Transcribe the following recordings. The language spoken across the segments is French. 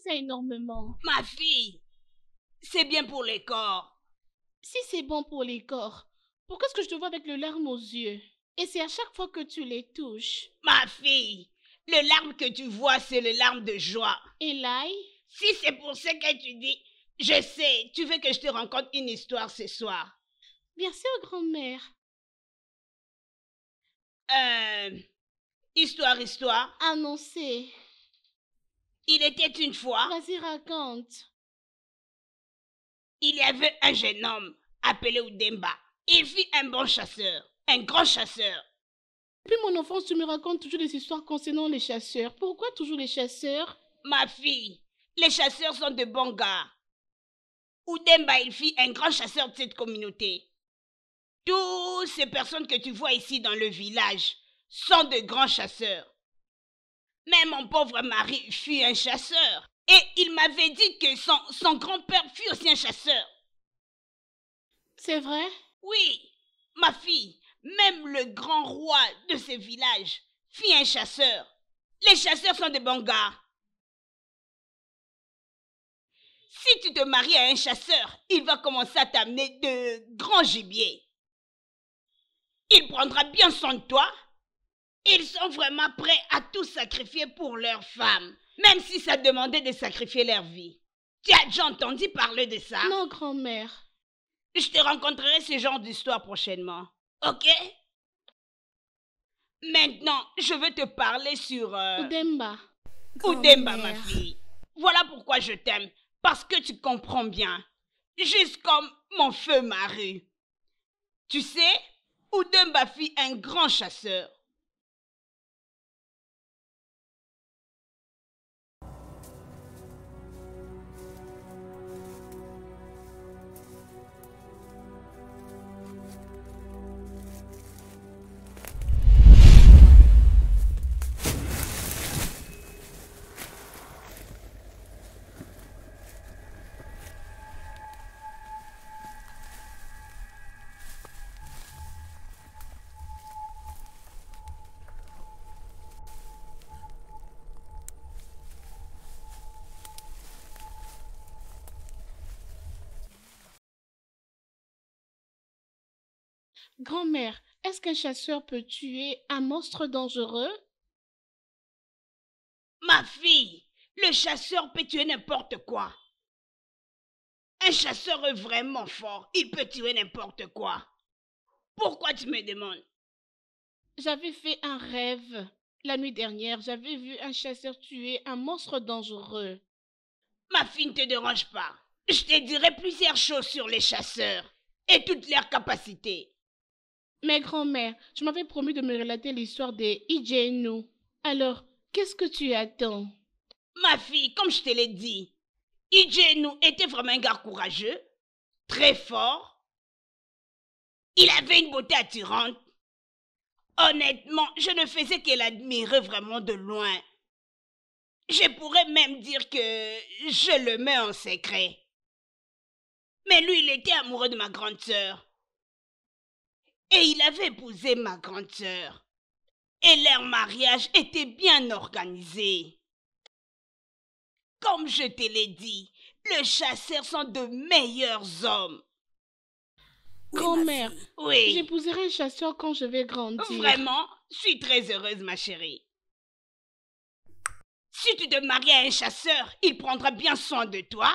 ça énormément. Ma fille, c'est bien pour les corps. Si c'est bon pour les corps, pourquoi est-ce que je te vois avec le larme aux yeux? Et c'est à chaque fois que tu les touches. Ma fille, le larme que tu vois, c'est le larme de joie. Et l'ail? Si c'est pour ce que tu dis, je sais, tu veux que je te raconte une histoire ce soir. Bien sûr, grand-mère. Histoire. Annoncez. Il était une fois, Vas-y, raconte. il y avait un jeune homme appelé Udemba. Il fut un bon chasseur, un grand chasseur. Depuis mon enfance, tu me racontes toujours des histoires concernant les chasseurs. Pourquoi toujours les chasseurs? Ma fille, les chasseurs sont de bons gars. Udemba, il fut un grand chasseur de cette communauté. Toutes ces personnes que tu vois ici dans le village sont de grands chasseurs. Mais mon pauvre mari fut un chasseur. Et il m'avait dit que son grand-père fut aussi un chasseur. C'est vrai? Oui, ma fille, même le grand roi de ce village fut un chasseur. Les chasseurs sont de bons gars. Si tu te maries à un chasseur, il va commencer à t'amener de grands gibiers. Il prendra bien soin de toi. Ils sont vraiment prêts à tout sacrifier pour leur femme, même si ça demandait de sacrifier leur vie. Tu as déjà entendu parler de ça? Non, grand-mère. Je te raconterai ce genre d'histoire prochainement. Ok? Maintenant, je veux te parler sur... Udemba. Udemba, ma fille. Voilà pourquoi je t'aime. Parce que tu comprends bien. Juste comme mon feu mari. Tu sais, Udemba fut un grand chasseur. Grand-mère, est-ce qu'un chasseur peut tuer un monstre dangereux? Ma fille, le chasseur peut tuer n'importe quoi. Un chasseur est vraiment fort. Il peut tuer n'importe quoi. Pourquoi tu me demandes? J'avais fait un rêve. La nuit dernière, j'avais vu un chasseur tuer un monstre dangereux. Ma fille, ne te dérange pas. Je te dirai plusieurs choses sur les chasseurs et toutes leurs capacités. Mais grand-mère, tu m'avais promis de me relater l'histoire des Ijenu. Alors, qu'est-ce que tu attends? Ma fille, comme je te l'ai dit, Ijenu était vraiment un gars courageux, très fort. Il avait une beauté attirante. Honnêtement, je ne faisais que l'admirer vraiment de loin. Je pourrais même dire que je le mets en secret. Mais lui, il était amoureux de ma grande sœur. Et il avait épousé ma grande sœur. Et leur mariage était bien organisé. Comme je te l'ai dit, les chasseurs sont de meilleurs hommes. Grand-mère, Oui. j'épouserai un chasseur quand je vais grandir. Vraiment, je suis très heureuse, ma chérie. Si tu te maries à un chasseur, il prendra bien soin de toi.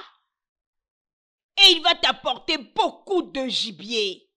Et il va t'apporter beaucoup de gibier.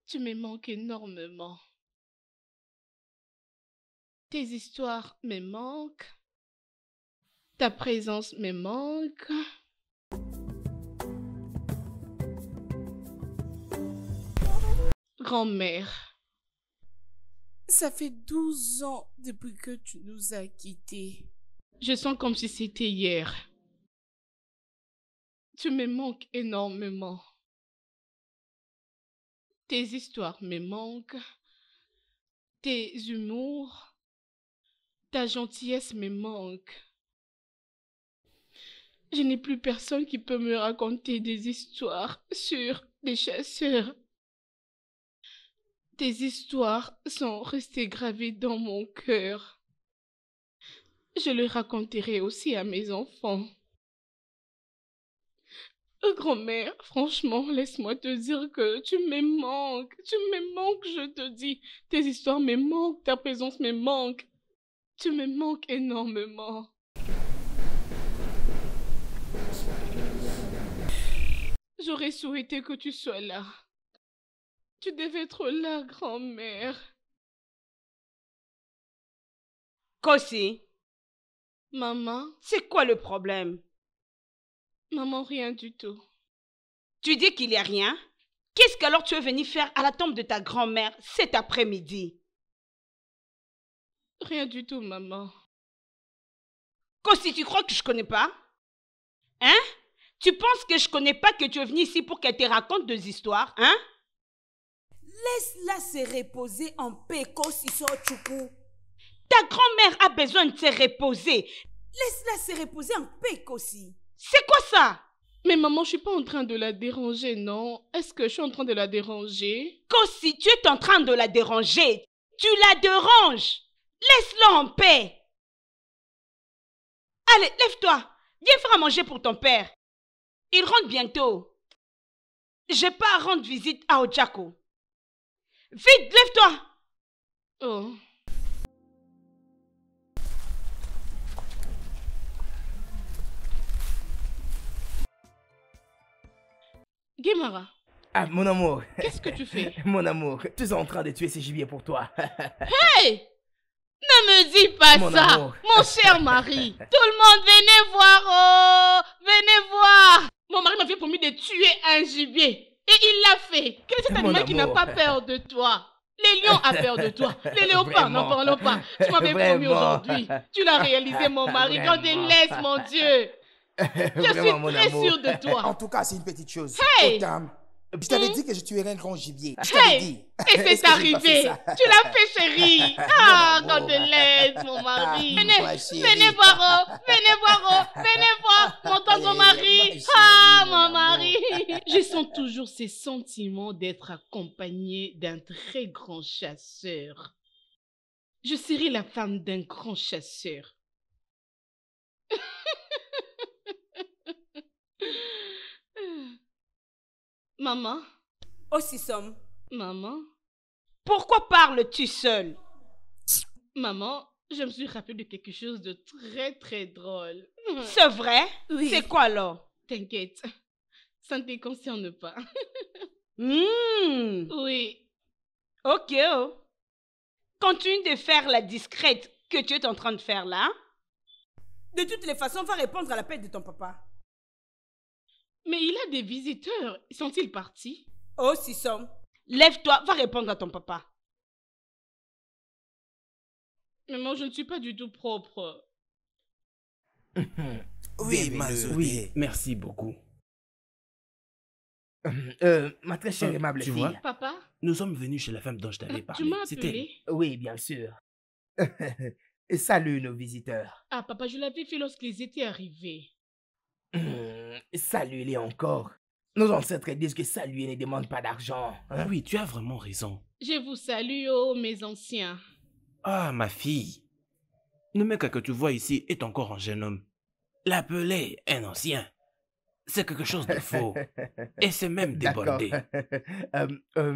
Tu me manques énormément. Tes histoires me manquent. Ta présence me manque. Grand-mère, Ça fait 12 ans depuis que tu nous as quittés. je sens comme si c'était hier. Tu me manques énormément. Tes histoires me manquent. Tes humours, ta gentillesse me manque. Je n'ai plus personne qui peut me raconter des histoires sur des chasseurs. Tes histoires sont restées gravées dans mon cœur. Je les raconterai aussi à mes enfants. Grand-mère, franchement, laisse-moi te dire que tu me manques. Tu me manques, je te dis. Tes histoires me manquent, ta présence me manque. Tu me manques énormément. J'aurais souhaité que tu sois là. Tu devais être là, grand-mère. Kosi, Maman, c'est quoi le problème? maman, rien du tout. Tu dis qu'il n'y a rien? Qu'est-ce qu'alors tu es venu faire à la tombe de ta grand-mère cet après-midi? Rien du tout, maman. Kosi, tu crois que je connais pas? Hein? Tu penses que je connais pas que tu es venu ici pour qu'elle te raconte des histoires, hein? Laisse-la se reposer en paix, Kosi Sochoukou. Ta grand-mère a besoin de se reposer. Laisse-la se reposer en paix, Kosi. C'est quoi ça? Mais maman, je suis pas en train de la déranger, non? Est-ce que je suis en train de la déranger? Kosi, tu es en train de la déranger. Tu la déranges. Laisse-la en paix. Allez, lève-toi. Viens faire à manger pour ton père. Il rentre bientôt. J'ai pas à rendre visite à Ochako. Vite, lève-toi. Oh. Guémara, Ah, mon amour. qu'est-ce que tu fais? Mon amour, tu es en train de tuer ces gibiers pour toi. Hey! Ne me dis pas Mon ça, amour. mon cher mari. Tout le monde, venez voir, oh! Venez voir. Mon mari m'avait promis de tuer un gibier. Et il l'a fait. Quel est cet Mon animal qui n'a amour. pas peur de toi? Les lions ont peur de toi. Les léopards, n'en Vraiment. parlons pas. Tu m'avais promis Vraiment. aujourd'hui. Tu l'as réalisé, mon mari. Quand tu Vraiment. laisses, mon Dieu. Je Vraiment, suis mon très amour. sûre de toi. En tout cas, c'est une petite chose. Hey! Otam, je t'avais dit que je tuerais un grand gibier. Je t'avais Hey! dit. Et Est-ce c'est que j'ai pas fait arrivé. ça? Tu l'as fait, chérie. Ah, Mon quand amour. tu laisses, mon mari. Ah, Venez, ma chérie. venez voir, oh. Venez voir, oh. Venez voir mon tendre Allez, mari. ma chérie, Ah, mon mon amour. mari. Je sens toujours ces sentiments d'être accompagnée d'un très grand chasseur. Je serai la femme d'un grand chasseur. Maman, Osisom. maman, Pourquoi parles-tu seul? maman, je me suis rappelé de quelque chose de très drôle. C'est vrai? Oui. C'est quoi alors? T'inquiète, ça ne te concerne pas. Oui, Ok. Oh. Continue de faire la discrète que tu es en train de faire là. De toutes les façons, va répondre à l'appel de ton papa. mais il a des visiteurs. Sont-ils partis? Osisom. Lève-toi, va répondre à ton papa. Maman, je ne suis pas du tout propre. Oui, Bienvenue. Mazoué. Oui, merci beaucoup. Ma très chère aimable tu fille. vois? Papa, Nous sommes venus chez la femme dont je t'avais tu parlé. m'as C'était appelé? Oui, bien sûr. Salut nos visiteurs. Ah, papa, je l'avais fait lorsqu'ils étaient arrivés. Salut-les encore. Nos ancêtres disent que saluer ne demande pas d'argent. Hein? Oui, tu as vraiment raison. Je vous salue, oh, mes anciens. Ah, ma fille. Le mec que tu vois ici est encore un jeune homme. L'appeler un ancien, c'est quelque chose de faux. Et c'est même D'accord. débordé.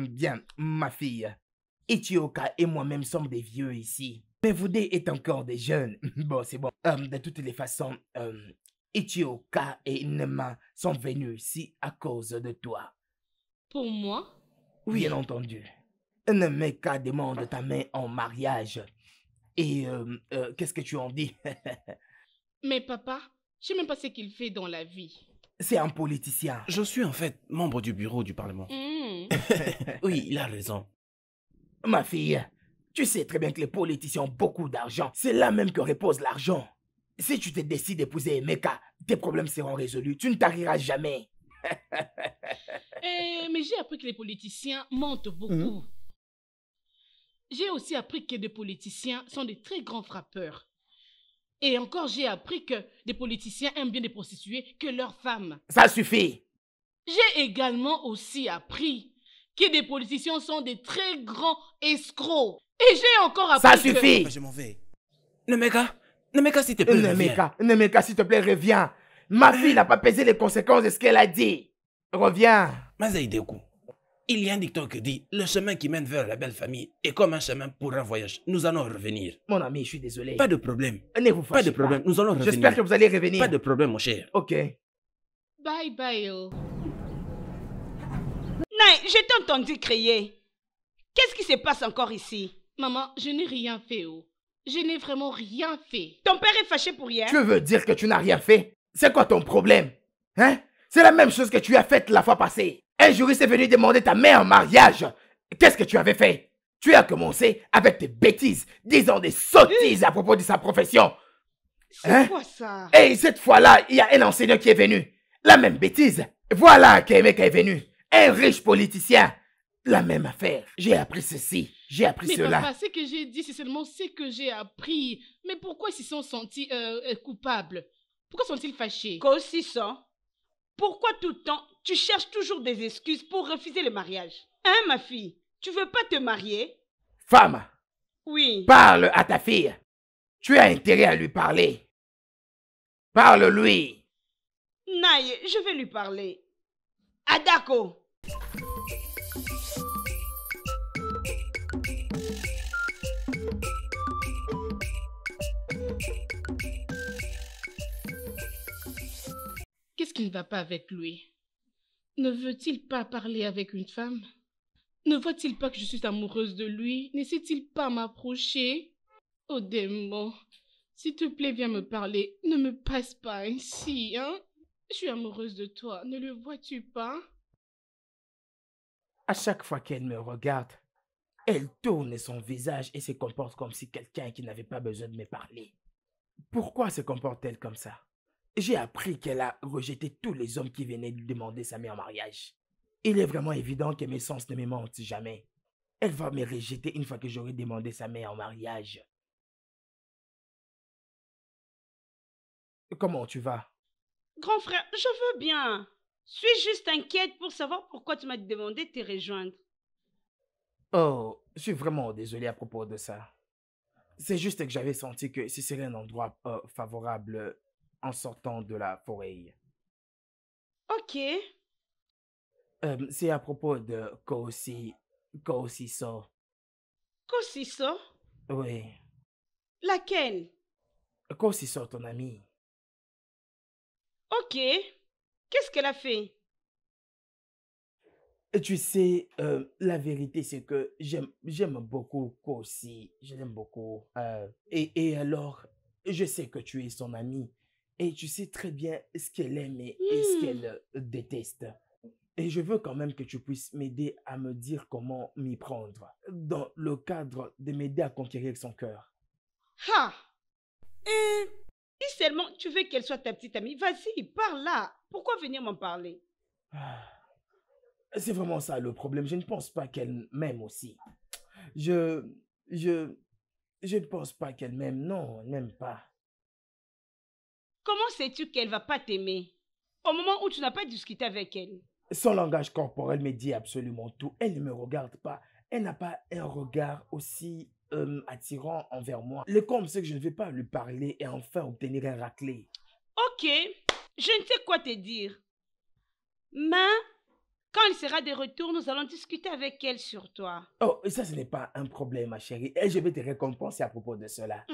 Bien, ma fille. Ichioka et moi-même sommes des vieux ici. Mais vous deux êtes encore des jeunes. Bon, c'est bon. De toutes les façons, Ichioka et Nema sont venus ici à cause de toi. Pour moi? Oui. Bien entendu. Nemeka demande ta main en mariage. Et qu'est-ce que tu en dis? Mais papa, je sais même pas ce qu'il fait dans la vie. C'est un politicien. Je suis en fait membre du bureau du Parlement. Oui, il a raison. Ma fille, tu sais très bien que les politiciens ont beaucoup d'argent. C'est là même que repose l'argent. Si tu te décides d'épouser Emeka, tes problèmes seront résolus. Tu ne tariras jamais. Mais j'ai appris que les politiciens mentent beaucoup. J'ai aussi appris que des politiciens sont de très grands frappeurs. Et encore, j'ai appris que des politiciens aiment bien des prostituées que leurs femmes. Ça suffit. J'ai également aussi appris que des politiciens sont des très grands escrocs. Et j'ai encore appris Ça suffit. Je m'en vais. Nemeka, s'il te plaît, reviens. Nemeka, s'il te plaît, reviens. Ma fille n'a pas pesé les conséquences de ce qu'elle a dit. Reviens. Mazaïdekou, il y a un dicton qui dit « Le chemin qui mène vers la belle famille est comme un chemin pour un voyage. Nous allons revenir. » Mon ami, je suis désolé. Pas de problème. Ne vous Pas fâchez de problème. Nous allons revenir. J'espère que vous allez revenir. Pas de problème, mon cher. Ok. Bye bye. Oh. Naï, je t'ai entendu crier. Qu'est-ce qui se passe encore ici? Maman, je n'ai rien fait. Oh. Je n'ai vraiment rien fait. Ton père est fâché pour hier? Tu veux dire que tu n'as rien fait? C'est quoi ton problème? Hein? C'est la même chose que tu as faite la fois passée. Un juriste est venu demander ta main en mariage. Qu'est-ce que tu avais fait? Tu as commencé avec tes bêtises, disant des sottises à propos de sa profession. C'est quoi ça? Et cette fois-là, il y a un enseignant qui est venu. La même bêtise. Voilà qu'Emeka est venu. Un riche politicien. La même affaire. J'ai appris ceci. J'ai appris Mais cela. papa, ce que j'ai dit, c'est seulement ce que j'ai appris. Mais pourquoi ils se sont sentis coupables? Pourquoi sont-ils fâchés? Qu'aussi ça? Pourquoi tout le temps tu cherches toujours des excuses pour refuser le mariage? Hein, ma fille? Tu veux pas te marier? Femme, Oui. parle à ta fille. Tu as intérêt à lui parler. Parle-lui. Naï, je vais lui parler. Adako. Qu'est-ce qui ne va pas avec lui? Ne veut-il pas parler avec une femme? Ne voit-il pas que je suis amoureuse de lui? Ne sait-il pas m'approcher? Oh démon, s'il te plaît, viens me parler. Ne me passe pas ainsi, hein? Je suis amoureuse de toi, ne le vois-tu pas? À chaque fois qu'elle me regarde, elle tourne son visage et se comporte comme si quelqu'un qui n'avait pas besoin de me parler. Pourquoi se comporte-t-elle comme ça? J'ai appris qu'elle a rejeté tous les hommes qui venaient lui demander sa main en mariage. Il est vraiment évident que mes sens ne me mentent jamais. Elle va me rejeter une fois que j'aurai demandé sa main en mariage. Comment tu vas? Grand frère, je veux bien. Suis juste inquiète pour savoir pourquoi tu m'as demandé de te rejoindre. Oh, je suis vraiment désolé à propos de ça. C'est juste que j'avais senti que ce serait un endroit favorable en sortant de la forêt. Ok. C'est à propos de Kosiso. Kosiso? Oui. Laquelle? Kosiso, ton ami. Ok. Qu'est-ce qu'elle a fait? Et tu sais, la vérité, c'est que j'aime beaucoup Kosi. Je l'aime beaucoup. Et alors, je sais que tu es son ami. Et tu sais très bien ce qu'elle aime et ce qu'elle déteste. Et je veux quand même que tu puisses m'aider à me dire comment m'y prendre. Dans le cadre de m'aider à conquérir son cœur. Ha! Si seulement tu veux qu'elle soit ta petite amie, vas-y, parle là. Pourquoi venir m'en parler? C'est vraiment ça le problème. Je ne pense pas qu'elle m'aime aussi. Je ne pense pas qu'elle m'aime. Non, elle m'aime pas. Comment sais-tu qu'elle va pas t'aimer au moment où tu n'as pas discuté avec elle? Son langage corporel me dit absolument tout. Elle ne me regarde pas. Elle n'a pas un regard aussi attirant envers moi. Le comble, c'est que je ne vais pas lui parler et enfin obtenir un raclé. Ok, je ne sais quoi te dire. Mais quand elle sera de retour, nous allons discuter avec elle sur toi. Oh, ça, ce n'est pas un problème, ma chérie. Et je vais te récompenser à propos de cela.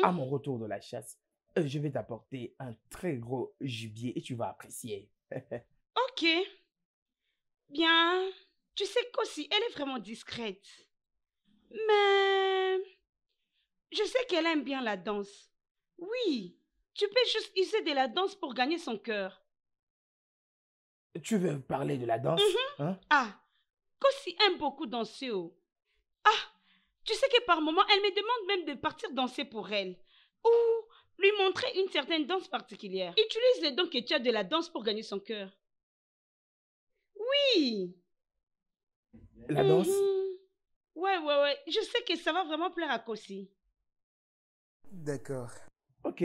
À mon retour de la chasse, je vais t'apporter un très gros gibier et tu vas apprécier. Ok. Bien. Tu sais qu'aussi, elle est vraiment discrète. Mais je sais qu'elle aime bien la danse. Oui, tu peux juste user de la danse pour gagner son cœur. Tu veux parler de la danse? Hein? Ah, Kossi aime beaucoup danser. Oh. Ah, tu sais que par moment, elle me demande même de partir danser pour elle. Ou lui montrer une certaine danse particulière. Utilise les dons que tu as de la danse pour gagner son cœur. Oui. La danse? Ouais. Je sais que ça va vraiment plaire à Kossi. D'accord. Ok,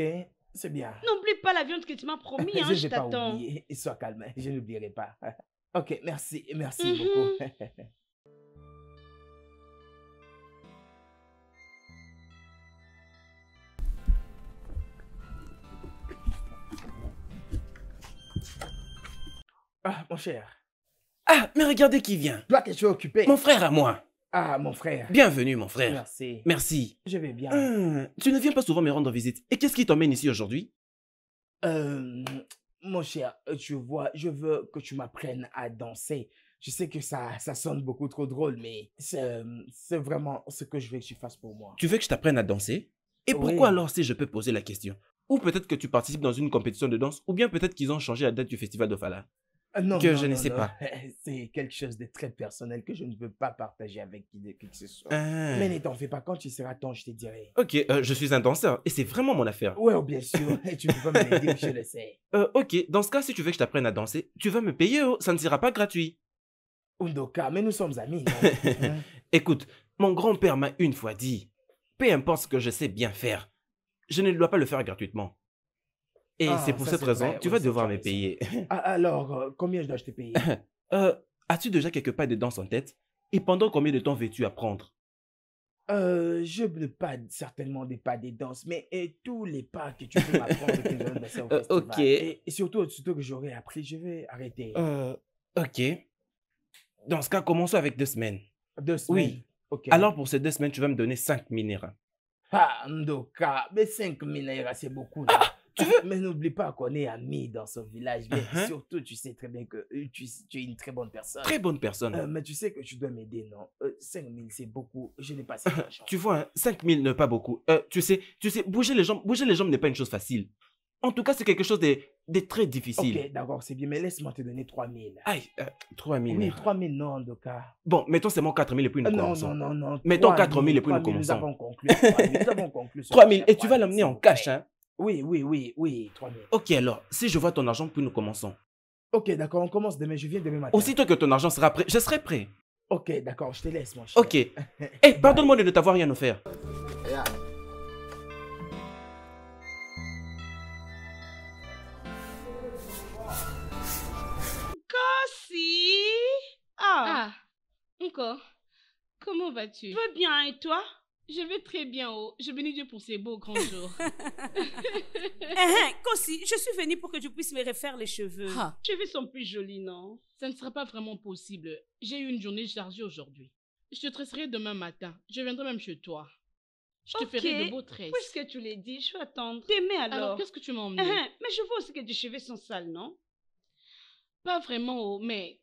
c'est bien. N'oublie pas la viande que tu m'as promis, hein, Je ne je vais pas t'attends. oublier. Sois calme, je n'oublierai pas. Ok, merci Mhm. beaucoup. Ah, mon cher. Ah, mais regardez qui vient. Toi que tu es occupé. Mon frère à moi. Ah, mon frère. Bienvenue, mon frère. Merci. Merci. Je vais bien. Tu ne viens pas souvent me rendre visite. Et qu'est-ce qui t'emmène ici aujourd'hui? Mon cher, tu vois, je veux que tu m'apprennes à danser. Je sais que ça sonne beaucoup trop drôle, mais c'est vraiment ce que je veux que tu fasses pour moi. Tu veux que je t'apprenne à danser? Et Oui. pourquoi alors si je peux poser la question? Ou peut-être que tu participes dans une compétition de danse, ou bien peut-être qu'ils ont changé la date du festival d'Ofala. Non, Que non, je ne non, sais non. pas. C'est quelque chose de très personnel que je ne veux pas partager avec qui que ce soit. Ah. Mais ne t'en fais pas, quand tu seras temps, je te dirai. Ok, je suis un danseur et c'est vraiment mon affaire. Ouais, oh, bien sûr, tu peux pas me le dire, je le sais. Ok, dans ce cas, si tu veux que je t'apprenne à danser, tu vas me payer, oh, ça ne sera pas gratuit. Undoka, mais nous sommes amis, non? Hein? Écoute, mon grand-père m'a une fois dit, peu importe ce que je sais bien faire, je ne dois pas le faire gratuitement. Et Ah, c'est pour ça, cette c'est raison, vrai, tu oui, vas ça, devoir tu as me raison. payer. Ah, alors, combien je dois te payer? As-tu déjà quelques pas de danse en tête? Et pendant combien de temps veux-tu apprendre? Je ne pas certainement des pas des danses, mais tous les pas que tu peux m'apprendre que je vais danser au festival. Ok. Et surtout que j'aurai appris, je vais arrêter. Ok. Dans ce cas, commençons avec 2 semaines. 2 semaines. Oui. Ok. Alors pour ces 2 semaines, tu vas me donner 5 minéraux. Ah, Ndoka, mais 5 000 c'est beaucoup. Là. tu veux? Mais n'oublie pas qu'on est amis dans ce village. Mais Uh-huh. surtout, tu sais très bien que tu es une très bonne personne. Très bonne personne. Mais tu sais que tu dois m'aider, non? 5 000, c'est beaucoup. Je n'ai pas cet argent. Tu vois, hein, 5 000 n'est pas beaucoup. Tu sais, bouger les jambes n'est pas une chose facile. En tout cas, c'est quelque chose de très difficile. Ok, d'accord, c'est bien, mais laisse-moi te donner 3 000. Aïe, 3 000. Oui, 3 000, non, Ndoka. Bon, mettons seulement 4 000 et puis nous Non, commençons. non. Mettons 3 4 000 et puis 3 nous 000, commençons. Nous avons conclu. 3 000, nous avons conclu. 3 000 et tu 3 vas 000, l'amener s'il en vous cash, plaît. hein? Oui, 3 000. Ok, alors, si je vois ton argent, puis nous commençons. Ok, d'accord, on commence demain. Je viens demain matin. Aussitôt que ton argent sera prêt, je serai prêt. Ok, d'accord, je te laisse, mon cher. Ok. Eh, pardonne-moi de ne t'avoir rien offert. Kossi! Ah, Encore. Comment vas-tu? tu vas bien et toi? Je vais très bien, oh. Je bénis Dieu pour ces beaux grands jours. Kossi, je suis venue pour que tu puisses me refaire les cheveux. Ah, Tes cheveux sont plus jolis, non? Ça ne sera pas vraiment possible. J'ai eu une journée chargée aujourd'hui. Je te tresserai demain matin. Je viendrai même chez toi. Je te Ok. ferai de beaux tresses. Puisque tu l'as dit, je vais attendre. T'aimer alors. Alors, qu'est-ce que tu m'as emmené? Mais je vois aussi que tes cheveux sont sales, non? Pas vraiment, oh, mais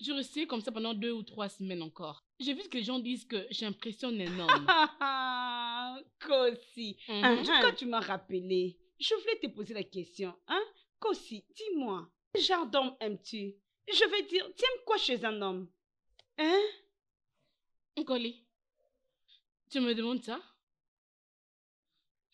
je restais comme ça pendant 2 ou 3 semaines encore. J'ai vu que les gens disent que j'impressionne un homme. Kossi, Mhm. quand tu m'as rappelé, je voulais te poser la question. Hein? Kossi, dis-moi, quel genre d'homme aimes-tu? Je veux dire, tu aimes quoi chez un homme? Hein? Nkoli, tu me demandes ça?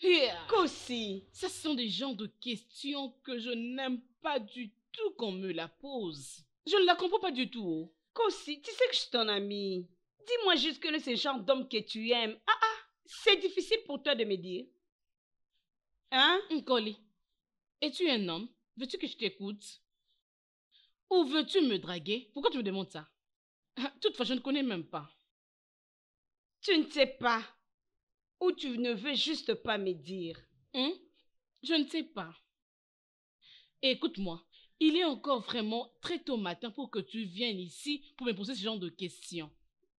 Yeah. Kossi, Ce sont des genres de questions que je n'aime pas du tout qu'on me la pose. Je ne la comprends pas du tout. Oh. Kossi, tu sais que je suis ton amie. Dis-moi juste que c'est le genre d'homme que tu aimes. C'est difficile pour toi de me dire. Hein? Nkoli, es-tu un homme? Veux-tu que je t'écoute? Ou veux-tu me draguer? Pourquoi tu me demandes ça? Toutefois, je ne connais même pas. Tu ne sais pas. Ou tu ne veux juste pas me dire. Je ne sais pas. Écoute-moi, il est encore vraiment très tôt matin pour que tu viennes ici pour me poser ce genre de questions.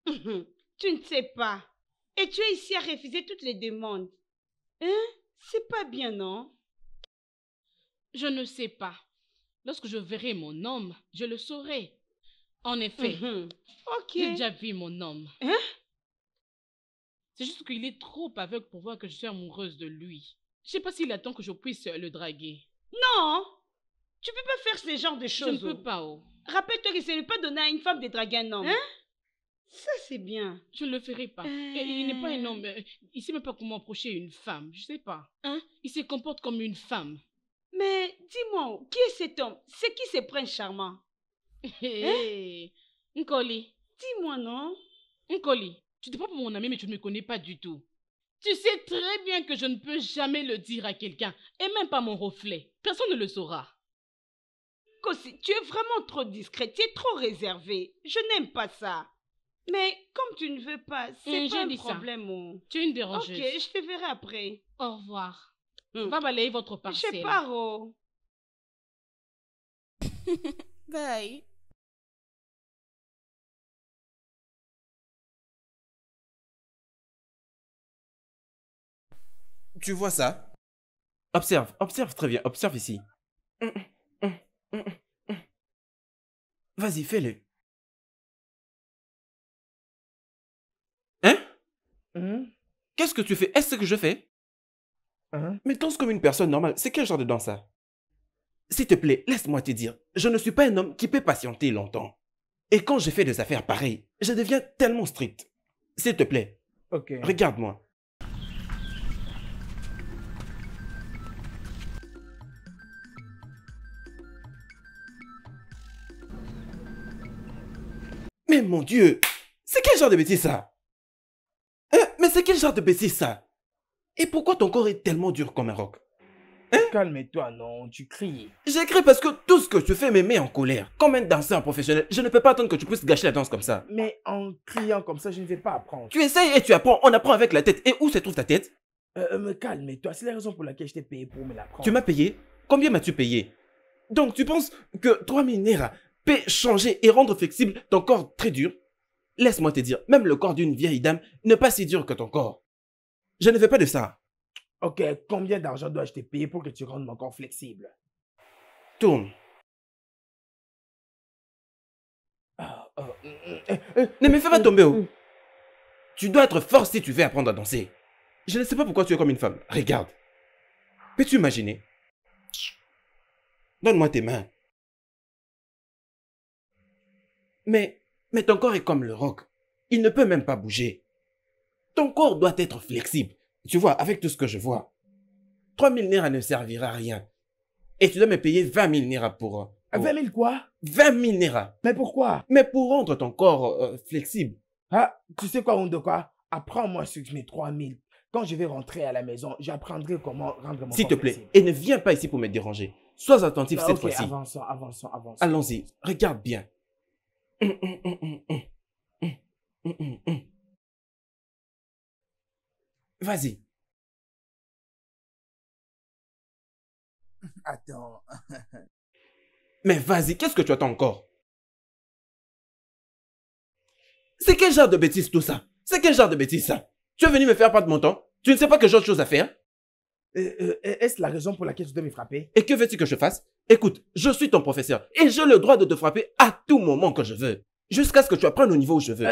Tu ne sais pas. Et tu es ici à refuser toutes les demandes. Hein? C'est pas bien, non? Je ne sais pas. Lorsque je verrai mon homme, je le saurai. En effet, Ok. j'ai déjà vu mon homme. Hein? C'est juste qu'il est trop aveugle pour voir que je suis amoureuse de lui. Je sais pas s'il attend que je puisse le draguer. Non, tu peux pas faire ce genre de Je ne choses. peux pas, oh. Rappelle-toi que ce n'est pas donné à une femme de draguer un homme. Hein? Ça, c'est bien. Je ne le ferai pas. Et il n'est pas un homme. Il sait même pas comment approcher une femme. Je sais pas. Hein? Il se comporte comme une femme. Mais dis-moi, qui est cet homme? C'est qui ce prince charmant? Hé, Nkoli. Dis-moi, non? Nkoli, tu te prends pour mon ami, mais tu ne me connais pas du tout. Tu sais très bien que je ne peux jamais le dire à quelqu'un, et même pas mon reflet. Personne ne le saura. Kosi, tu es vraiment trop discret, tu es trop réservé. Je n'aime pas ça. Mais comme tu ne veux pas, c'est pas un problème. Oh. Tu es une dérangeuse. Ok, je te verrai après. Au revoir. Va balayer votre parcelle. Je pars, oh. Bye. Tu vois ça? Observe, observe très bien, observe ici. Vas-y, fais-le. Hein? Qu'est-ce que tu fais? Est-ce ce que je fais? Mais danse comme une personne normale. C'est quel genre de danse ça? S'il te plaît, laisse-moi te dire. Je ne suis pas un homme qui peut patienter longtemps. Et quand je fais des affaires pareilles, je deviens tellement strict. S'il te plaît, regarde-moi. Mais mon Dieu, c'est quel genre de bêtise ça? Mais c'est quel genre de bêtise ça? Et pourquoi ton corps est tellement dur comme un roc? Calme-toi, non, tu cries. J'écris parce que tout ce que tu fais me met en colère. Comme un danseur professionnel, je ne peux pas attendre que tu puisses gâcher la danse comme ça. Mais en criant comme ça, je ne vais pas apprendre. Tu essayes et tu apprends, on apprend avec la tête. Et où se trouve ta tête? Me calme-toi, c'est la raison pour laquelle je t'ai payé pour me l'apprendre. Tu m'as payé? Combien m'as-tu payé? Donc tu penses que 3000 Naira peut changer et rendre flexible ton corps très dur? Laisse-moi te dire, même le corps d'une vieille dame n'est pas si dur que ton corps. Je ne veux pas de ça. Ok, combien d'argent dois-je te payer pour que tu rendes mon corps flexible? Tourne. Ne me fais pas tomber, oh. Tu dois être fort si tu veux apprendre à danser. Je ne sais pas pourquoi tu es comme une femme. Regarde. Peux-tu imaginer? Donne-moi tes mains. Mais ton corps est comme le roc. Il ne peut même pas bouger. Ton corps doit être flexible. Tu vois, avec tout ce que je vois. 3000 Naira ne servira à rien. Et tu dois me payer 20 000 Naira pour... 20 000 quoi? 20 000 Naira. Mais pourquoi? Mais pour rendre ton corps flexible. Ah, tu sais quoi, Ondokwa? Apprends-moi sur mes 3 000. Quand je vais rentrer à la maison, j'apprendrai comment rendre mon S'il corps te plaît, flexible. et ne viens pas ici pour me déranger. Sois attentif cette fois-ci. Avançons. Allons-y, regarde bien. Vas-y. Attends. Mais vas-y, qu'est-ce que tu attends encore? C'est quel genre de bêtise tout ça? C'est quel genre de bêtise ça? Tu es venu me faire perdre mon temps? Tu ne sais pas que j'ai autre chose à faire? Est-ce la raison pour laquelle tu dois me frapper? Et que veux-tu que je fasse? Écoute, je suis ton professeur et j'ai le droit de te frapper à tout moment que je veux. Jusqu'à ce que tu apprennes au niveau où je veux.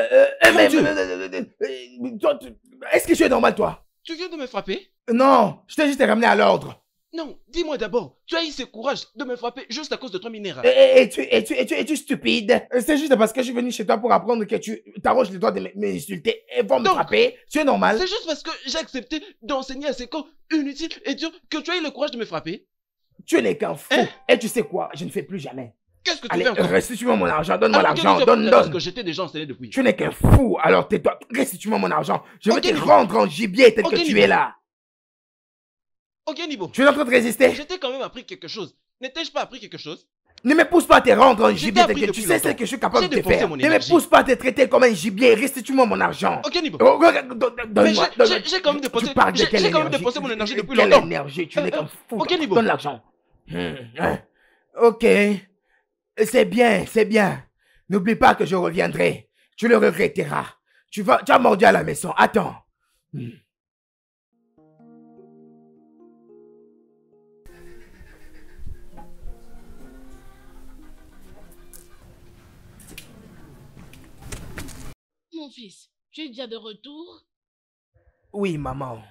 Est-ce que tu es normal, toi? Tu viens de me frapper? Non, je t'ai juste ramené à l'ordre. Non, dis-moi d'abord, tu as eu ce courage de me frapper juste à cause de 3000 Naira. Es-tu stupide? C'est juste parce que je suis venu chez toi pour apprendre que tu t'arroges les droits de m'insulter et vont me frapper. Tu es normal? C'est juste parce que j'ai accepté d'enseigner à ces corps inutiles et durs que tu as eu le courage de me frapper. Tu n'es qu'un fou. Et tu sais quoi? Je ne fais plus jamais. Qu'est-ce que tu Allez, fais encore? restitue-moi mon argent. Donne-moi l'argent. Parce que j'étais déjà enseigné depuis. Tu n'es qu'un fou. Alors tais-toi. Restitue-moi mon argent. Je vais te rendre en gibier tel que tu es là. Ok, Nibo. Tu es en train de résister? Je t'ai quand même appris quelque chose. N'étais-je pas appris quelque chose? Ne me pousse pas à te rendre en gibier tel que tu sais ce que je suis capable de te faire. Ne me pousse pas à te traiter comme un gibier. Restitue-moi mon argent. Ok, Nibo. Donne-moi. J'ai quand même dépensé. Tu parles de quelle J'ai quand même énergie? dépensé mon énergie depuis Quelle longtemps. énergie? Tu n'es qu'un fou. Ok, Nibo. Donne l'argent. Ok. C'est bien, c'est bien. N'oublie pas que je reviendrai. Tu le regretteras. Tu as mordu à la maison. Attends. mon fils, tu es déjà de retour? Oui, maman.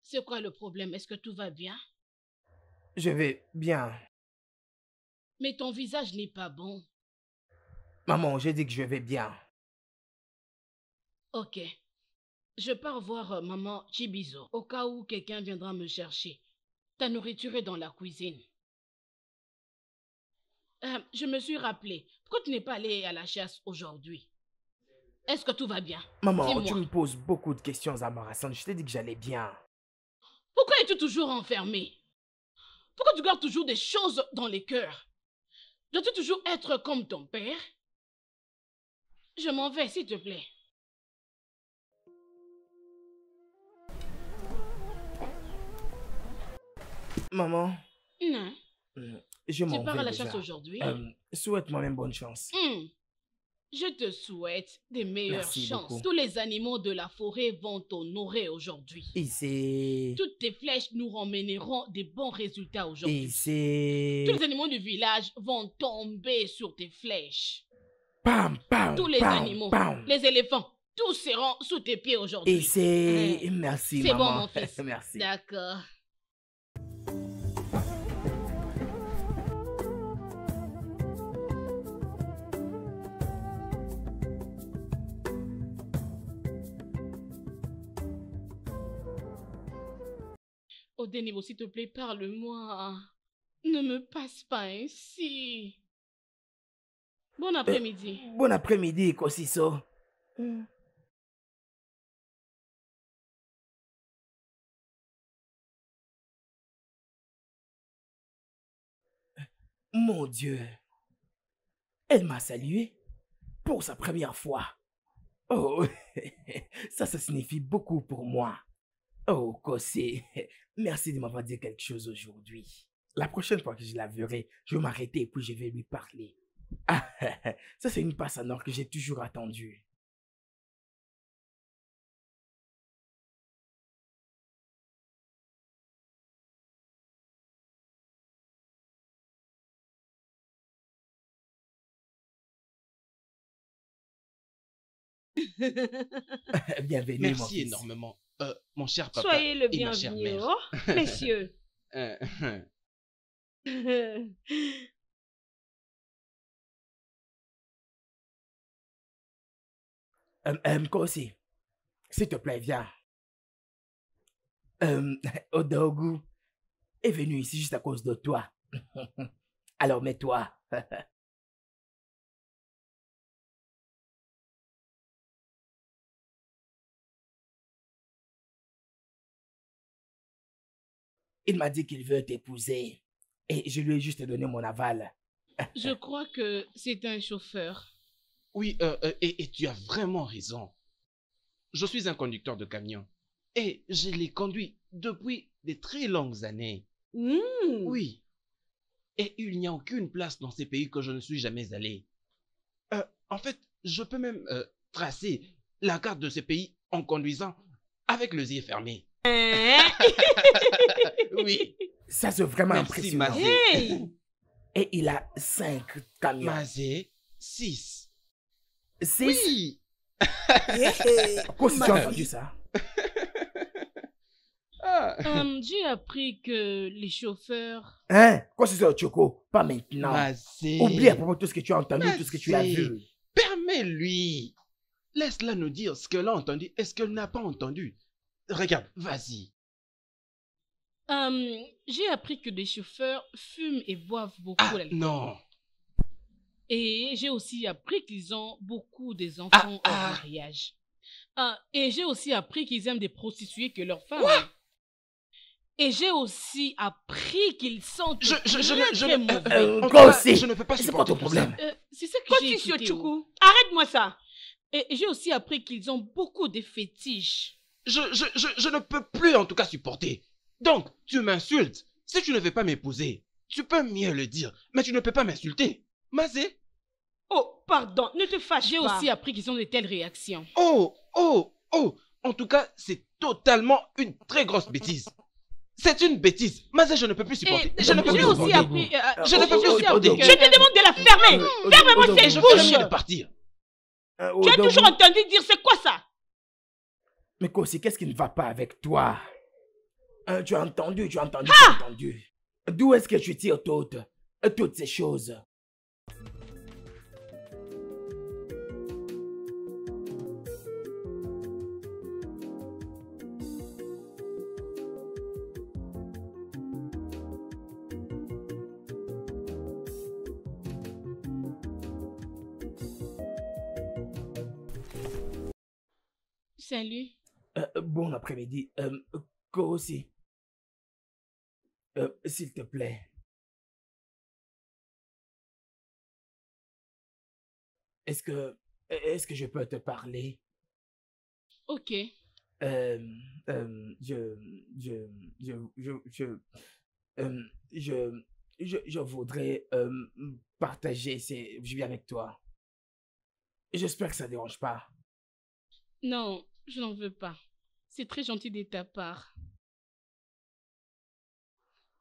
C'est quoi le problème? Est-ce que tout va bien? Je vais bien. Mais ton visage n'est pas bon. Maman, j'ai dit que je vais bien. Ok. Je pars voir maman Chibizo, au cas où quelqu'un viendra me chercher. Ta nourriture est dans la cuisine. Je me suis rappelé. Pourquoi tu n'es pas allé à la chasse aujourd'hui? Est-ce que tout va bien? Maman, Dis-moi. tu me poses beaucoup de questions embarrassantes. Je t'ai dit que j'allais bien. Pourquoi es-tu toujours enfermé? Pourquoi tu gardes toujours des choses dans les cœurs? Dois-tu toujours être comme ton père? Je m'en vais, s'il te plaît. Maman, Non. je m'en Tu pars vais à la déjà. chasse aujourd'hui? Souhaite-moi même bonne chance. Je te souhaite des meilleures Merci chances. beaucoup. Tous les animaux de la forêt vont t'honorer aujourd'hui. Et c'est... Toutes tes flèches nous ramèneront des bons résultats Et aujourd'hui. c'est... Tous les animaux du village vont tomber sur tes flèches. Pam, pam, Tous les pam, animaux, pam. les éléphants, tous seront sous tes pieds aujourd'hui. Et c'est... Ouais. Merci, C'est bon, maman. mon fils. Merci. D'accord. Odenibo, s'il te plaît, parle-moi. Ne me passe pas ainsi. Bon après-midi. Bon après-midi, Kosiso. Mon Dieu. Elle m'a salué pour sa première fois. Oh, ça signifie beaucoup pour moi. Oh, Kossi, merci de m'avoir dit quelque chose aujourd'hui. La prochaine fois que je la verrai, je vais m'arrêter et puis je vais lui parler. Ah, ça c'est une passe en or que j'ai toujours attendue. Bienvenue, mon Merci fils. énormément, mon cher papa. Soyez le et ma chère bienvenu, mère. oh, messieurs. Kossi, s'il te plaît, viens. Odogu est venu ici juste à cause de toi. Alors mets-toi. Il m'a dit qu'il veut t'épouser. Et je lui ai juste donné mon aval. Je crois que c'est un chauffeur. Oui, et tu as vraiment raison. Je suis un conducteur de camion. Et je l'ai conduit depuis de très longues années. Oui. Et il n'y a aucune place dans ces pays que je ne suis jamais allé. En fait, je peux même tracer la carte de ces pays en conduisant avec les yeux fermés. Oui. Ça, c'est vraiment Merci, impressionnant. Mazé. Hey! Et il a 5 camions. Mazé, 6. 6. Oui. Kossi, tu as entendu ça? Ah. J'ai appris que les chauffeurs... Hein? Kossi, c'est Choco. Pas maintenant. Mazé. Oublie à propos de tout ce que tu as entendu, tout ce que tu as Mazé. vu. Permets-lui. Laisse-la nous dire ce qu'elle a entendu et ce qu'elle n'a pas entendu. Regarde, vas-y. J'ai appris que les chauffeurs fument et boivent beaucoup Ah, l'alcool. non. Et j'ai aussi appris qu'ils ont beaucoup des enfants hors ah. mariage. Et j'ai aussi appris qu'ils aiment des prostituées que leurs femmes. Et j'ai aussi appris qu'ils sont très mauvais. En tout Quoi cas, aussi? je ne peux pas C'est quoi supporter ton tout ça. problème? C'est ça que Quoi, j'ai Monsieur écouté. Choukou? Arrête-moi ça. Et j'ai aussi appris qu'ils ont beaucoup de fétiches. Je ne peux plus en tout cas supporter. Donc, tu m'insultes. Si tu ne veux pas m'épouser, tu peux mieux le dire. Mais tu ne peux pas m'insulter. Mazé? Oh, pardon, ne te fâche J'ai pas. aussi appris qu'ils ont de telles réactions. Oh, oh, oh. En tout cas, c'est totalement une très grosse bêtise. C'est une bêtise. Mazé, je ne peux plus supporter. Et Je ne peux j'ai plus aussi supporter. appris... Je ne peux j'ai plus aussi appris supporter. que- Je te demande de la fermer. Ferme-moi Et cette je ferai bouche. mieux de partir. Tu as toujours entendu dire c'est quoi ça? Mais Kosi, qu'est-ce qui ne va pas avec toi? Tu as entendu, tu as entendu, Ah! tu as entendu. D'où est-ce que tu tires toutes ces choses? Salut. Bon après-midi. Kosi, s'il te plaît. Est-ce que je peux te parler? Ok. Euh, euh, je, je, je voudrais partager ces vues avec toi. J'espère que ça ne dérange pas. Non, je n'en veux pas. C'est très gentil de ta part.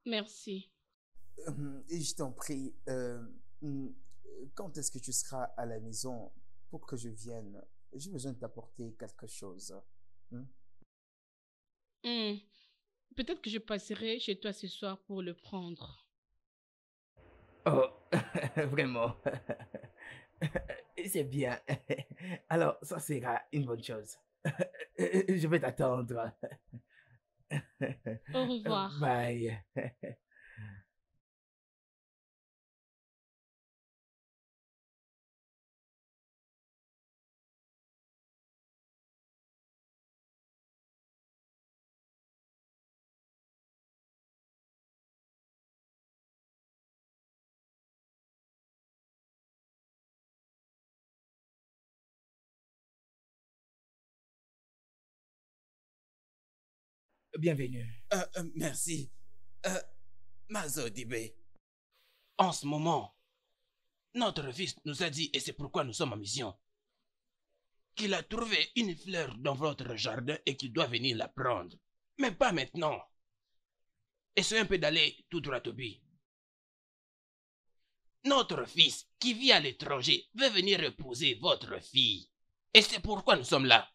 Merci. Et je t'en prie, quand est-ce que tu seras à la maison pour que je vienne? J'ai besoin de t'apporter quelque chose. Peut-être que je passerai chez toi ce soir pour le prendre. Oh, vraiment. C'est bien. Alors, ça sera une bonne chose. Je vais t'attendre. Au revoir. Bye. Bienvenue. Merci. Mazodibé. En ce moment, notre fils nous a dit, et c'est pourquoi nous sommes en mission, qu'il a trouvé une fleur dans votre jardin et qu'il doit venir la prendre. Mais pas maintenant. Essayez un peu d'aller tout droit au but. Notre fils, qui vit à l'étranger, veut venir épouser votre fille. Et c'est pourquoi nous sommes là.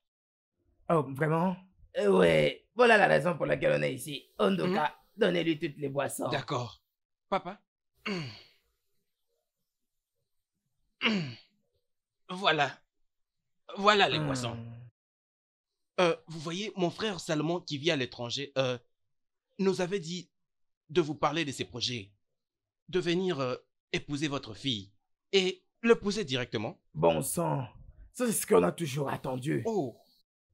Oh, vraiment? Ouais, voilà la raison pour laquelle on est ici. Ondoka, donnez-lui toutes les boissons. D'accord. Papa? Voilà. Voilà les boissons. Vous voyez, mon frère Salomon qui vit à l'étranger nous avait dit de vous parler de ses projets. De venir épouser votre fille. Et l'épouser directement. Bon sang, ça c'est ce qu'on a toujours attendu. Oh.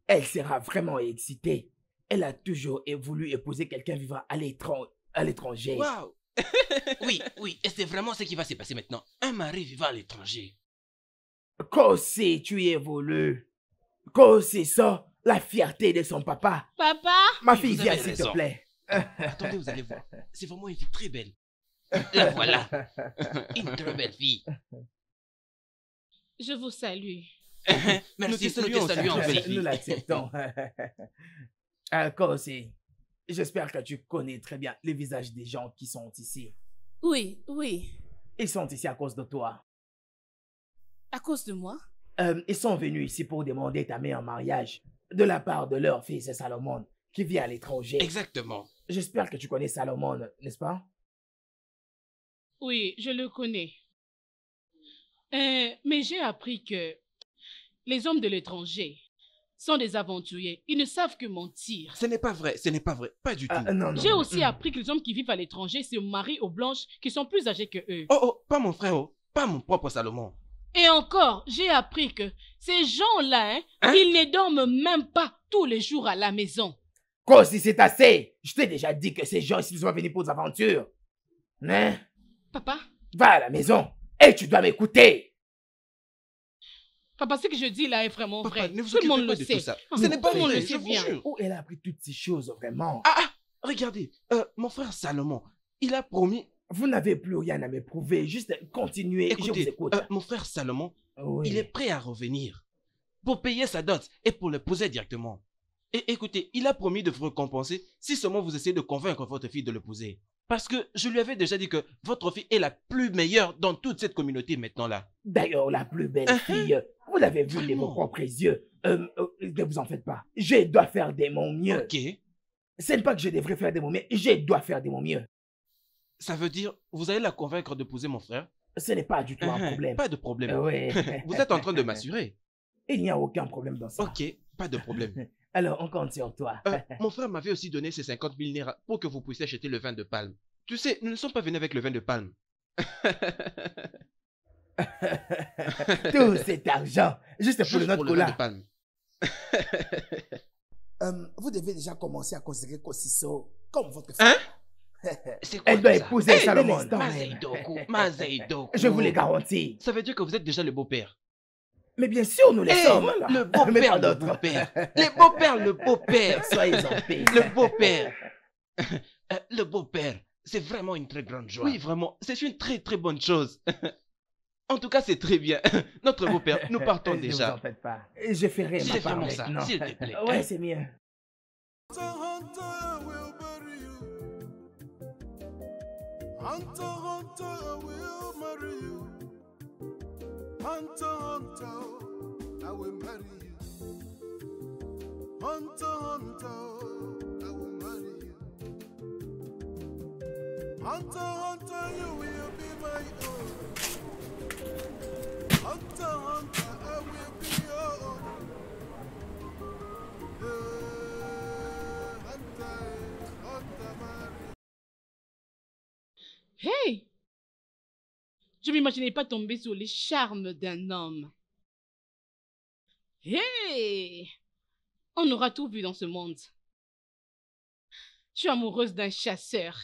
Elle sera vraiment excitée. Elle a toujours voulu épouser quelqu'un vivant à l'étranger. Waouh. Oui, et c'est vraiment ce qui va se passer maintenant. Un mari vivant à l'étranger. Kosi, tu y évolues. Kosi, ça, la fierté de son papa. Papa? Ma Oui, fille, vous viens avez s'il te raison. plaît. Attendez, vous allez voir. C'est vraiment une fille très belle. La voilà. Une très belle fille. Je vous salue. Merci, nous te saluons, belle fille. Nous l'acceptons. Kosi, j'espère que tu connais très bien les visages des gens qui sont ici. Oui, oui. Ils sont ici à cause de toi. À cause de moi? Ils sont venus ici pour demander ta main en mariage de la part de leur fils Salomon qui vit à l'étranger. Exactement. J'espère que tu connais Salomon, n'est-ce pas? Oui, je le connais. Mais j'ai appris que les hommes de l'étranger sont des aventuriers. Ils ne savent que mentir. Ce n'est pas vrai, pas du tout. Non. J'ai aussi appris que les hommes qui vivent à l'étranger se marient aux blanches qui sont plus âgées que eux. Oh, pas mon frère, pas mon propre Salomon. Et encore, j'ai appris que ces gens-là, ils ne dorment même pas tous les jours à la maison. Kosi, c'est assez. Je t'ai déjà dit que ces gens ici sont venus pour des aventures. Hein? Papa? Va à la maison et tu dois m'écouter. Papa, ce que je dis là est vraiment Papa, vrai. ne vous Tout le monde occupez le pas de sait. tout ça. Ah, Ce n'est pas tout le monde vrai, le je sait vous bien. jure. Où elle a appris toutes ces choses, vraiment? Regardez, mon frère Salomon, il a promis... Vous n'avez plus rien à me prouver, juste continuez, je vous Écoutez, écoute. mon frère Salomon, Oui. il est prêt à revenir pour payer sa dot et pour l'épouser directement. Et écoutez, il a promis de vous récompenser si seulement vous essayez de convaincre votre fille de l'épouser. Parce que je lui avais déjà dit que votre fille est la plus meilleure dans toute cette communauté maintenant là. D'ailleurs, la plus belle fille, vous l'avez vue de vos Vraiment? propres yeux. Ne vous en faites pas. Je dois faire de mon mieux. Ok. Ce n'est pas que je devrais faire de mon mieux, je dois faire de mon mieux. Ça veut dire, vous allez la convaincre d'épouser mon frère? Ce n'est pas du tout un problème. Pas de problème. Oui. Vous êtes en train de m'assurer. Il n'y a aucun problème dans ça. Ok, pas de problème. Alors, on compte sur toi. Mon frère m'avait aussi donné ces 50 000 naira pour que vous puissiez acheter le vin de palme. Tu sais, nous ne sommes pas venus avec le vin de palme. Tout cet argent, juste pour Juste notre pour le vin de cola. palme. Vous devez déjà commencer à considérer Kosiso comme votre femme. Hein? C'est quoi Elle doit tout ça? épouser Hey, Salomon. Mazeidoku, Mazeidoku. Je vous le garantis. Ça veut dire que vous êtes déjà le beau-père. Mais bien sûr, nous le Hey, sommes. le Mais pas beau-père, le d'autres. beau-père. Les beaux-pères, le beau-père. Soyez en paix. Le beau-père. Le beau-père, c'est vraiment une très grande joie. Oui, vraiment, c'est une très très bonne chose. En tout cas, c'est très bien. Notre beau-père, nous partons Ne vous en déjà. faites pas. Je ferai ma C'est part vraiment ça, maintenant. s'il te plaît. Ouais, c'est mieux. Hunter, Hunter, I will marry you. Hunter, Hunter, I will marry you. Hunter, Hunter, I will marry you. Hunter, Hunter, you will be my own. Hunter, Hunter, I will be your own. Hunter, Hunter, marry. Hey! Je ne m'imaginais pas tomber sur les charmes d'un homme. Hey! On aura tout vu dans ce monde. Je suis amoureuse d'un chasseur.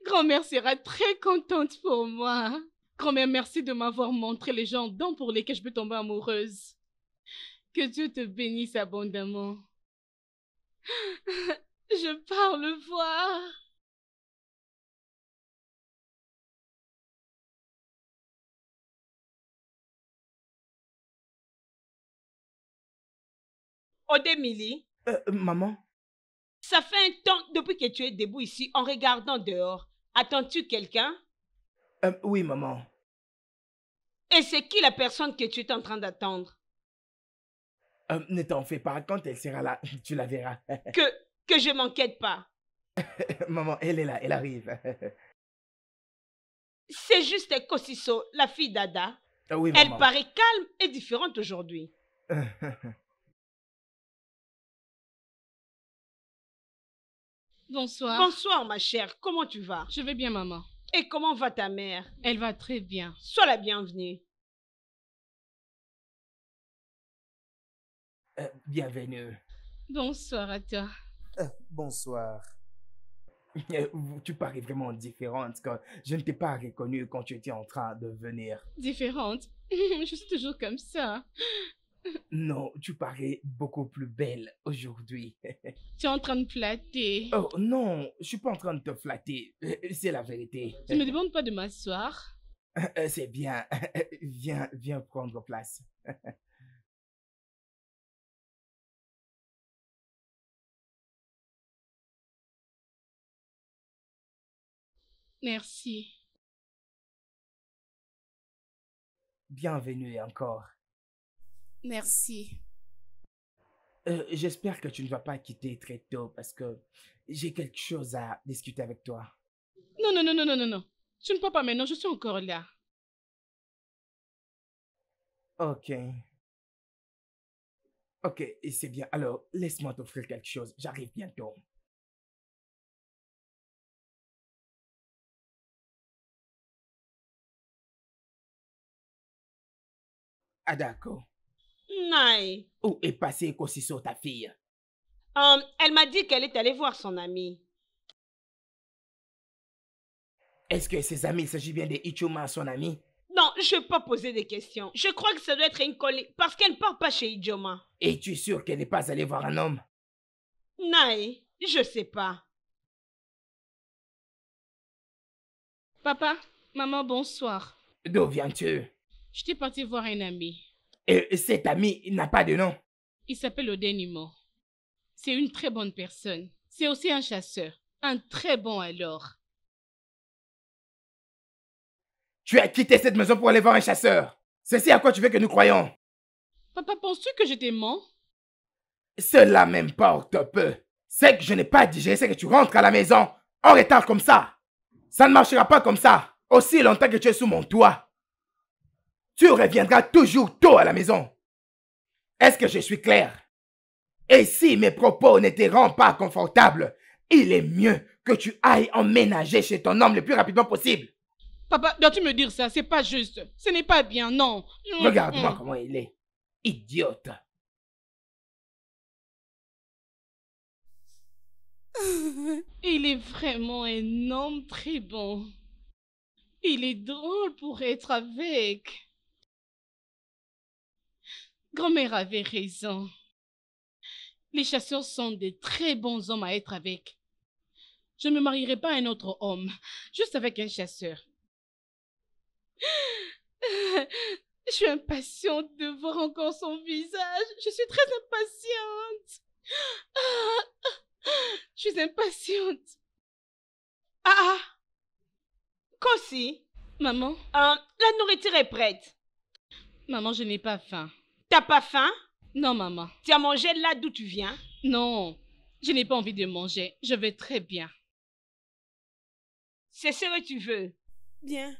Grand-mère sera très contente pour moi. Grand-mère, merci de m'avoir montré les gens dont pour lesquels je peux tomber amoureuse. Que Dieu te bénisse abondamment. Je pars le voir. Odemili, Maman? ça fait un temps depuis que tu es debout ici en regardant dehors. Attends-tu quelqu'un? Oui, maman. Et c'est qui la personne que tu es en train d'attendre? Ne t'en fais pas, quand elle sera là, tu la verras. Que je m'inquiète pas. Maman, elle est là, elle arrive. C'est juste Kosiso, la fille d'Ada. Oui, Elle maman. paraît calme et différente aujourd'hui. Bonsoir. Bonsoir ma chère, comment tu vas? Je vais bien, maman. Et comment va ta mère? Elle va très bien. Sois la bienvenue. Bienvenue. Bonsoir à toi. Bonsoir. Tu parais vraiment différente. Je ne t'ai pas reconnue quand tu étais en train de venir. Différente. Je suis toujours comme ça. Non, tu parais beaucoup plus belle aujourd'hui. Tu es en train de flatter. Oh non, je suis pas en train de te flatter. C'est la vérité. Tu ne me demandes pas de m'asseoir. C'est bien. Viens prendre place. Merci. Bienvenue encore. Merci. J'espère que tu ne vas pas quitter très tôt parce que j'ai quelque chose à discuter avec toi. Non, non, non, non, non, non, non. Tu ne peux pas maintenant, je suis encore là. Ok. Ok, et c'est bien. Alors, laisse-moi t'offrir quelque chose. J'arrive bientôt. Ah d'accord. Naï. Où est passée Kosiso, ta fille? Elle m'a dit qu'elle est allée voir son amie. Est-ce que ses amis, il s'agit bien de Ichuma, son ami? Non, je ne vais pas poser des questions. Je crois que ça doit être une collègue parce qu'elle ne part pas chez Ijoma. Es-tu sûr qu'elle n'est pas allée voir un homme? Naï, je sais pas. Papa, maman, bonsoir. D'où viens-tu? J'étais partie voir un ami. Et cet ami n'a pas de nom. Il s'appelle Odenimo. C'est une très bonne personne. C'est aussi un chasseur. Un très bon alors. Tu as quitté cette maison pour aller voir un chasseur. C'est à quoi tu veux que nous croyons? Papa, penses-tu que je te mens? Cela m'importe peu. C'est que je n'ai pas digéré, c'est que tu rentres à la maison en retard comme ça. Ça ne marchera pas comme ça. Aussi longtemps que tu es sous mon toit. Tu reviendras toujours tôt à la maison. Est-ce que je suis clair? Et si mes propos ne te rendent pas confortable, il est mieux que tu ailles emménager chez ton homme le plus rapidement possible. Papa, dois-tu me dire ça? C'est pas juste. Ce n'est pas bien, non. Regarde-moi comment il est. Idiote. Il est vraiment un homme très bon. Il est drôle pour être avec. Grand-mère avait raison. Les chasseurs sont de très bons hommes à être avec. Je ne me marierai pas à un autre homme, juste avec un chasseur. Je suis impatiente de voir encore son visage. Je suis très impatiente. Je suis impatiente. Ah! Kossi, Maman, la nourriture est prête. maman, je n'ai pas faim. T'as pas faim? Non, maman. Tu as mangé là d'où tu viens? Non, je n'ai pas envie de manger. Je vais très bien. C'est ce que tu veux. Bien.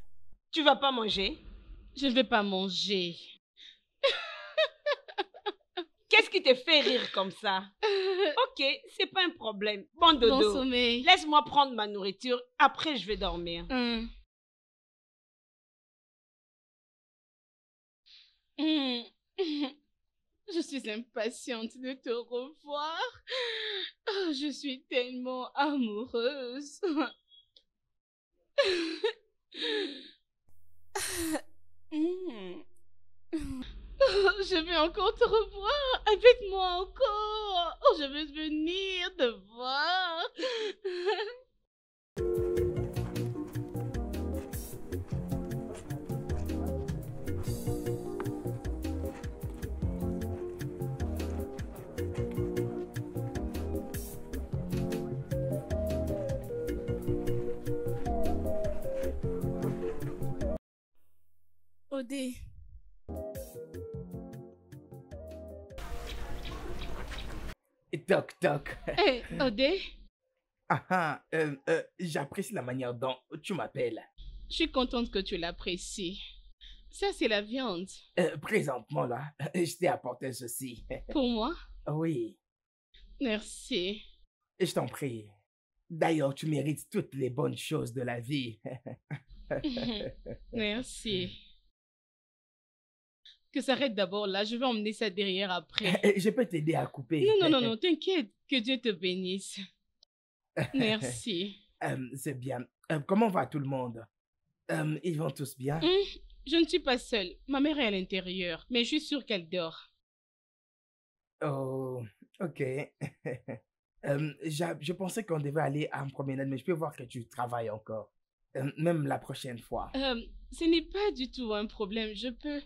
Tu vas pas manger? Je ne vais pas manger. Qu'est-ce qui te fait rire comme ça? Ok, c'est pas un problème. Bon dodo. Bon sommeil. Laisse-moi prendre ma nourriture, après je vais dormir. Je suis impatiente de te revoir. Oh, je suis tellement amoureuse. Oh, je vais encore te revoir. Avec moi encore. Oh, je veux venir te voir. Odé. Toc, toc. Hé, Odé, J'apprécie la manière dont tu m'appelles. je suis contente que tu l'apprécies. Ça, c'est la viande. Présentement, là, je t'ai apporté ceci. Pour moi? Oui, Merci. je t'en prie. D'ailleurs, tu mérites toutes les bonnes choses de la vie. Merci. Que ça arrête d'abord là, je vais emmener ça derrière après. Je peux t'aider à couper. Non, t'inquiète, que Dieu te bénisse. Merci. C'est bien. Comment va tout le monde? Ils vont tous bien? Je ne suis pas seule. Ma mère est à l'intérieur, mais je suis sûre qu'elle dort. Oh, ok. Je pensais qu'on devait aller à une promenade, mais je peux voir que tu travailles encore. Même la prochaine fois. Ce n'est pas du tout un problème. Je peux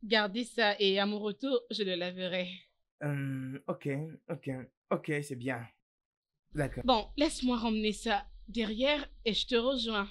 garder ça et à mon retour, je le laverai. Ok, c'est bien. D'accord. Bon, laisse-moi ramener ça derrière et je te rejoins.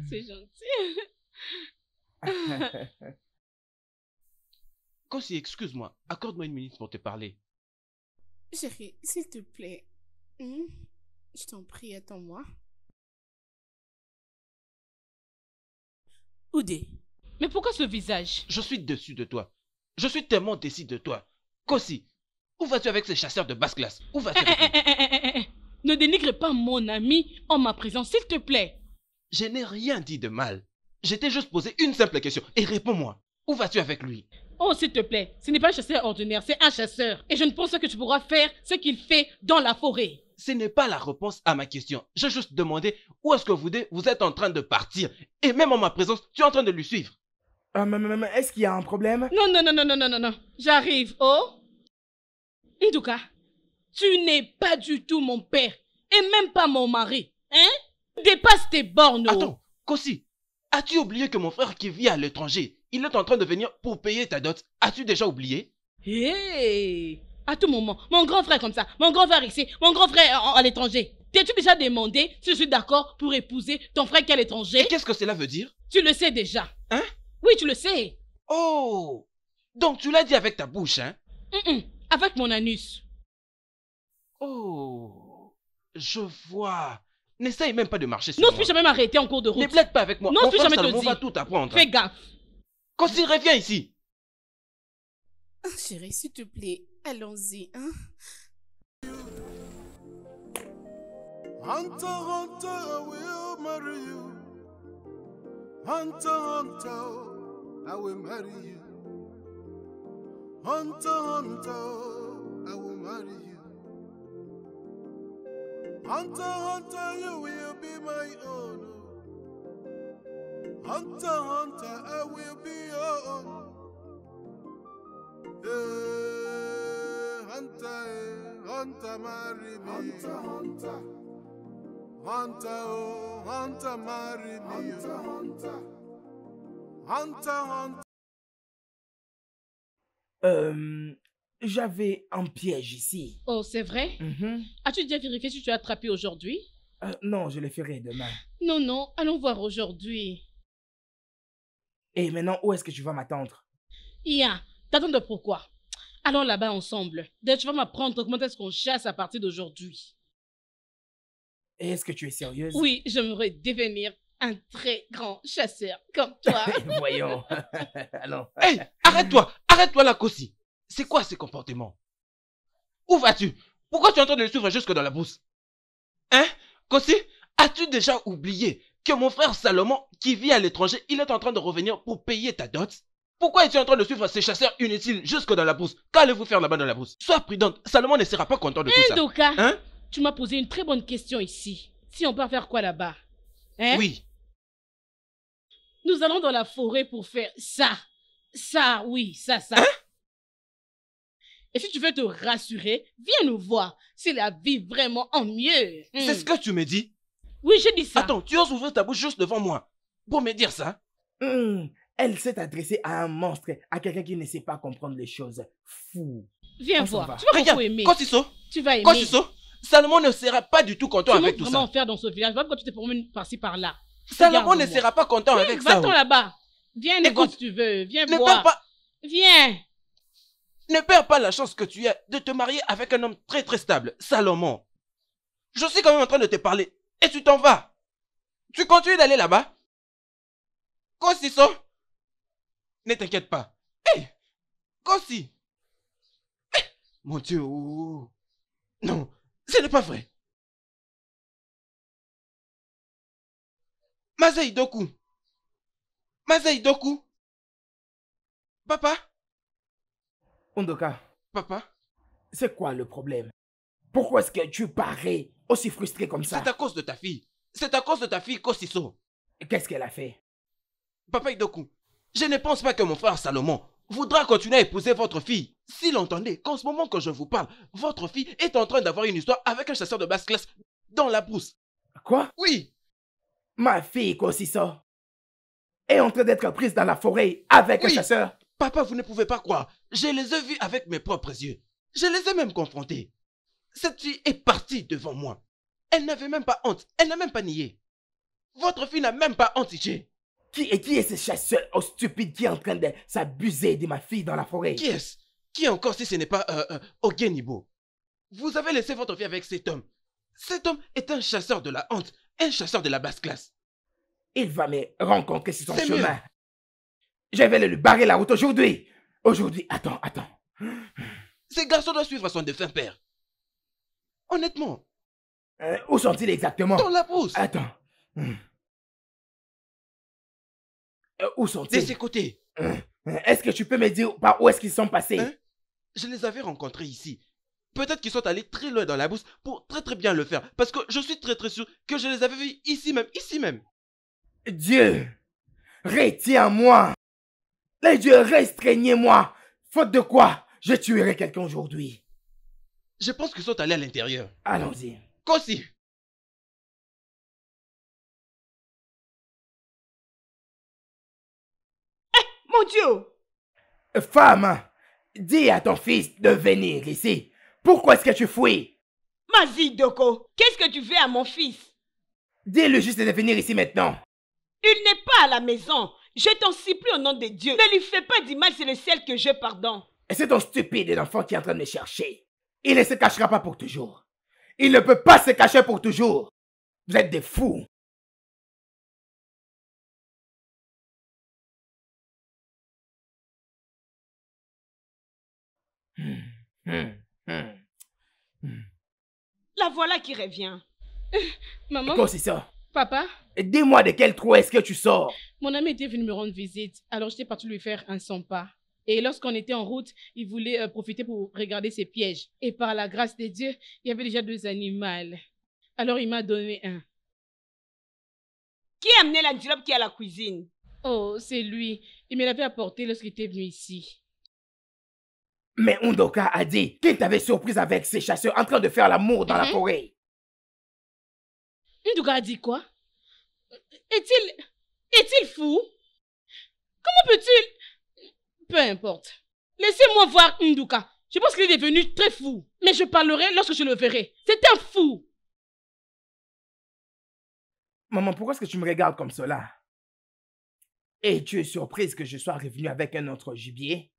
C'est gentil. Kossi, excuse-moi. Accorde-moi une minute pour te parler. Chérie, s'il te plaît. Je t'en prie, attends-moi. Oudé. Mais pourquoi ce visage? Je suis dessus de toi. Je suis tellement déçu de toi. Kossi, où vas-tu avec ces chasseurs de basse classe? Où vas-tu avec lui? Ne dénigre pas mon ami en ma présence, s'il te plaît. Je n'ai rien dit de mal. Je t'ai juste posé une simple question et réponds-moi. Où vas-tu avec lui? Oh, s'il te plaît, ce n'est pas un chasseur ordinaire, c'est un chasseur. Et je ne pense pas que tu pourras faire ce qu'il fait dans la forêt. Ce n'est pas la réponse à ma question. J'ai juste demandé où est-ce que vous êtes en train de partir. Et même en ma présence, tu es en train de lui suivre. Est-ce qu'il y a un problème? Non, non, non, non, non, non, non, non. J'arrive, oh. En tout cas, tu n'es pas du tout mon père. Et même pas mon mari. Hein? Dépasse tes bornes. Attends, Kossi, as-tu oublié que mon frère qui vit à l'étranger, il est en train de venir pour payer ta dot? As-tu déjà oublié? Hé! À tout moment, mon grand frère comme ça, mon grand frère ici, mon grand frère à l'étranger. T'es-tu déjà demandé si je suis d'accord pour épouser ton frère qui est à l'étranger? Et qu'est-ce que cela veut dire? Tu le sais déjà. Hein? Oui, tu le sais. Oh! Donc tu l'as dit avec ta bouche, hein? Avec mon anus. Oh! Je vois. N'essaye même pas de marcher sur Non, moi. puis jamais m'arrêter en cours de route. Ne blague pas avec moi. Non, Mon puis frère jamais te Salomon dis. va tout apprendre. Fais gaffe. Kossi, reviens ici. Ah, chérie, s'il te plaît, allons-y, hein? Hunter, Hunter, I will marry you. Hunter, Hunter, I will marry you. Hunter, Hunter, I will marry you. Hunter, Hunter, you will be my own. Hunter, Hunter, I will be your own. Hunter, Hunter, marry me. Hunter, Hunter. Hunter, oh, Hunter, marry me. Hunter, Hunter. Hunter, Hunter. J'avais un piège ici. Oh, c'est vrai? As-tu déjà vérifié si tu as attrapé aujourd'hui? Non, je le ferai demain. Non, non, allons voir aujourd'hui. Et maintenant, où est-ce que tu vas m'attendre? T'attends pourquoi? Allons là-bas ensemble. D'ailleurs, tu vas m'apprendre comment est-ce qu'on chasse à partir d'aujourd'hui. Et est-ce que tu es sérieuse? Oui, j'aimerais devenir un très grand chasseur comme toi. Voyons. Allons. Hey, arrête-toi là, Kossi. C'est quoi ces comportements? Où vas-tu? Pourquoi tu es en train de le suivre jusque dans la brousse? Hein? Kossi, as-tu déjà oublié que mon frère Salomon, qui vit à l'étranger, il est en train de revenir pour payer ta dot? Pourquoi es-tu en train de suivre ces chasseurs inutiles jusque dans la brousse? Qu'allez-vous faire là-bas dans la brousse? Sois prudente, Salomon ne sera pas content de tout ça. Ndoka, Hein? tu m'as posé une très bonne question ici. Si on peut faire quoi là-bas? Hein? Oui. Nous allons dans la forêt pour faire ça. Ça, oui, ça. Hein? Et si tu veux te rassurer, viens nous voir. C'est la vie vraiment en mieux. C'est ce que tu me dis? Oui, j'ai dit ça. Attends, tu oses ouvrir ta bouche juste devant moi pour me dire ça? Elle s'est adressée à un monstre, à quelqu'un qui ne sait pas comprendre les choses. Fou. Viens On s'en voir. va. Tu vas Regarde, beaucoup aimer. Kosiso, Tu vas aimer. Kosiso, Salomon ne sera pas du tout content Tu avec montres tout vraiment ça. faire dans ce village. Vois pourquoi tu te promènes par-ci par-là. Salomon ne Regarde-moi. sera pas content avec ça. Va-t'en là-bas. Viens nous voir Écoute, si tu veux. Viens Ne voir. perds pas, Viens. ne perds pas la chance que tu as de te marier avec un homme très très stable, Salomon. Je suis quand même en train de te parler et tu t'en vas. Tu continues d'aller là-bas? Kosiso, ne t'inquiète pas. Hey, Kosi. Hey, mon Dieu. Oh. Non, ce n'est pas vrai. Mazei Doku. Papa? Ndoka, Papa? c'est quoi le problème? Pourquoi est-ce que tu parais aussi frustré comme ça? C'est à cause de ta fille. C'est à cause de ta fille Kosiso. Qu'est-ce qu'elle a fait? Papa Idoku, je ne pense pas que mon frère Salomon voudra continuer à épouser votre fille. S'il entendait qu'en ce moment que je vous parle, votre fille est en train d'avoir une histoire avec un chasseur de basse classe dans la brousse. Quoi? Oui. Ma fille, Kosiso, est en train d'être prise dans la forêt avec un Oui. chasseur. Papa, vous ne pouvez pas croire. Je les ai vus avec mes propres yeux. Je les ai même confrontés. Cette fille est partie devant moi. Elle n'avait même pas honte. Elle n'a même pas nié. Votre fille n'a même pas honte, Iché. Qui est ce chasseur stupide qui est en train de s'abuser de ma fille dans la forêt? Qui est-ce? Qui encore si ce n'est pas Ogenibo? Vous avez laissé votre fille avec cet homme. Cet homme est un chasseur de la honte, un chasseur de la basse classe. Il va me rencontrer sur son C'est chemin. mieux. Je vais lui barrer la route aujourd'hui. Aujourd'hui, attends. Ces garçons doivent suivre son défunt père. Honnêtement, Où sont-ils exactement? dans la brousse, Attends. Où de sont-ils? ses côtés. Est-ce que tu peux me dire par où est-ce qu'ils sont passés? Hein? Je les avais rencontrés ici. Peut-être qu'ils sont allés très loin dans la bourse pour très bien le faire. Parce que je suis très sûr que je les avais vus ici même. Dieu, retiens-moi. Les dieux, restreignez-moi. Faute de quoi, je tuerai quelqu'un aujourd'hui. Je pense qu'ils sont allés à l'intérieur. Allons-y. Kossi! Mon Dieu! Femme, dis à ton fils de venir ici. Pourquoi est-ce que tu fuis? Vas-y, Doko. Qu'est-ce que tu fais à mon fils? Dis-le juste de venir ici maintenant. Il n'est pas à la maison. Je t'en supplie au nom de Dieu. Ne lui fais pas du mal, c'est le ciel que je pardonne. Et c'est ton stupide enfant qui est en train de me chercher. Il ne se cachera pas pour toujours. Il ne peut pas se cacher pour toujours. Vous êtes des fous. La voilà qui revient. Maman, Quoi c'est ça? papa, Dis-moi de quel trou est-ce que tu sors? mon ami était venu me rendre visite, alors j'étais partie lui faire un 100 pas. Et lorsqu'on était en route, il voulait profiter pour regarder ses pièges. Et par la grâce de Dieu, il y avait déjà 2 animaux. Alors il m'a donné un. Qui a amené l'antilope qui est à la cuisine? Oh, c'est lui. Il me l'avait apporté lorsqu'il était venu ici. Mais Undoka a dit qu'il t'avait surprise avec ses chasseurs en train de faire l'amour dans la forêt. Nduka a dit quoi? Est-il fou? Comment peut-il... Peu importe. Laissez-moi voir Nduka. Je pense qu'il est devenu très fou. Mais je parlerai lorsque je le verrai. C'est un fou. Maman, pourquoi est-ce que tu me regardes comme cela? Et tu es surprise que je sois revenu avec un autre gibier?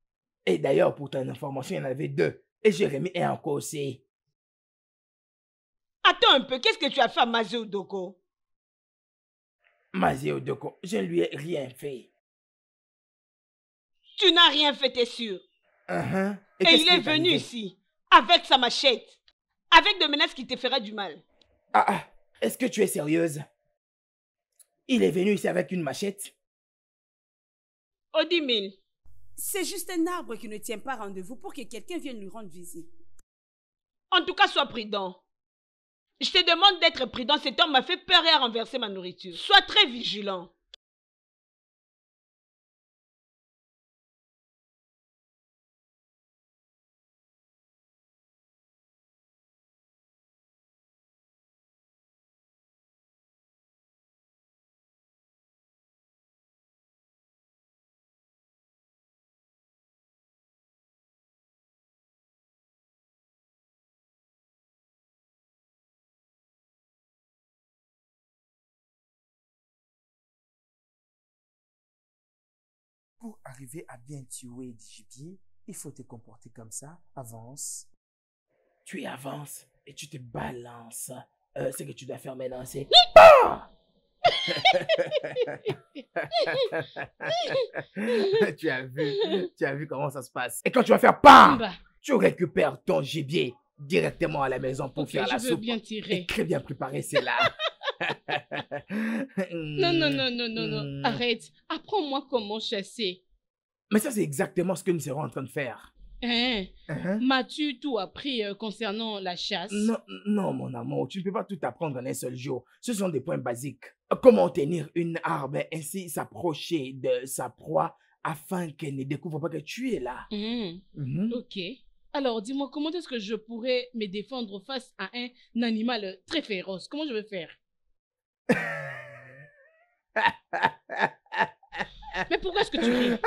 Et d'ailleurs, pour ton information, il y en avait 2. Et Jérémie est encore aussi. Attends un peu, qu'est-ce que tu as fait à Mazé Doko? Mazé Doko, je ne lui ai rien fait. Tu n'as rien fait, t'es sûr? Et il est venu ici, avec sa machette, avec des menaces qui te feraient du mal. Est-ce que tu es sérieuse? Il est venu ici avec une machette? Odimil. C'est juste un arbre qui ne tient pas rendez-vous pour que quelqu'un vienne lui rendre visite. En tout cas, sois prudent. Je te demande d'être prudent, cet homme m'a fait peur et a renversé ma nourriture. Sois très vigilant. Pour arriver à bien tuer du gibier, il faut te comporter comme ça. Avance. Tu avances et tu te balances. Ce que tu dois faire maintenant, c'est... Tu as vu comment ça se passe. Et quand tu vas faire PAM, tu récupères ton gibier directement à la maison pour faire la soupe. Je veux bien tirer. Et très bien préparé, c'est là. Non. Arrête. Apprends-moi comment chasser. Mais ça, c'est exactement ce que nous serons en train de faire. M'as-tu tout appris concernant la chasse? Non, mon amour, tu ne peux pas tout apprendre en un seul jour. Ce sont des points basiques. Comment tenir une arme, ainsi s'approcher de sa proie afin qu'elle ne découvre pas que tu es là. Ok. Alors, dis-moi, comment est-ce que je pourrais me défendre face à un animal très féroce? Comment je vais faire? Mais pourquoi est-ce que tu ris?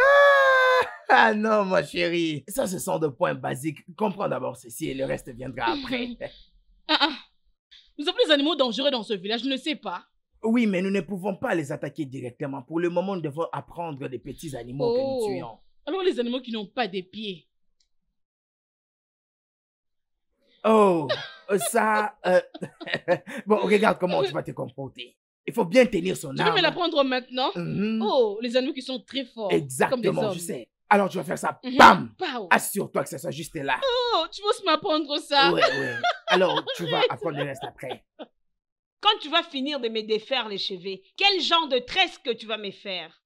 Ah non, ma chérie. Ça, ce sont des points basiques. Comprends d'abord ceci et le reste viendra après. Nous avons des animaux dangereux dans ce village, je ne sais pas. Oui, mais nous ne pouvons pas les attaquer directement. Pour le moment, nous devons apprendre des petits animaux que nous tuons. Alors les animaux qui n'ont pas de pieds. Oh, ça... Bon, regarde comment tu vas te comporter. Il faut bien tenir son arme. Tu veux me la prendre maintenant? Oh, les animaux qui sont très forts. Exactement, comme des hommes. je sais. Alors tu vas faire ça, bam! Pow. Assure-toi que ça soit juste là. Oh, tu veux m'apprendre ça? Ouais. Alors tu vas apprendre le reste après. Quand tu vas finir de me défaire les cheveux, quel genre de tresse que tu vas me faire?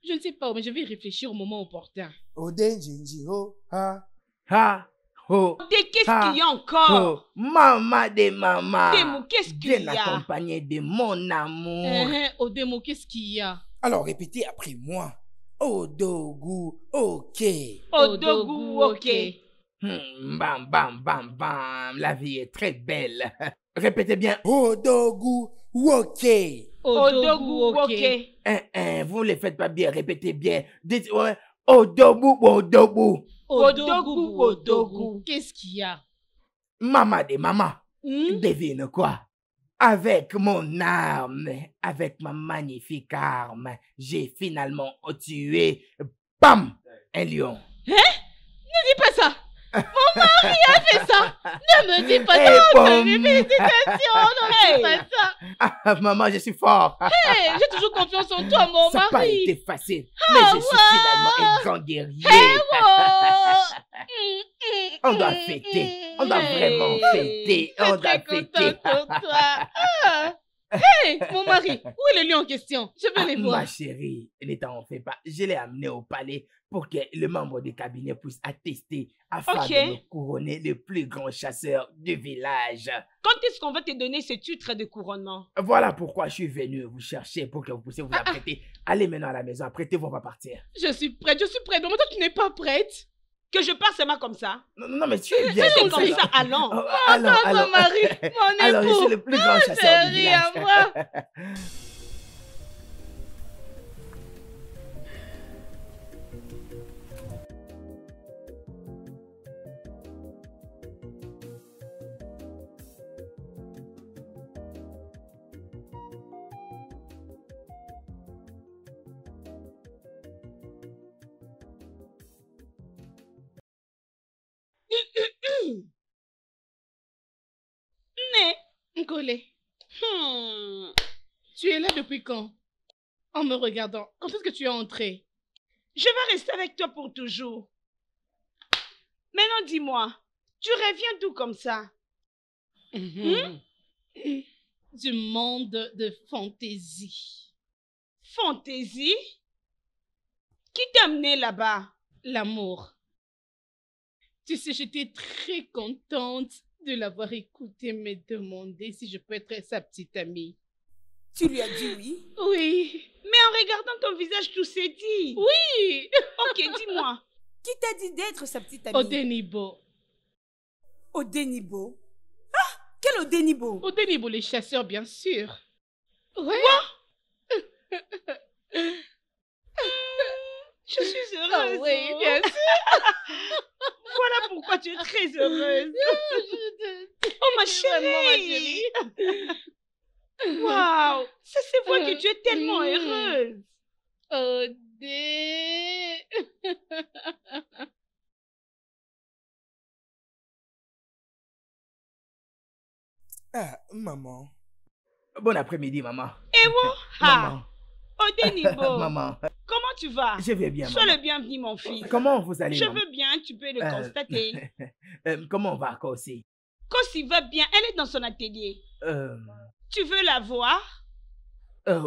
Je ne sais pas, mais je vais y réfléchir au moment opportun. Odenjinji ho ha. Ha, ho, Qu'est-ce qu'il y a encore? ho. Maman de maman. Demo, qu'est-ce qu'il Bien y a? accompagné de mon amour. Odemo, qu'est-ce qu'il y a? Alors répétez après moi. Odogu, ok. Odogu, ok. Bam, bam, bam, bam. La vie est très belle. Répétez bien. Odogu, ok. Odogu, ok. Vous ne le faites pas bien. Répétez bien. Dites, ouais. Odogu, odogu. Odogu, odogu. Qu'est-ce qu'il y a? Maman de maman. Devine quoi? Avec mon arme, avec ma magnifique arme, j'ai finalement tué, bam, un lion. Ne dis pas ça! Mon mari a fait ça! Ne me dis pas Hey, ça! bon. Félicitations! Ne dis pas ça! Ah, maman, je suis fort. Hey, j'ai toujours confiance en toi, mon Ça n'a pas mari! été facile, mais je suis finalement un grand guerrier. On doit fêter, on doit vraiment fêter, on doit Très fêter. contente pour toi! Hey, mon mari, où est le lion en question? Je veux les voir. Ma chérie, ne t'en fais pas. Je l'ai amené au palais pour que le membre du cabinet puisse attester afin Ok. de me couronner le plus grand chasseur du village. Quand est-ce qu'on va te donner ce titre de couronnement? Voilà pourquoi je suis venu vous chercher pour que vous puissiez vous apprêter. Allez maintenant à la maison, apprêtez-vous, on va partir. Je suis prête, mais toi tu n'es pas prête. Que je parte seulement comme ça? Non, mais tu es bien C'est comme comme ça, allons. Oh, Mon mari, mon alors, je époux. suis le plus grand chasseur du Chérie, village. à moi. Mais, Ngolé, tu es là depuis quand? En me regardant, quand est-ce que tu es entrée? je vais rester avec toi pour toujours. Maintenant, dis-moi, tu reviens d'où comme ça? Du monde de fantaisie. Fantaisie? Qui t'a amené là-bas? L'amour. Tu sais, j'étais très contente de l'avoir écouté me demander si je peux être sa petite amie. Tu lui as dit oui? Oui. Mais en regardant ton visage, tout s'est dit. Oui. Ok, dis-moi. Qui t'a dit d'être sa petite amie? Odenibo. Odenibo. Ah! Quel Odenibo? Odenibo, les chasseurs, bien sûr. Ouais. Je suis heureuse. Ah oui, bien sûr. Voilà pourquoi tu es très heureuse. Oh, ma chérie. Waouh, ça se voit que tu es tellement heureuse. Odé. Ah, maman. Bon après-midi, maman. Ewo, ha, Maman. Odenibo. Maman, Comment tu vas? je vais bien, Sois maman. le bienvenu, mon fils. Comment vous allez, Je maman? veux bien, tu peux le constater. Comment va Kossi? Kossi va bien, elle est dans son atelier. Tu veux la voir?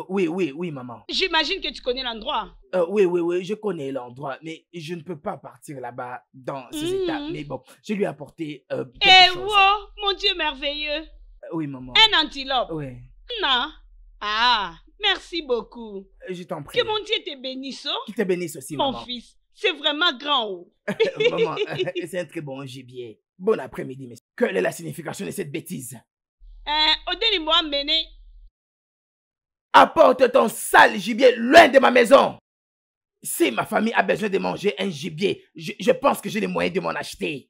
Oui, maman. J'imagine que tu connais l'endroit. Oui, je connais l'endroit, mais je ne peux pas partir là-bas dans ces états. Mais bon, je lui ai apporté quelque chose. Ewo, mon Dieu merveilleux. Oui, maman. Un antilope. Oui, Non. Ah, merci beaucoup. je t'en prie. Que mon Dieu te bénisse, oh, Qui te bénisse aussi, mon maman. fils. C'est vraiment grand. Oh. Maman, c'est un très bon gibier. Bon après-midi, messieurs. Quelle est la signification de cette bêtise? Odenibo a mené. Apporte ton sale gibier loin de ma maison. Si ma famille a besoin de manger un gibier, je pense que j'ai les moyens de m'en acheter.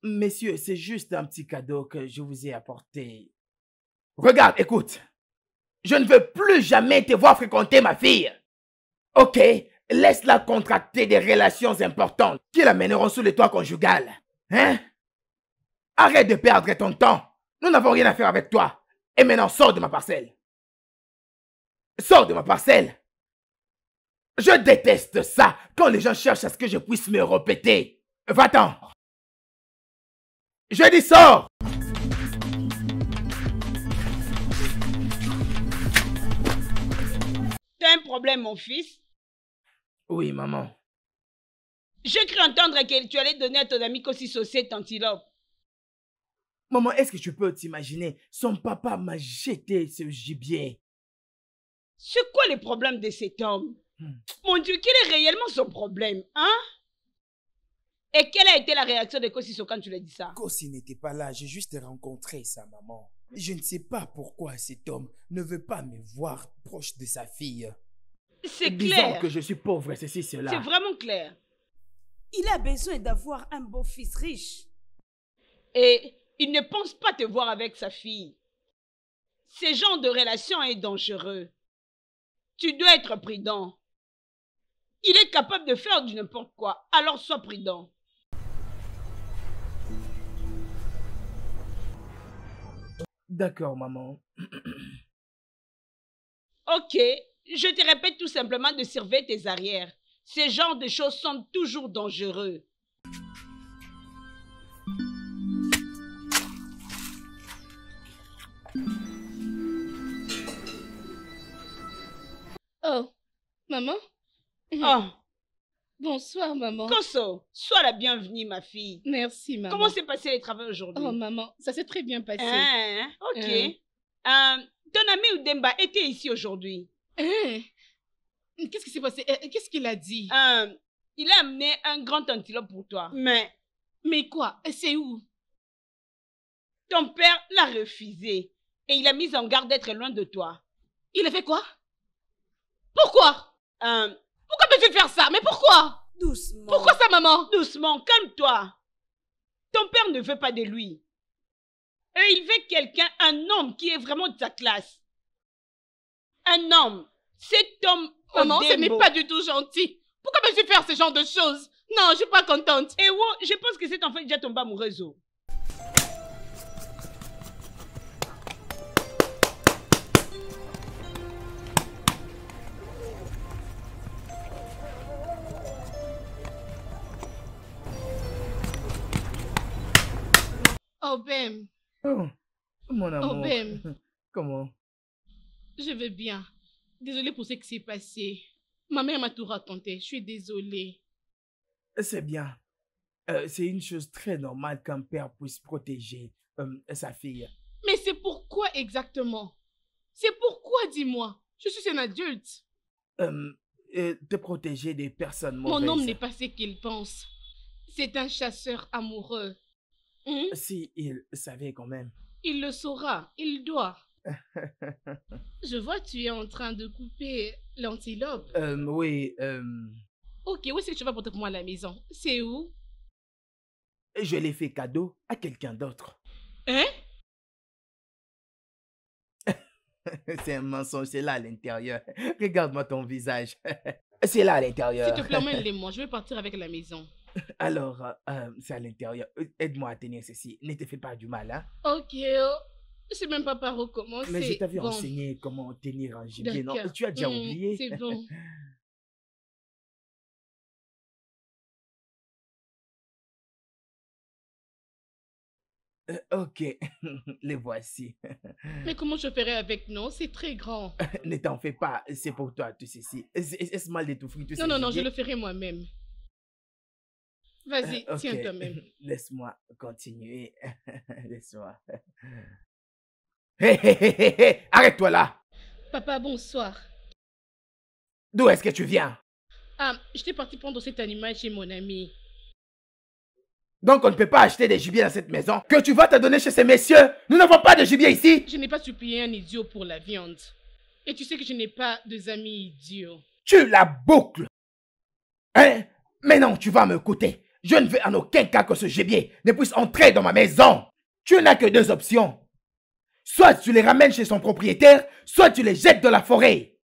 Messieurs, c'est juste un petit cadeau que je vous ai apporté. Regarde, écoute. Je ne veux plus jamais te voir fréquenter ma fille. Ok, laisse-la contracter des relations importantes qui l'amèneront sous le toit conjugal. Hein? Arrête de perdre ton temps. Nous n'avons rien à faire avec toi. Et maintenant, sors de ma parcelle. Sors de ma parcelle. Je déteste ça quand les gens cherchent à ce que je puisse me répéter. Va-t'en. Je dis sors. T'as un problème, mon fils? Oui, maman. J'ai cru entendre que tu allais donner à ton ami Kosiso cette antilope. Maman, est-ce que tu peux t'imaginer? Son papa m'a jeté ce gibier. C'est quoi le problème de cet homme? Mon Dieu, quel est réellement son problème, hein? Et quelle a été la réaction de Kosiso quand tu lui as dit ça? Kosi n'était pas là, j'ai juste rencontré sa maman. Je ne sais pas pourquoi cet homme ne veut pas me voir proche de sa fille. C'est Disons clair. que je suis pauvre, ceci, cela. C'est vraiment clair. Il a besoin d'avoir un beau-fils riche. Et il ne pense pas te voir avec sa fille. Ce genre de relation est dangereux. Tu dois être prudent. Il est capable de faire du n'importe quoi, alors sois prudent. D'accord, maman. Ok, je te répète tout simplement de surveiller tes arrières. Ce genre de choses sont toujours dangereux. Oh, maman? Oh, Bonsoir, maman. Koso, sois la bienvenue, ma fille. Merci, maman. Comment s'est passé le travail aujourd'hui? Oh, maman, ça s'est très bien passé. Hein, ok. Ton ami Udemba était ici aujourd'hui. Hein? Qu'est-ce qui s'est passé? Qu'est-ce qu'il a dit? Il a amené un grand antilope pour toi. Mais quoi? C'est où? Ton père l'a refusé et il a mis en garde d'être loin de toi. Il a fait quoi? Pourquoi? Pourquoi peux-tu faire ça? Mais pourquoi? Doucement. Pourquoi ça, maman? Doucement, calme-toi. Ton père ne veut pas de lui. Et il veut quelqu'un, un homme qui est vraiment de sa classe. Un homme. Cet homme... Maman, ce n'est Odembo. pas du tout gentil. Pourquoi peux-tu faire ce genre de choses? Non, je suis pas contente. Et ouais, je pense que cet enfant est déjà tombé amoureux. Oh, Bem, Oh, mon amour. Bem. Comment? je vais bien. Désolée pour ce qui s'est passé. Ma mère m'a tout raconté. Je suis désolée. C'est bien. C'est une chose très normale qu'un père puisse protéger sa fille. Mais c'est pourquoi exactement? C'est pourquoi, dis-moi? Je suis un adulte. De protéger des personnes mauvaises. Mon homme n'est pas ce qu'il pense. C'est un chasseur amoureux. Si il savait quand même. Il le saura. Il doit. Je vois, tu es en train de couper l'antilope. Oui, Ok, où est-ce que tu vas porter pour moi à la maison? C'est où? je l'ai fait cadeau à quelqu'un d'autre. Hein? C'est un mensonge, c'est là à l'intérieur. Regarde-moi ton visage. C'est là à l'intérieur. S'il te plaît, emmène-les-moi. Je vais partir avec la maison. Alors, c'est à l'intérieur. Aide-moi à tenir ceci. Ne te fais pas du mal, hein. Ok, oh. Je sais même pas par où commencer. Mais je t'avais Bon, enseigné comment tenir un gibier, non? d'accord. Tu as déjà oublié? C'est bon. Ok, les voici. Mais comment je ferai avec nous? C'est très grand. Ne t'en fais pas, c'est pour toi, tout ceci. Est-ce mal de t'offrir tout Non, non, non, je le ferai moi-même. Vas-y, Ok, tiens toi-même. laisse-moi continuer. Laisse-moi. Hé, hé, hé, hé, hé, arrête-toi là. Papa, bonsoir. D'où est-ce que tu viens? Ah, j'étais partie prendre cet animal chez mon ami. Donc on ne peut pas acheter des gibiers dans cette maison que tu vas te donner chez ces messieurs. Nous n'avons pas de gibier ici. Je n'ai pas supplié un idiot pour la viande. Et tu sais que je n'ai pas de amis idiots. Tu la boucles. Hein? Mais non, tu vas me coûter. Je ne veux en aucun cas que ce gibier ne puisse entrer dans ma maison. Tu n'as que deux options. Soit tu les ramènes chez son propriétaire, soit tu les jettes dans la forêt.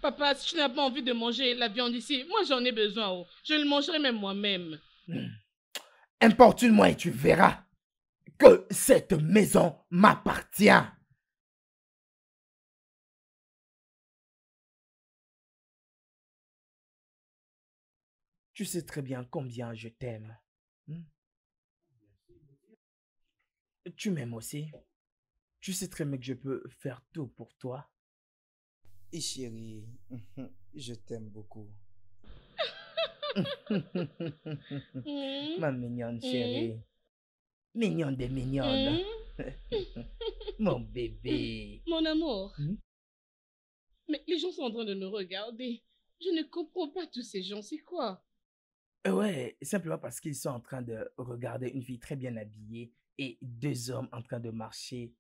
Papa, si tu n'as pas envie de manger la viande ici, moi j'en ai besoin. Oh. Je le mangerai même moi-même. Importune-moi et tu verras que cette maison m'appartient. Tu sais très bien combien je t'aime. Tu m'aimes aussi. Tu sais très bien que je peux faire tout pour toi. Et chérie, je t'aime beaucoup. Ma mignonne chérie. Mignonne des mignonnes. Mon bébé. Mon amour. Hmm? Mais les gens sont en train de nous regarder. Je ne comprends pas tous ces gens, c'est quoi? Ouais, simplement parce qu'ils sont en train de regarder une fille très bien habillée et deux hommes en train de marcher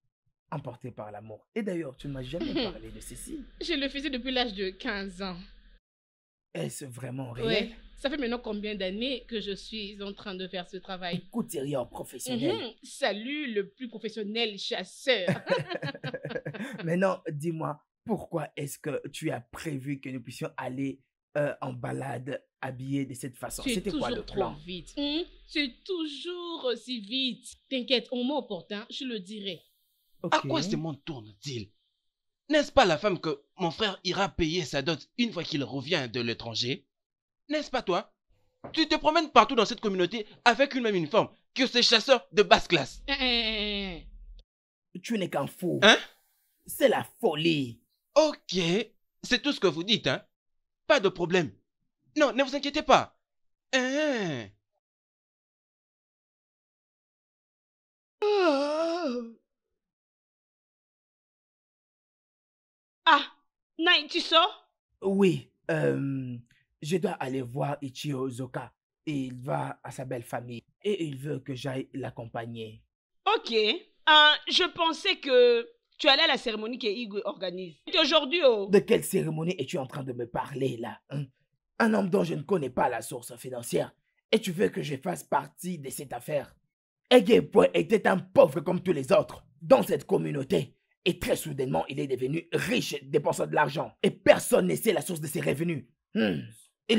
emportés par l'amour. Et d'ailleurs, tu ne m'as jamais parlé de ceci. Je le faisais depuis l'âge de 15 ans. Est-ce vraiment réel? Ouais. Ça fait maintenant combien d'années que je suis en train de faire ce travail? Couturier professionnel. Salut le plus professionnel chasseur. Maintenant, dis-moi, pourquoi est-ce que tu as prévu que nous puissions aller en balade habillés de cette façon? Tu es C'était quoi le toujours trop plan? vite. C'est toujours aussi vite. T'inquiète, au moment opportun, je le dirai. À quoi ce monde tourne-t-il? N'est-ce pas la femme que mon frère ira payer sa dot une fois qu'il revient de l'étranger? N'est-ce pas toi? Tu te promènes partout dans cette communauté avec une même uniforme que ces chasseurs de basse classe. Tu n'es qu'un fou. Hein? C'est la folie. Ok, c'est tout ce que vous dites, hein? Pas de problème. Non, ne vous inquiétez pas. Hein? Ah, Nai, tu sors? Oui, je dois aller voir Ichio Ozoka. Il va à sa belle famille et il veut que j'aille l'accompagner. Ok. Je pensais que tu allais à la cérémonie que Igwe organise. C'est aujourd'hui, oh. De quelle cérémonie es-tu en train de me parler là, hein? Un homme dont je ne connais pas la source financière. Et tu veux que je fasse partie de cette affaire? Egepwe était un pauvre comme tous les autres dans cette communauté. Et très soudainement, il est devenu riche dépensant de l'argent. Et personne ne sait la source de ses revenus. Ils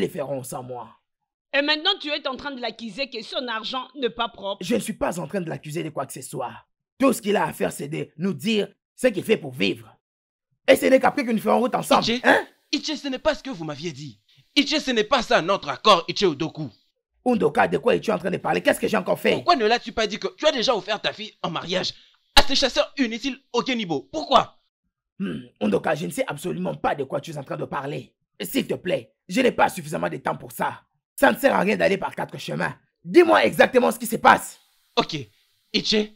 les feront sans moi. Et maintenant, tu es en train de l'accuser que son argent n'est pas propre. Je ne suis pas en train de l'accuser de quoi que ce soit. Tout ce qu'il a à faire, c'est de nous dire ce qu'il fait pour vivre. Et ce n'est qu'après que nous ferons route ensemble. Ichi, hein? Ichi, ce n'est pas ce que vous m'aviez dit. Ichi, ce n'est pas ça notre accord, Ichi Udoku. Undoka, de quoi es-tu en train de parler? Qu'est-ce que j'ai encore fait? Pourquoi ne l'as-tu pas dit que tu as déjà offert ta fille en mariage à ces chasseurs inutiles au Genibo? Pourquoi? Undoka, je ne sais absolument pas de quoi tu es en train de parler. S'il te plaît, je n'ai pas suffisamment de temps pour ça. Ça ne sert à rien d'aller par quatre chemins. Dis-moi exactement ce qui se passe. Ok, Ichi,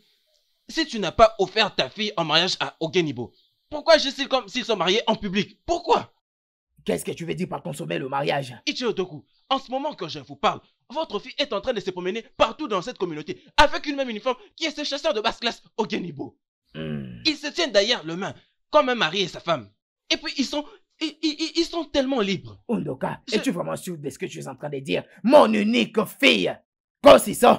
si tu n'as pas offert ta fille en mariage à Ogenibo, pourquoi agis-tu comme s'ils sont mariés en public? Pourquoi? Qu'est-ce que tu veux dire par consommer le mariage? Ichi Otoku, en ce moment que je vous parle, votre fille est en train de se promener partout dans cette communauté avec une même uniforme qui est ce chasseur de basse classe Ogenibo. Ils se tiennent d'ailleurs le main, comme un mari et sa femme. Et puis ils sont tellement libres. Undoka, es-tu vraiment sûr de ce que tu es en train de dire? Mon unique fille, Kosiso,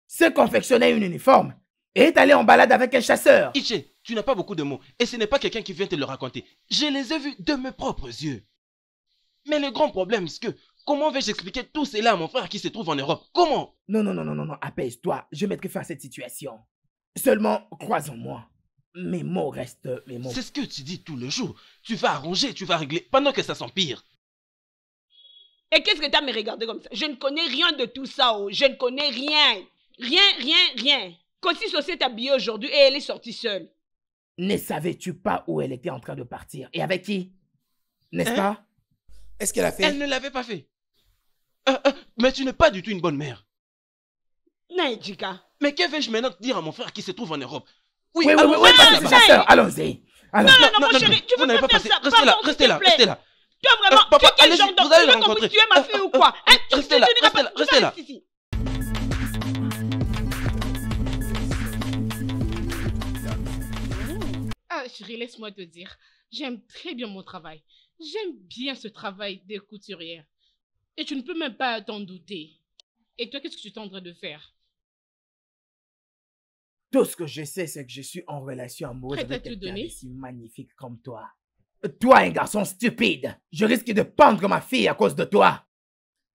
se confectionnait une uniforme et est allée en balade avec un chasseur. Ichi, tu n'as pas beaucoup de mots et ce n'est pas quelqu'un qui vient te le raconter. Je les ai vus de mes propres yeux. Mais le grand problème, c'est que comment vais-je expliquer tout cela à mon frère qui se trouve en Europe? Comment? Non, apaise-toi. Je mettrai fin à cette situation. Seulement, crois en moi. Mes mots restent mes mots. C'est ce que tu dis tout le jour. Tu vas arranger, tu vas régler, pendant que ça s'empire. Et qu'est-ce que tu as me regardé comme ça? Je ne connais rien de tout ça, oh. Je ne connais rien. Rien. Kosiso s'est habillée aujourd'hui et elle est sortie seule. Ne savais-tu pas où elle était en train de partir? Et avec qui? N'est-ce pas? Est-ce qu'elle a fait? Elle ne l'avait pas fait. Mais tu n'es pas du tout une bonne mère. Naïdjika. Mais que vais-je maintenant dire à mon frère qui se trouve en Europe? Oui, allons-y, passez, là-bas. chasseur, allons-y. Non, mon chéri, tu vous veux n'avez pas pas faire passé. ça. Restez là, Pardon, s'il te restez là, plaît. restez là. Toi vraiment, Papa, tu es quel allez-y, genre d'homme? vous allez Tu le veux qu'on rencontrer. puisse tuer ma fille ou quoi? Hein? Restez là, Tu n'iras pas- restez là. ici. Ah, chérie, laisse-moi te dire. J'aime très bien mon travail. J'aime bien ce travail de couturière. Et tu ne peux même pas t'en douter. Et toi, qu'est-ce que tu es en train de faire? Tout ce que je sais, c'est que je suis en relation amoureuse Prête à avec te quelqu'un donner? de si magnifique comme toi. Toi, un garçon stupide, je risque de pendre ma fille à cause de toi.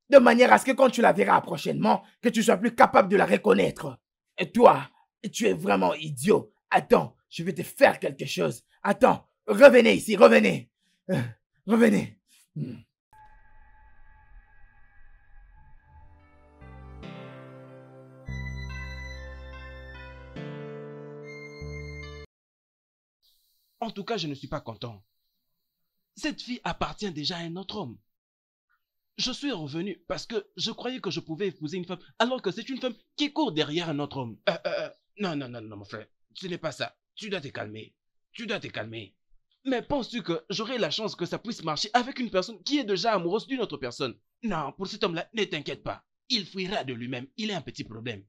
De manière à ce que quand tu la verras prochainement, que tu sois plus capable de la reconnaître. Et toi, tu es vraiment idiot. Attends, je vais te faire quelque chose. Attends, revenez ici, revenez. Revenez. En tout cas, je ne suis pas content. Cette fille appartient déjà à un autre homme. Je suis revenu parce que je croyais que je pouvais épouser une femme alors que c'est une femme qui court derrière un autre homme. Non, non, non, non, mon frère. Ce n'est pas ça. Tu dois te calmer. Tu dois te calmer. Mais penses-tu que j'aurai la chance que ça puisse marcher avec une personne qui est déjà amoureuse d'une autre personne? Non, pour cet homme-là, ne t'inquiète pas. Il fuira de lui-même. Il a un petit problème.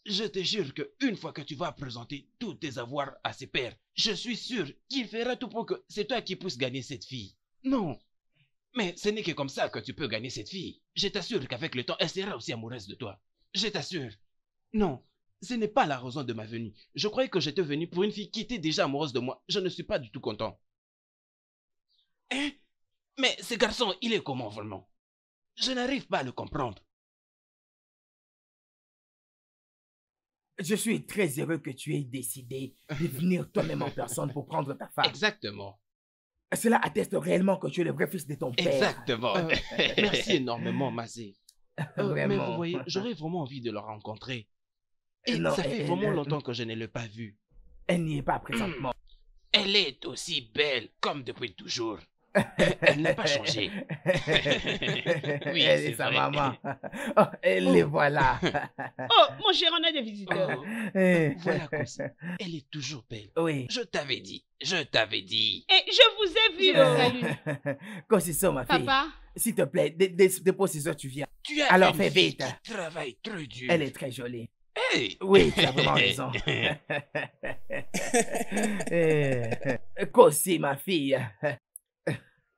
Je te jure qu'une fois que tu vas présenter tous tes avoirs à ses pères, je suis sûr qu'il fera tout pour que c'est toi qui puisses gagner cette fille. Non. Mais ce n'est que comme ça que tu peux gagner cette fille. Je t'assure qu'avec le temps, elle sera aussi amoureuse de toi. Je t'assure. Non, ce n'est pas la raison de ma venue. Je croyais que j'étais venu pour une fille qui était déjà amoureuse de moi. Je ne suis pas du tout content. Hein? Mais ce garçon, il est comment vraiment? Je n'arrive pas à le comprendre. Je suis très heureux que tu aies décidé de venir toi-même en personne pour prendre ta femme. Exactement. Cela atteste réellement que tu es le vrai fils de ton père. Exactement. Merci énormément, Mazé. Mais Vraiment. vous voyez, j'aurais vraiment envie de le rencontrer. Et Non, ça fait elle- vraiment longtemps que je ne l'ai pas vue. Elle n'y est pas présentement. Elle est aussi belle comme depuis toujours. Elle n'a pas changé. Oui, Elle c'est est sa vrai. maman. Oh, les voilà. Oh, mon cher, on a des visiteurs. Oh, voilà comme ça. Elle est toujours belle. Oui. Je t'avais dit. Je t'avais dit. Et je vous ai vu. Je le salue. Consistant, ma fille. Papa, S'il te plaît, dépose ces heures, tu viens. Tu as Alors, une fais fille vite. qui travaille très dur. Elle est très jolie. Hey. Oui, tu as vraiment raison. Kossi, ma fille.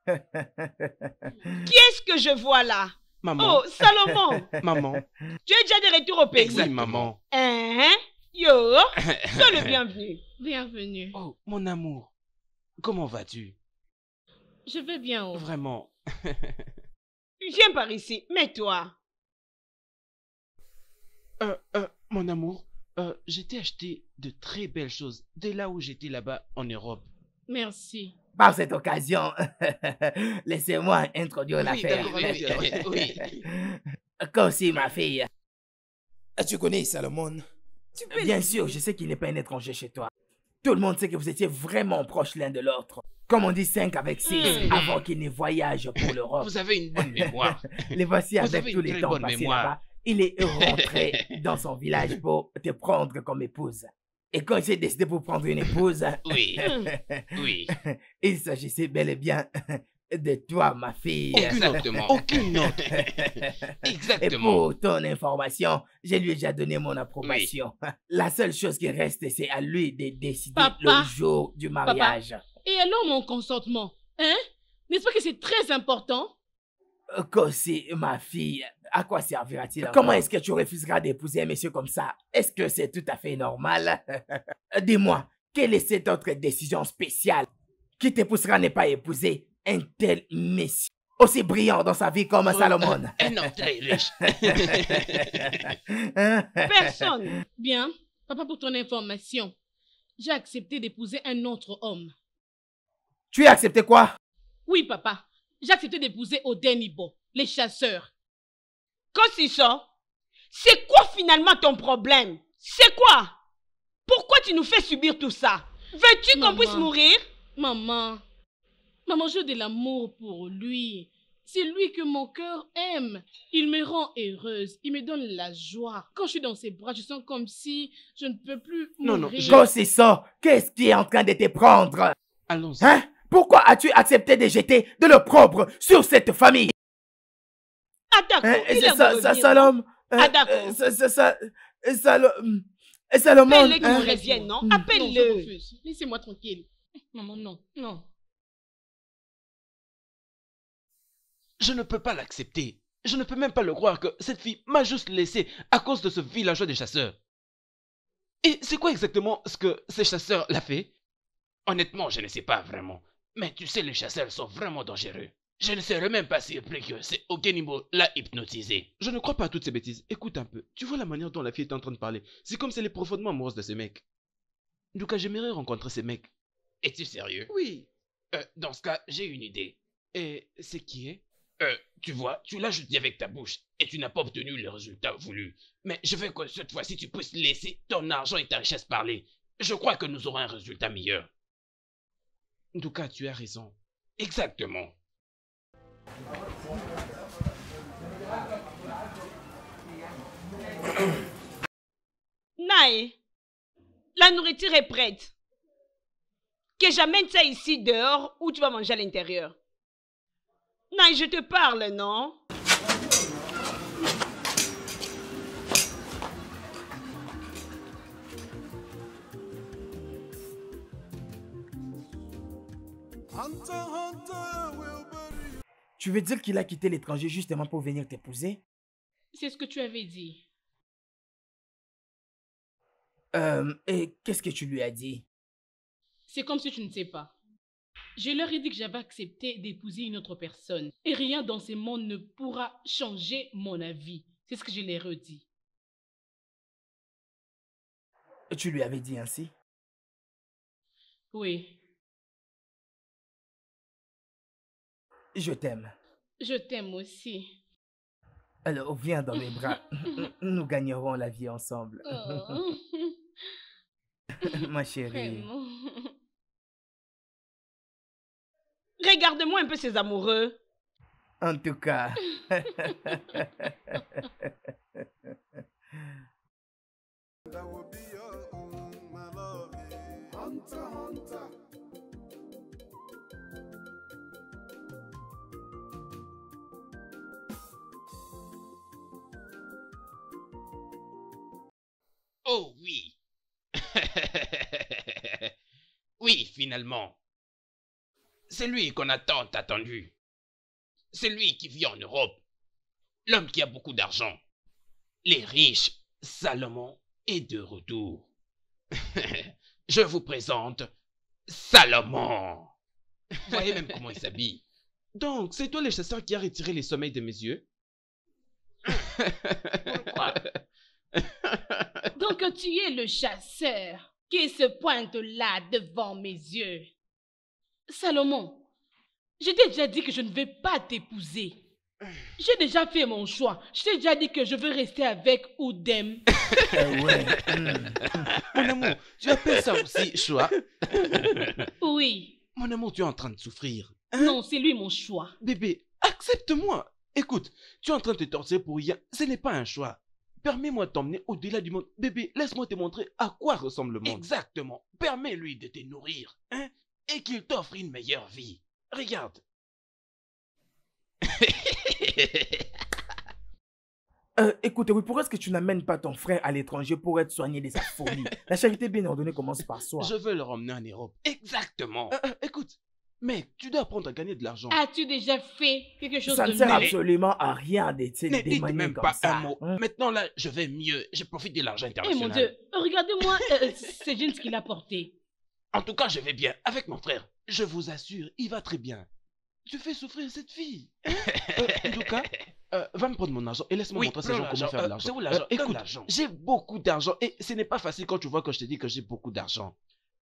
Qui est-ce que je vois là? Maman. Oh, Salomon. Maman. Tu es déjà de retour au pays. Oui, maman. Hein? Yo, sois le bienvenu. bienvenue. Oh, mon amour. Comment vas-tu? Je vais bien. Oh. Vraiment. Viens par ici, mets-toi. Mon amour, je t'ai acheté de très belles choses dès là où j'étais là-bas en Europe. Merci. Par cette occasion, laissez-moi introduire l'affaire. d'accord, oui. Kossi, ma fille. Tu connais Salomon? Bien sûr, je sais qu'il n'est pas un étranger chez toi. Tout le monde sait que vous étiez vraiment proches l'un de l'autre. Comme on dit 5 avec 6, avant qu'il ne voyage pour l'Europe. Vous avez une bonne mémoire. Les voici Vous avec avez tous une les très temps bonne passés mémoire. là-bas. Il est rentré dans son village pour te prendre comme épouse. Et quand j'ai décidé pour prendre une épouse, Oui, oui. il s'agissait bel et bien de toi, ma fille. Exactement. Aucune autre. Et Exactement. pour ton information, je lui ai déjà donné mon approbation. La seule chose qui reste, c'est à lui de décider Papa. le jour du mariage. Et alors mon consentement? Hein? N'est-ce pas que c'est très important? Kossi, ma fille, à quoi servira-t-il? Comment est-ce que tu refuseras d'épouser un monsieur comme ça? Est-ce que c'est tout à fait normal? Dis-moi, quelle est cette autre décision spéciale qui te poussera à ne pas épouser un tel monsieur aussi brillant dans sa vie comme Salomon? Un homme très riche. Personne. Bien. Papa, pour ton information, j'ai accepté d'épouser un autre homme. Tu as accepté quoi? Oui, papa. J'ai accepté d'épouser Odenibo, les chasseurs. Quand c'est ça, c'est quoi finalement ton problème? C'est quoi? Pourquoi tu nous fais subir tout ça? Veux-tu qu'on Maman. puisse mourir? Maman, maman, j'ai de l'amour pour lui. C'est lui que mon cœur aime. Il me rend heureuse. Il me donne la joie. Quand je suis dans ses bras, je sens comme si je ne peux plus Non, non, mourir. Kossi, ça, qu'est-ce qui est en train de te prendre? Allons-y. Hein? Pourquoi as-tu accepté de jeter de l'opprobre sur cette famille? Ah d'accord, Hein? il C'est a ça, beau ça, revenir. Salom. Ah, d'accord. Salomon. Appelle-le qu'il hein? revienne, non? Mm. Non, je Appelle-le. refuse. Laissez-moi tranquille. Maman, non, non. Je ne peux pas l'accepter. Je ne peux même pas le croire que cette fille m'a juste laissé à cause de ce villageois des chasseurs. Et c'est quoi exactement ce que ces chasseurs l'a fait? Honnêtement, je ne sais pas vraiment. Mais tu sais, les chasseurs sont vraiment dangereux. Je ne serais même pas surpris que c'est Okenibo l'a hypnotisé. Je ne crois pas à toutes ces bêtises. Écoute un peu. Tu vois la manière dont la fille est en train de parler. C'est comme si elle est profondément amoureuse de ce mec. En tout cas, j'aimerais rencontrer ces mecs. Es-tu sérieux? Oui. Dans ce cas, j'ai une idée. Et c'est qui est? Tu vois, tu l'as juste dit avec ta bouche et tu n'as pas obtenu le résultat voulu. Mais je veux que cette fois-ci, tu puisses laisser ton argent et ta richesse parler. Je crois que nous aurons un résultat meilleur. En tout cas, tu as raison. Exactement. Naï, la nourriture est prête. Que j'amène ça ici dehors ou tu vas manger à l'intérieur. Naï, je te parle, non? Tu veux dire qu'il a quitté l'étranger justement pour venir t'épouser? C'est ce que tu avais dit. Et qu'est-ce que tu lui as dit? C'est comme si tu ne sais pas. Je leur ai dit que j'avais accepté d'épouser une autre personne. Et rien dans ce monde ne pourra changer mon avis. C'est ce que je leur ai redit. Tu lui avais dit ainsi? Oui. Je t'aime. Je t'aime aussi. Alors, viens dans mes bras. Nous gagnerons la vie ensemble. Oh. Ma chérie. Vraiment. Regarde-moi un peu ces amoureux. En tout cas. Oh oui. Oui, finalement. C'est lui qu'on a tant attendu. C'est lui qui vit en Europe. L'homme qui a beaucoup d'argent. Les riches, Salomon est de retour. Je vous présente Salomon. Voyez même comment il s'habille. Donc, c'est toi le chasseur qui a retiré les sommeils de mes yeux? Pourquoi? Donc tu es le chasseur qui se pointe là devant mes yeux. Salomon, je t'ai déjà dit que je ne vais pas t'épouser. J'ai déjà fait mon choix. Je t'ai déjà dit que je veux rester avec Oudem. Ouais. Mon amour, tu appelles ça aussi choix? Oui. Mon amour, tu es en train de souffrir. Non, c'est lui mon choix. Bébé, accepte-moi. Écoute, tu es en train de te torturer pour rien. Ce n'est pas un choix. Permets-moi de t'emmener au-delà du monde. Bébé, laisse-moi te montrer à quoi ressemble le monde. Exactement. Permets-lui de te nourrir, hein, et qu'il t'offre une meilleure vie. Regarde. Écoute, oui, pourquoi est-ce que tu n'amènes pas ton frère à l'étranger pour être soigné de sa folie? La charité bien ordonnée commence par soi. Je veux le ramener en Europe. Exactement. Écoute, mec, tu dois apprendre à gagner de l'argent. As-tu déjà fait quelque chose Ça de ne sert mieux? absolument à rien de te Ne dites démanier même comme pas ça. un mot. Hein? Maintenant, là, je vais mieux. Je profite de l'argent Eh international. mon Dieu, regardez-moi ces jeans qu'il a portés. En tout cas, je vais bien. Avec mon frère, je vous assure, il va très bien. Tu fais souffrir cette fille. Nduka, va me prendre mon argent et laisse-moi montrer ces gens comment faire de l'argent. C'est où l'argent? Écoute, j'ai beaucoup d'argent et ce n'est pas facile quand tu vois que je te dis que j'ai beaucoup d'argent.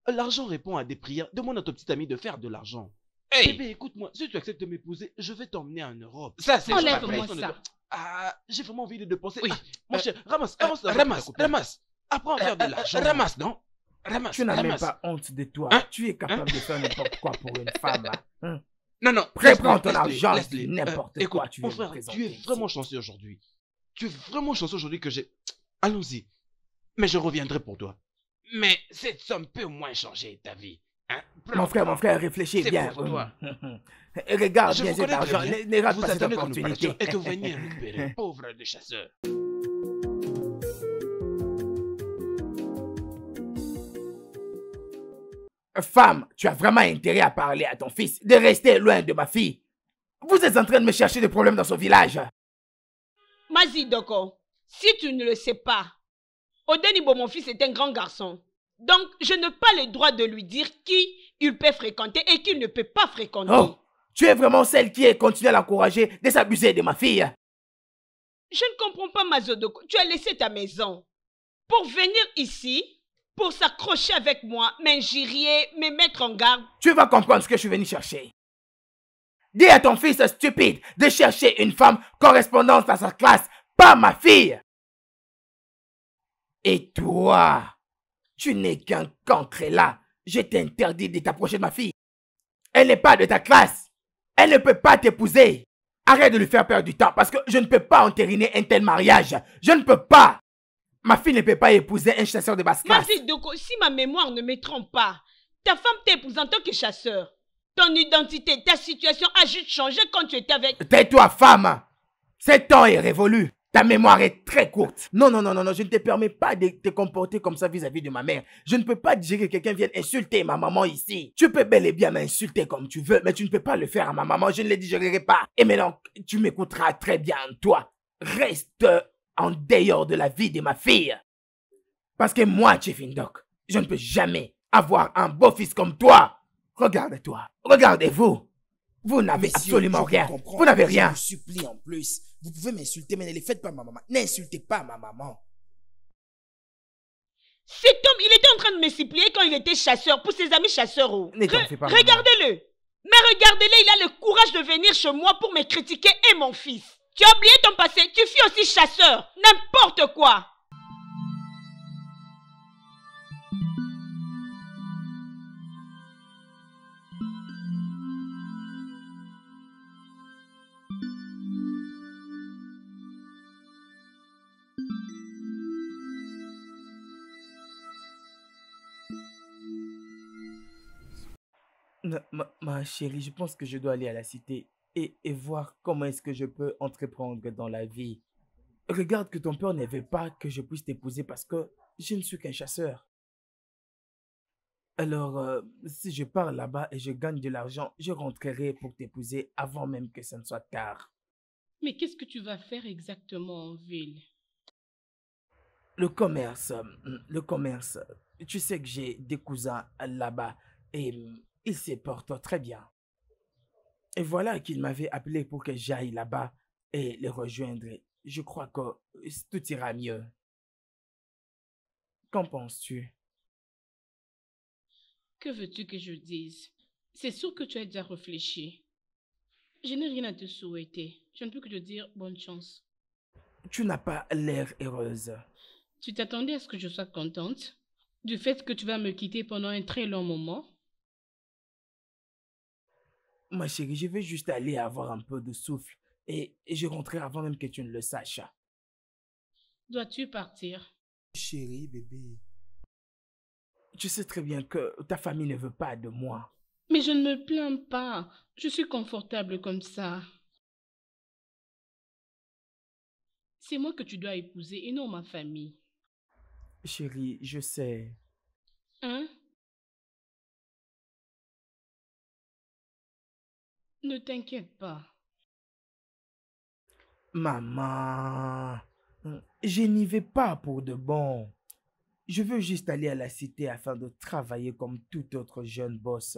L'argent répond à des prières. Demande à ton petit ami de faire de l'argent. Hey, Bébé, écoute-moi, si tu acceptes de m'épouser, je vais t'emmener en Europe. ça c'est Enlève-moi vrai. ça. Ah, j'ai vraiment envie de penser. Oui. Ah, mon cher, ramasse, Ramasse. Apprends à faire de l'argent. Ramasse, non? Ramasse. Tu n'as même ramasse. pas honte de toi. Hein? Tu es capable de faire n'importe quoi pour une femme. Hein? Non, non. Prends ton laisse-les, argent, laisse-les. n'importe Écoute, quoi tu mon veux me frère, présenter tu es ici. vraiment chanceux aujourd'hui. Tu es vraiment chanceux aujourd'hui que j'ai... Allons-y. Mais je reviendrai pour toi. Mais cette somme peut au moins changer ta vie. Hein? Mon frère, réfléchis C'est bien. pour toi. Regarde Je bien vous cet connais très argent. bien. Ne rate Vous pas cette attendez que nous opportunité. partions et que vous veniez récupérer. Pauvre de chasseur. Femme, tu as vraiment intérêt à parler à ton fils de rester loin de ma fille. Vous êtes en train de me chercher des problèmes dans son village. Mazi Doko, si tu ne le sais pas, Odenibo, mon fils, est un grand garçon. Donc, je n'ai pas le droit de lui dire qui il peut fréquenter et qui ne peut pas fréquenter. Oh, tu es vraiment celle qui est continuée à l'encourager de s'abuser de ma fille. Je ne comprends pas, Mazodoko. Tu as laissé ta maison pour venir ici, pour s'accrocher avec moi, m'injurier, me mettre en garde. Tu vas comprendre ce que je suis venu chercher. Dis à ton fils stupide de chercher une femme correspondante à sa classe, pas ma fille. Et toi, tu n'es qu'un cancre là. Je t'interdis de t'approcher de ma fille. Elle n'est pas de ta classe. Elle ne peut pas t'épouser. Arrête de lui faire perdre du temps parce que je ne peux pas entériner un tel mariage. Je ne peux pas. Ma fille ne peut pas épouser un chasseur de Ma Bascas. fille Doko, si ma mémoire ne me trompe pas, ta femme t'épouse en tant que chasseur. Ton identité, ta situation a juste changé quand tu étais avec... Tais-toi, femme. Ce temps est révolu. Ta mémoire est très courte. Non, non, non, non, non, je ne te permets pas de te comporter comme ça vis-à-vis de ma mère. Je ne peux pas dire que quelqu'un vienne insulter ma maman ici. Tu peux bel et bien m'insulter comme tu veux, mais tu ne peux pas le faire à ma maman. Je ne le digérerai pas. Et maintenant, tu m'écouteras très bien, toi. Reste en dehors de la vie de ma fille. Parce que moi, Chief Indok, je ne peux jamais avoir un beau-fils comme toi. Regarde-toi. Regardez-vous. Vous n'avez Monsieur, absolument je rien. comprends. Vous n'avez rien. Je vous supplie en plus. Vous pouvez m'insulter, mais ne les faites pas ma maman. N'insultez pas ma maman. Cet homme, il était en train de me supplier quand il était chasseur, pour ses amis chasseurs. Oh. Ne t'en fais pas, maman. Regardez-le. Mais regardez-le, il a le courage de venir chez moi pour me critiquer et mon fils. Tu as oublié ton passé, tu fus aussi chasseur. N'importe quoi. Ma chérie, je pense que je dois aller à la cité et voir comment est-ce que je peux entreprendre dans la vie. Regarde que ton père ne veut pas que je puisse t'épouser parce que je ne suis qu'un chasseur. Alors, si je pars là-bas et je gagne de l'argent, je rentrerai pour t'épouser avant même que ce ne soit tard. Mais qu'est-ce que tu vas faire exactement en ville? Le commerce, tu sais que j'ai des cousins là-bas et ils se portent très bien. Et voilà qu'ils m'avaient appelé pour que j'aille là-bas et les rejoindre. Je crois que tout ira mieux. Qu'en penses-tu? Que veux-tu que je dise? C'est sûr que tu as déjà réfléchi. Je n'ai rien à te souhaiter. Je ne peux que te dire bonne chance. Tu n'as pas l'air heureuse. Tu t'attendais à ce que je sois contente du fait que tu vas me quitter pendant un très long moment? Ma chérie, je vais juste aller avoir un peu de souffle et je rentrerai avant même que tu ne le saches. Dois-tu partir? Chérie, bébé. Tu sais très bien que ta famille ne veut pas de moi. Mais je ne me plains pas. Je suis confortable comme ça. C'est moi que tu dois épouser et non ma famille. Chérie, je sais. Hein? Ne t'inquiète pas. Maman, je n'y vais pas pour de bon. Je veux juste aller à la cité afin de travailler comme tout autre jeune boss.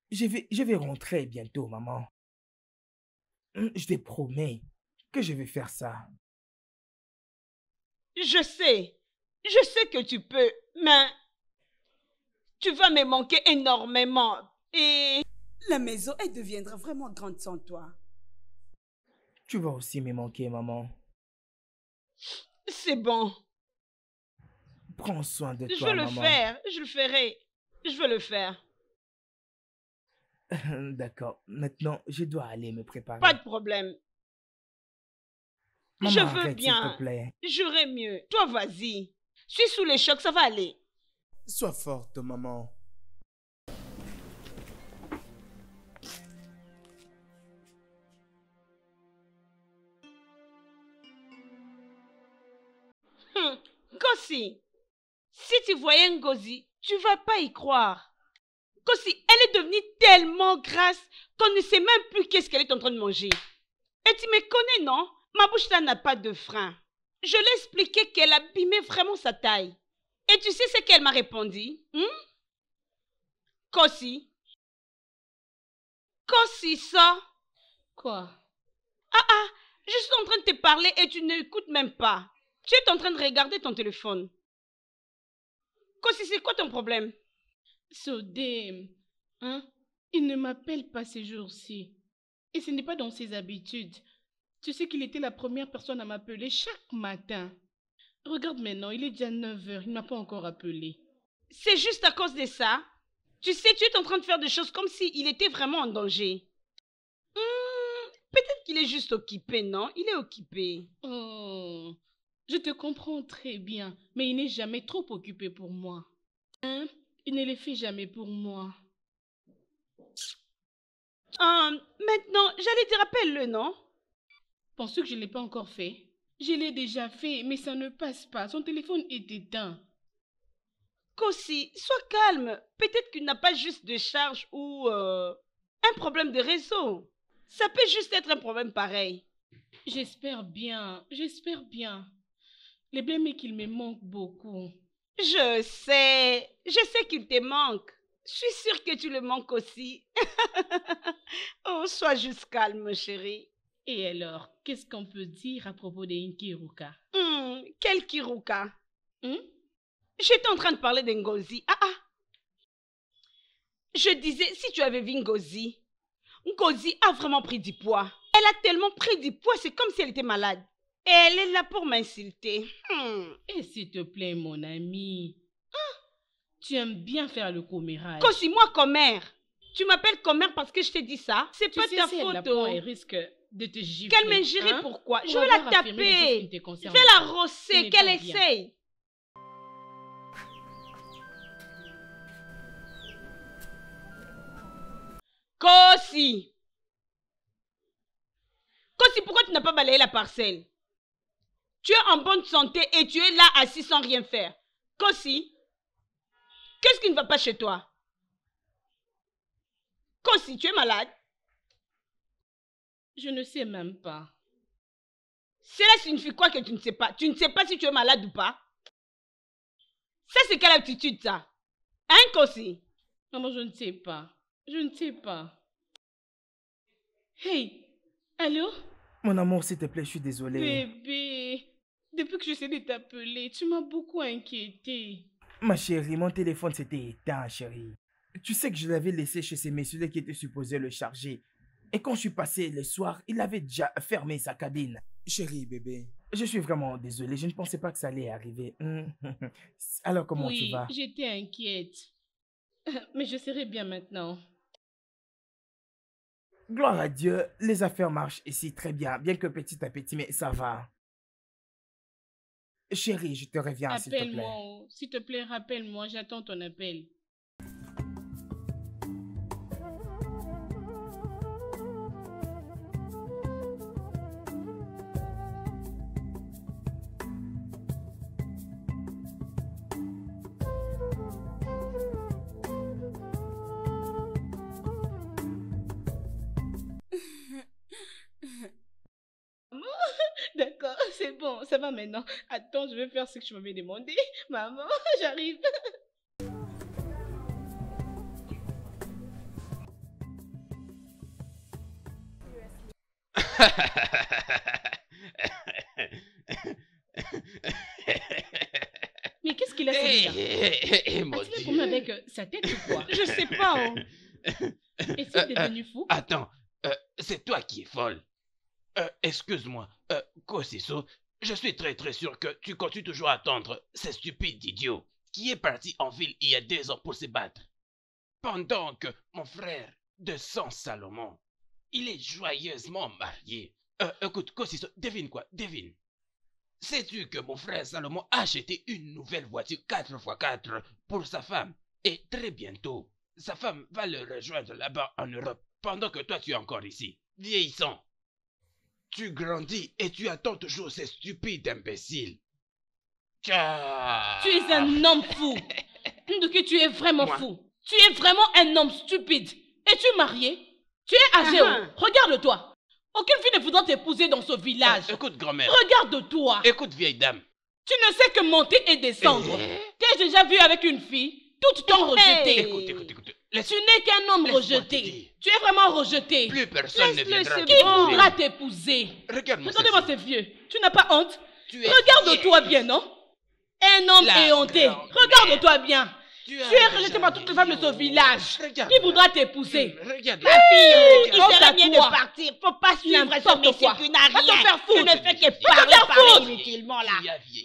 Je vais rentrer bientôt, maman. Je te promets que je vais faire ça. Je sais que tu peux, mais tu vas me manquer énormément. Et La maison, elle deviendra vraiment grande sans toi. Tu vas aussi me manquer, maman. c'est bon. Prends soin de Je toi, veux le maman. faire, je le ferai. Je veux le faire. D'accord. Maintenant, je dois aller me préparer. Pas de problème. Maman, je veux arrête, s'il bien. te plaît. J'aurai mieux. Toi, vas-y. Suis sous les chocs, ça va aller. Sois forte, maman. Gossi, si tu voyais Ngozi, tu vas pas y croire. Gossi, elle est devenue tellement grasse qu'on ne sait même plus qu'est-ce qu'elle est en train de manger. Et tu me connais, non? Ma bouche là n'a pas de frein. Je lui ai expliqué qu'elle abîmait vraiment sa taille. Et tu sais ce qu'elle m'a répondu? Gossi, ça. Quoi? Je suis en train de te parler et tu n'écoutes même pas. Tu es en train de regarder ton téléphone. Gossi, c'est quoi ton problème? Sodem, hein? Il ne m'appelle pas ces jours-ci. Et ce n'est pas dans ses habitudes. Tu sais qu'il était la première personne à m'appeler chaque matin. Regarde maintenant, il est déjà 9 heures, il ne m'a pas encore appelé. C'est juste à cause de ça. Tu sais, tu es en train de faire des choses comme s'il était vraiment en danger. Peut-être qu'il est juste occupé, non? Il est occupé. Oh, Je te comprends très bien, mais il n'est jamais trop occupé pour moi. Hein? Il ne le fait jamais pour moi. Maintenant, j'allais te rappeler le non? Penses-tu que je ne l'ai pas encore fait? Je l'ai déjà fait, mais ça ne passe pas. Son téléphone est éteint. Kossi, sois calme. Peut-être qu'il n'a pas juste de charge ou un problème de réseau. Ça peut juste être un problème pareil. J'espère bien, j'espère bien. Le problème est qu'il me manque beaucoup. Je sais qu'il te manque. Je suis sûre que tu le manques aussi. Oh, sois juste calme, chérie. Et alors, qu'est-ce qu'on peut dire à propos de Nkiruka? Quel Kiruka? J'étais en train de parler de Ngozi. Je disais, si tu avais vu Ngozi, Ngozi a vraiment pris du poids. Elle a tellement pris du poids, c'est comme si elle était malade. Et elle est là pour m'insulter. Et s'il te plaît, mon ami, tu aimes bien faire le commérage. Kossi, moi, commère. Tu m'appelles commère parce que je t'ai dit ça. C'est pas ta si elle faute. Elle risque de te gifler. Qu'elle m'injurie, pourquoi? Je vais la taper. Je vais la rosser, qu'elle essaye. Kossi! Kossi, pourquoi tu n'as pas balayé la parcelle? Tu es en bonne santé et tu es là assis sans rien faire. Kossi, qu'est-ce qui ne va pas chez toi? Kossi, tu es malade? Je ne sais même pas. Cela signifie quoi que tu ne sais pas? Tu ne sais pas si tu es malade ou pas? Ça, c'est quelle attitude, ça? Hein, Kossi? Maman, je ne sais pas. Je ne sais pas. Hey, allô? Mon amour, s'il te plaît, je suis désolée. Bébé, depuis que j'essaie de t'appeler, tu m'as beaucoup inquiétée. Ma chérie, mon téléphone s'était éteint, chérie. Tu sais que je l'avais laissé chez ces messieurs qui étaient supposés le charger. Et quand je suis passé le soir, il avait déjà fermé sa cabine. Chérie, bébé. Je suis vraiment désolé, je ne pensais pas que ça allait arriver. Alors, comment tu vas? Oui, j'étais inquiète. Mais je serai bien maintenant. Gloire à Dieu, les affaires marchent ici très bien, bien que petit à petit, mais ça va. Chérie, je te reviens, s'il te plaît. Appelle-moi, s'il te plaît, rappelle-moi, j'attends ton appel. D'accord, c'est bon, ça va maintenant. Attends, je vais faire ce que tu m'avais demandé. Maman, j'arrive. Mais qu'est-ce qu'il a celui-là? Mon A-t-il un problème avec sa tête ou quoi? Je sais pas. Est-il devenu fou? Attends, c'est toi qui es folle. Excuse-moi, Kosiso, je suis très sûr que tu continues toujours à attendre ce stupide idiot qui est parti en ville il y a 2 ans pour se battre. Pendant que mon frère de sang Salomon, il est joyeusement marié. Écoute, Kosiso, devine quoi, devine. Sais-tu que mon frère Salomon a acheté une nouvelle voiture 4x4 pour sa femme? Et très bientôt, sa femme va le rejoindre là-bas en Europe, pendant que toi tu es encore ici, vieillissant. Tu grandis et tu attends toujours ces stupides imbéciles. Tu es un homme fou. Nduki, tu es vraiment fou. Tu es vraiment un homme stupide. Es-tu marié? Tu es âgé. Regarde-toi. Aucune fille ne voudra t'épouser dans ce village. Écoute, grand-mère. Regarde-toi. Écoute, vieille dame. Tu ne sais que monter et descendre. T'es déjà vu avec une fille? Toutes t'ont rejeté. Écoute. Tu n'es qu'un homme rejeté. Tu es vraiment rejeté. Plus personne ne viendra Qui voudra t'épouser? Regardez-moi ces vieux. Tu n'as pas honte? Regarde-toi bien, non? Un homme éhonté. Regarde-toi bien. Tu es rejeté par toutes les femmes de ce village. Qui voudra t'épouser? Ma fille, il serait bien de partir. Faut pas suivre ce monsieur qui n'a rien. Tu ne fais que parler inutilement là.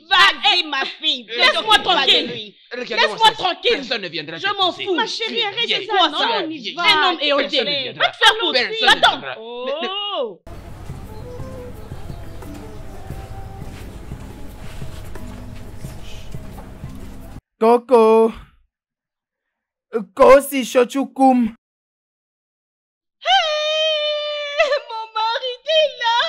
Vas-y, ma fille. Laisse-moi tranquille. Laisse-moi tranquille. Personne ne viendra Je m'en fous. Ma chérie, arrête C'est ça. quoi Non, ça? on y va. Un homme éhonté. Va te faire foutre. Attends. Oh. Coco. Kosi Shochukum. Hey, mon mari, t'es là.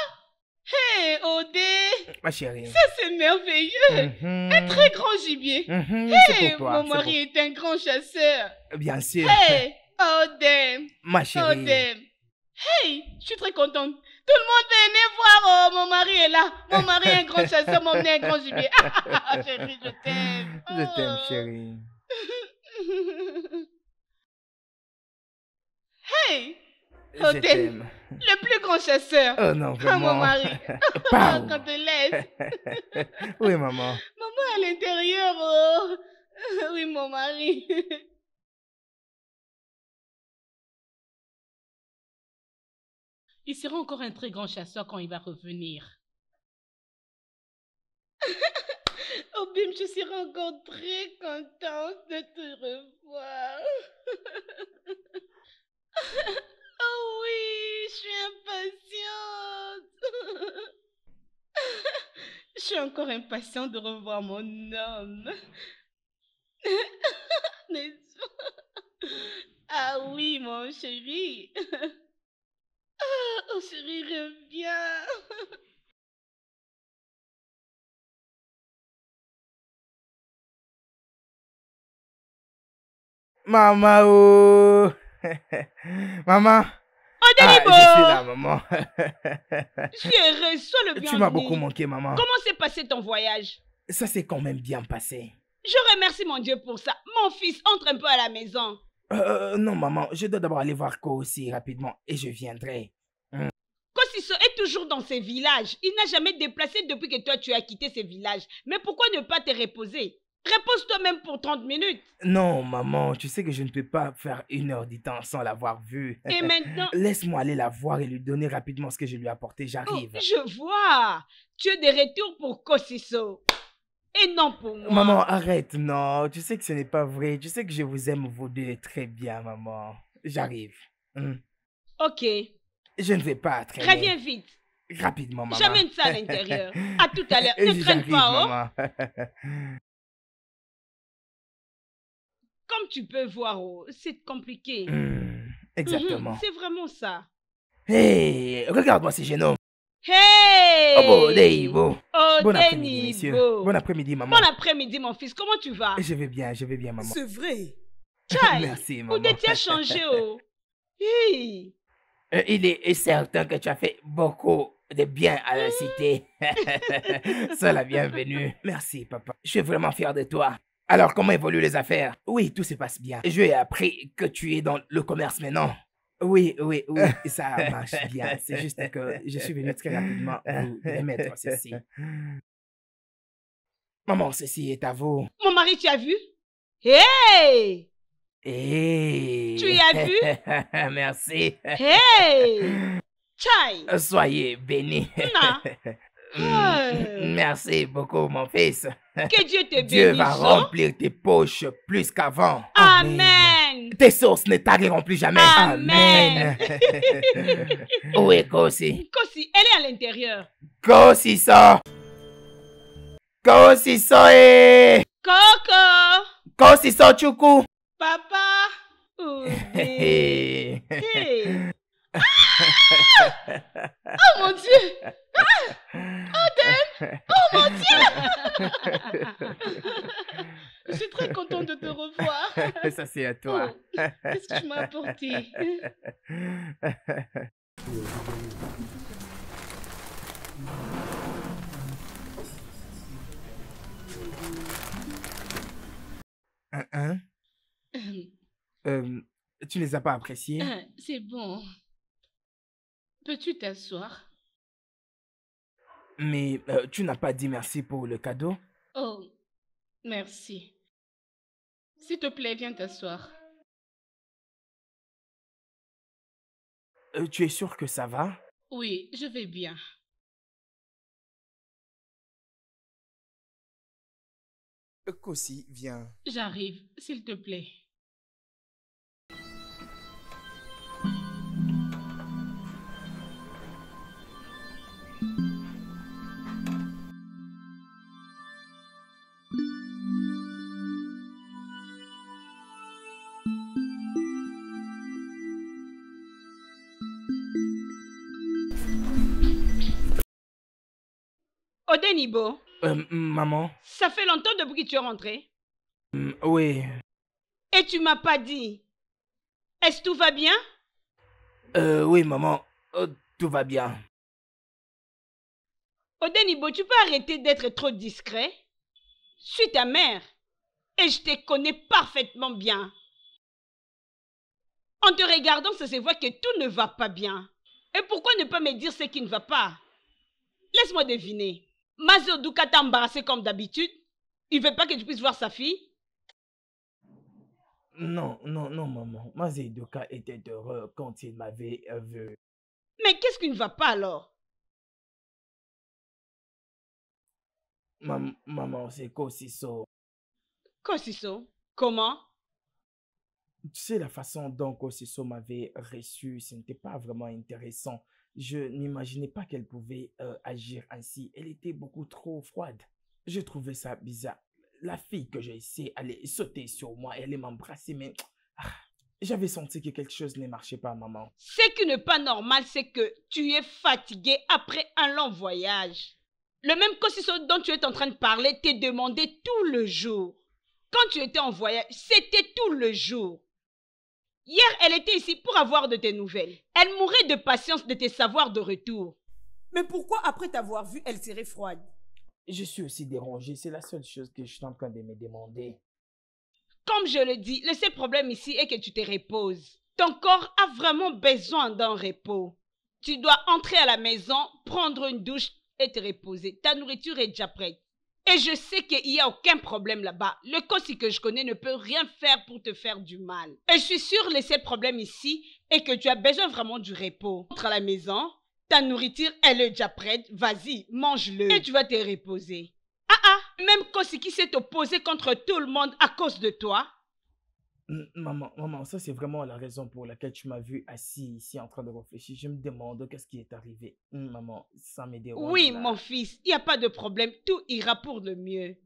Hey, Odé. Ma chérie. Ça, c'est merveilleux. Un très grand gibier. C'est Hey, pour toi. mon c'est mari est un grand chasseur. Bien sûr. Hey, Odé. Ma chérie. Odé. Hey, je suis très contente. Tout le monde venez voir. Oh, mon mari est là. Mon mari est un grand chasseur. Mon nez est un grand gibier. Chérie, je t'aime. Je t'aime, chérie. Hey, Je Odé, t'aime. le plus grand chasseur. Oh non, Ah, vraiment. mon mari. Pow. Quand te laisse. Oui, maman. Maman à l'intérieur. Oh. Oui, mon mari. Il sera encore un très grand chasseur quand il va revenir. Oh, Bim, je serai encore très contente de te revoir. Oh oui, je suis impatiente. Je suis encore impatiente de revoir mon homme. N'est-ce pas? Ah oui, mon chéri. Oh chéri, reviens. Maman, oh. Maman. Oh, Ah, Delibo! je suis là, maman. Je suis heureuse, sois le bienvenu. Tu m'as beaucoup manqué, maman. Comment s'est passé ton voyage? Ça s'est quand même bien passé. Je remercie mon Dieu pour ça. Mon fils, entre un peu à la maison. Non, maman, je dois d'abord aller voir Ko aussi rapidement et je viendrai. Kosiso est toujours dans ses villages. Il n'a jamais déplacé depuis que toi tu as quitté ces villages. Mais pourquoi ne pas te reposer? Repose-toi même pour 30 minutes. Non, maman, tu sais que je ne peux pas faire 1 heure du temps sans l'avoir vue. Et maintenant... Laisse-moi aller la voir et lui donner rapidement ce que je lui ai apporté. Oh, J'arrive. je vois. Tu es de retour pour Kosiso. Et non pour moi. Maman, arrête, non. Tu sais que ce n'est pas vrai. Tu sais que je vous aime vous deux très bien, maman. J'arrive. Ok. Je ne vais pas traîner. Reviens vite. Rapidement, maman. J'amène ça à l'intérieur. À tout à l'heure. Ne traîne J'arrive, pas, oh. maman. Comme tu peux voir, oh, c'est compliqué. Exactement. C'est vraiment ça. Hey, regarde-moi ces jeunes hommes. Hey! Oh, bon, Deivo. Oh, Bon après-midi, Denibo. messieurs. Bon après-midi, maman. Bon après-midi, mon fils. Comment tu vas? Je vais bien, maman. C'est vrai. Chai, Merci, maman. où tu as changé, oh? Hey. Il est certain que tu as fait beaucoup de bien à la cité. Sois la bienvenue. Merci, papa. Je suis vraiment fier de toi. Alors, comment évoluent les affaires? Oui, tout se passe bien. Je ai appris que tu es dans le commerce maintenant. Oui, ça marche bien. C'est juste que je suis venu très rapidement vous remettre ceci. Maman, ceci est à vous. Mon mari, tu as vu? Hey! Hey! Tu y as vu? Merci. Hey! Chai! Soyez bénis. Merci beaucoup, mon fils. Que Dieu te bénisse. Dieu va remplir tes poches plus qu'avant. Amen. Tes sources ne tariront plus jamais. Amen. Où est Kosi? Kosi, elle est à l'intérieur. Kosiso! Kosiso eh! Coco! Kosiso Chuku! Papa! Oh, hey. Hey. Oh mon Dieu! Odem! Oh mon Dieu! Je suis très contente de te revoir. Ça, c'est à toi. Oh, qu'est-ce que tu m'as apporté? Tu ne les as pas appréciés? C'est bon. Peux-tu t'asseoir? Mais tu n'as pas dit merci pour le cadeau? Oh, merci. S'il te plaît, viens t'asseoir. Tu es sûr que ça va? Oui, je vais bien. Kosi, viens. J'arrive, s'il te plaît. Odenibo, Maman? ça fait longtemps depuis que tu es rentré. Oui. Et tu m'as pas dit. Est-ce que tout va bien? Oui, maman. Tout va bien. Odenibo, tu peux arrêter d'être trop discret? Je suis ta mère. Et je te connais parfaitement bien. En te regardant, ça se voit que tout ne va pas bien. Et pourquoi ne pas me dire ce qui ne va pas? Laisse-moi deviner. Mazoduka t'a embarrassé comme d'habitude? Il veut pas que tu puisses voir sa fille? Non, maman. Mazedoka était heureux quand il m'avait vu. Mais qu'est-ce qui ne va pas alors? Maman, c'est Kosiso. Kosiso, comment? Tu sais, la façon dont Kosiso m'avait reçu, ce n'était pas vraiment intéressant. Je n'imaginais pas qu'elle pouvait agir ainsi. Elle était beaucoup trop froide. Je trouvais ça bizarre. La fille que j'ai essayé allait sauter sur moi, elle allait m'embrasser, mais j'avais senti que quelque chose ne marchait pas, maman. Ce qui n'est pas normal, c'est que tu es fatigué après un long voyage. Le même Kosiso dont tu es en train de parler t'est demandé tout le jour. Quand tu étais en voyage, c'était tout le jour. Hier, elle était ici pour avoir de tes nouvelles. Elle mourait de patience de te savoir de retour. Mais pourquoi après t'avoir vu, elle serait froide? Je suis aussi dérangé, c'est la seule chose que je suis en train de me demander. Comme je le dis, le seul problème ici est que tu te reposes. Ton corps a vraiment besoin d'un repos. Tu dois entrer à la maison, prendre une douche et te reposer. Ta nourriture est déjà prête. Et je sais qu'il n'y a aucun problème là-bas. Le Kosi que je connais ne peut rien faire pour te faire du mal. Et je suis sûre que le seul problème ici est que tu as besoin vraiment du repos. Entre à la maison, ta nourriture elle est déjà prête. Vas-y, mange-le et tu vas te reposer. Même Kosi qui s'est opposé contre tout le monde à cause de toi. Maman, ça c'est vraiment la raison pour laquelle tu m'as vu assis ici en train de réfléchir. Je me demande qu'est-ce qui est arrivé. Maman, ça me dérange. Oui, là. mon fils, il n'y a pas de problème. Tout ira pour le mieux.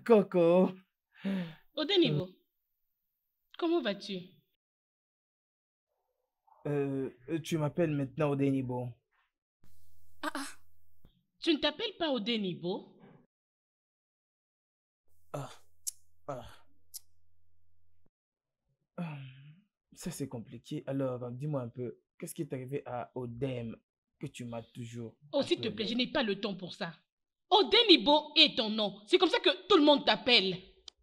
Coco. Odenibo, comment vas-tu? Tu m'appelles maintenant Odenibo. Tu ne t'appelles pas Odenibo? Ça c'est compliqué. Alors, dis-moi un peu, qu'est-ce qui est arrivé à Odem que tu m'as toujours... Oh, s'il te plaît, appelé? je n'ai pas le temps pour ça. Odenibo est ton nom. C'est comme ça que tout le monde t'appelle.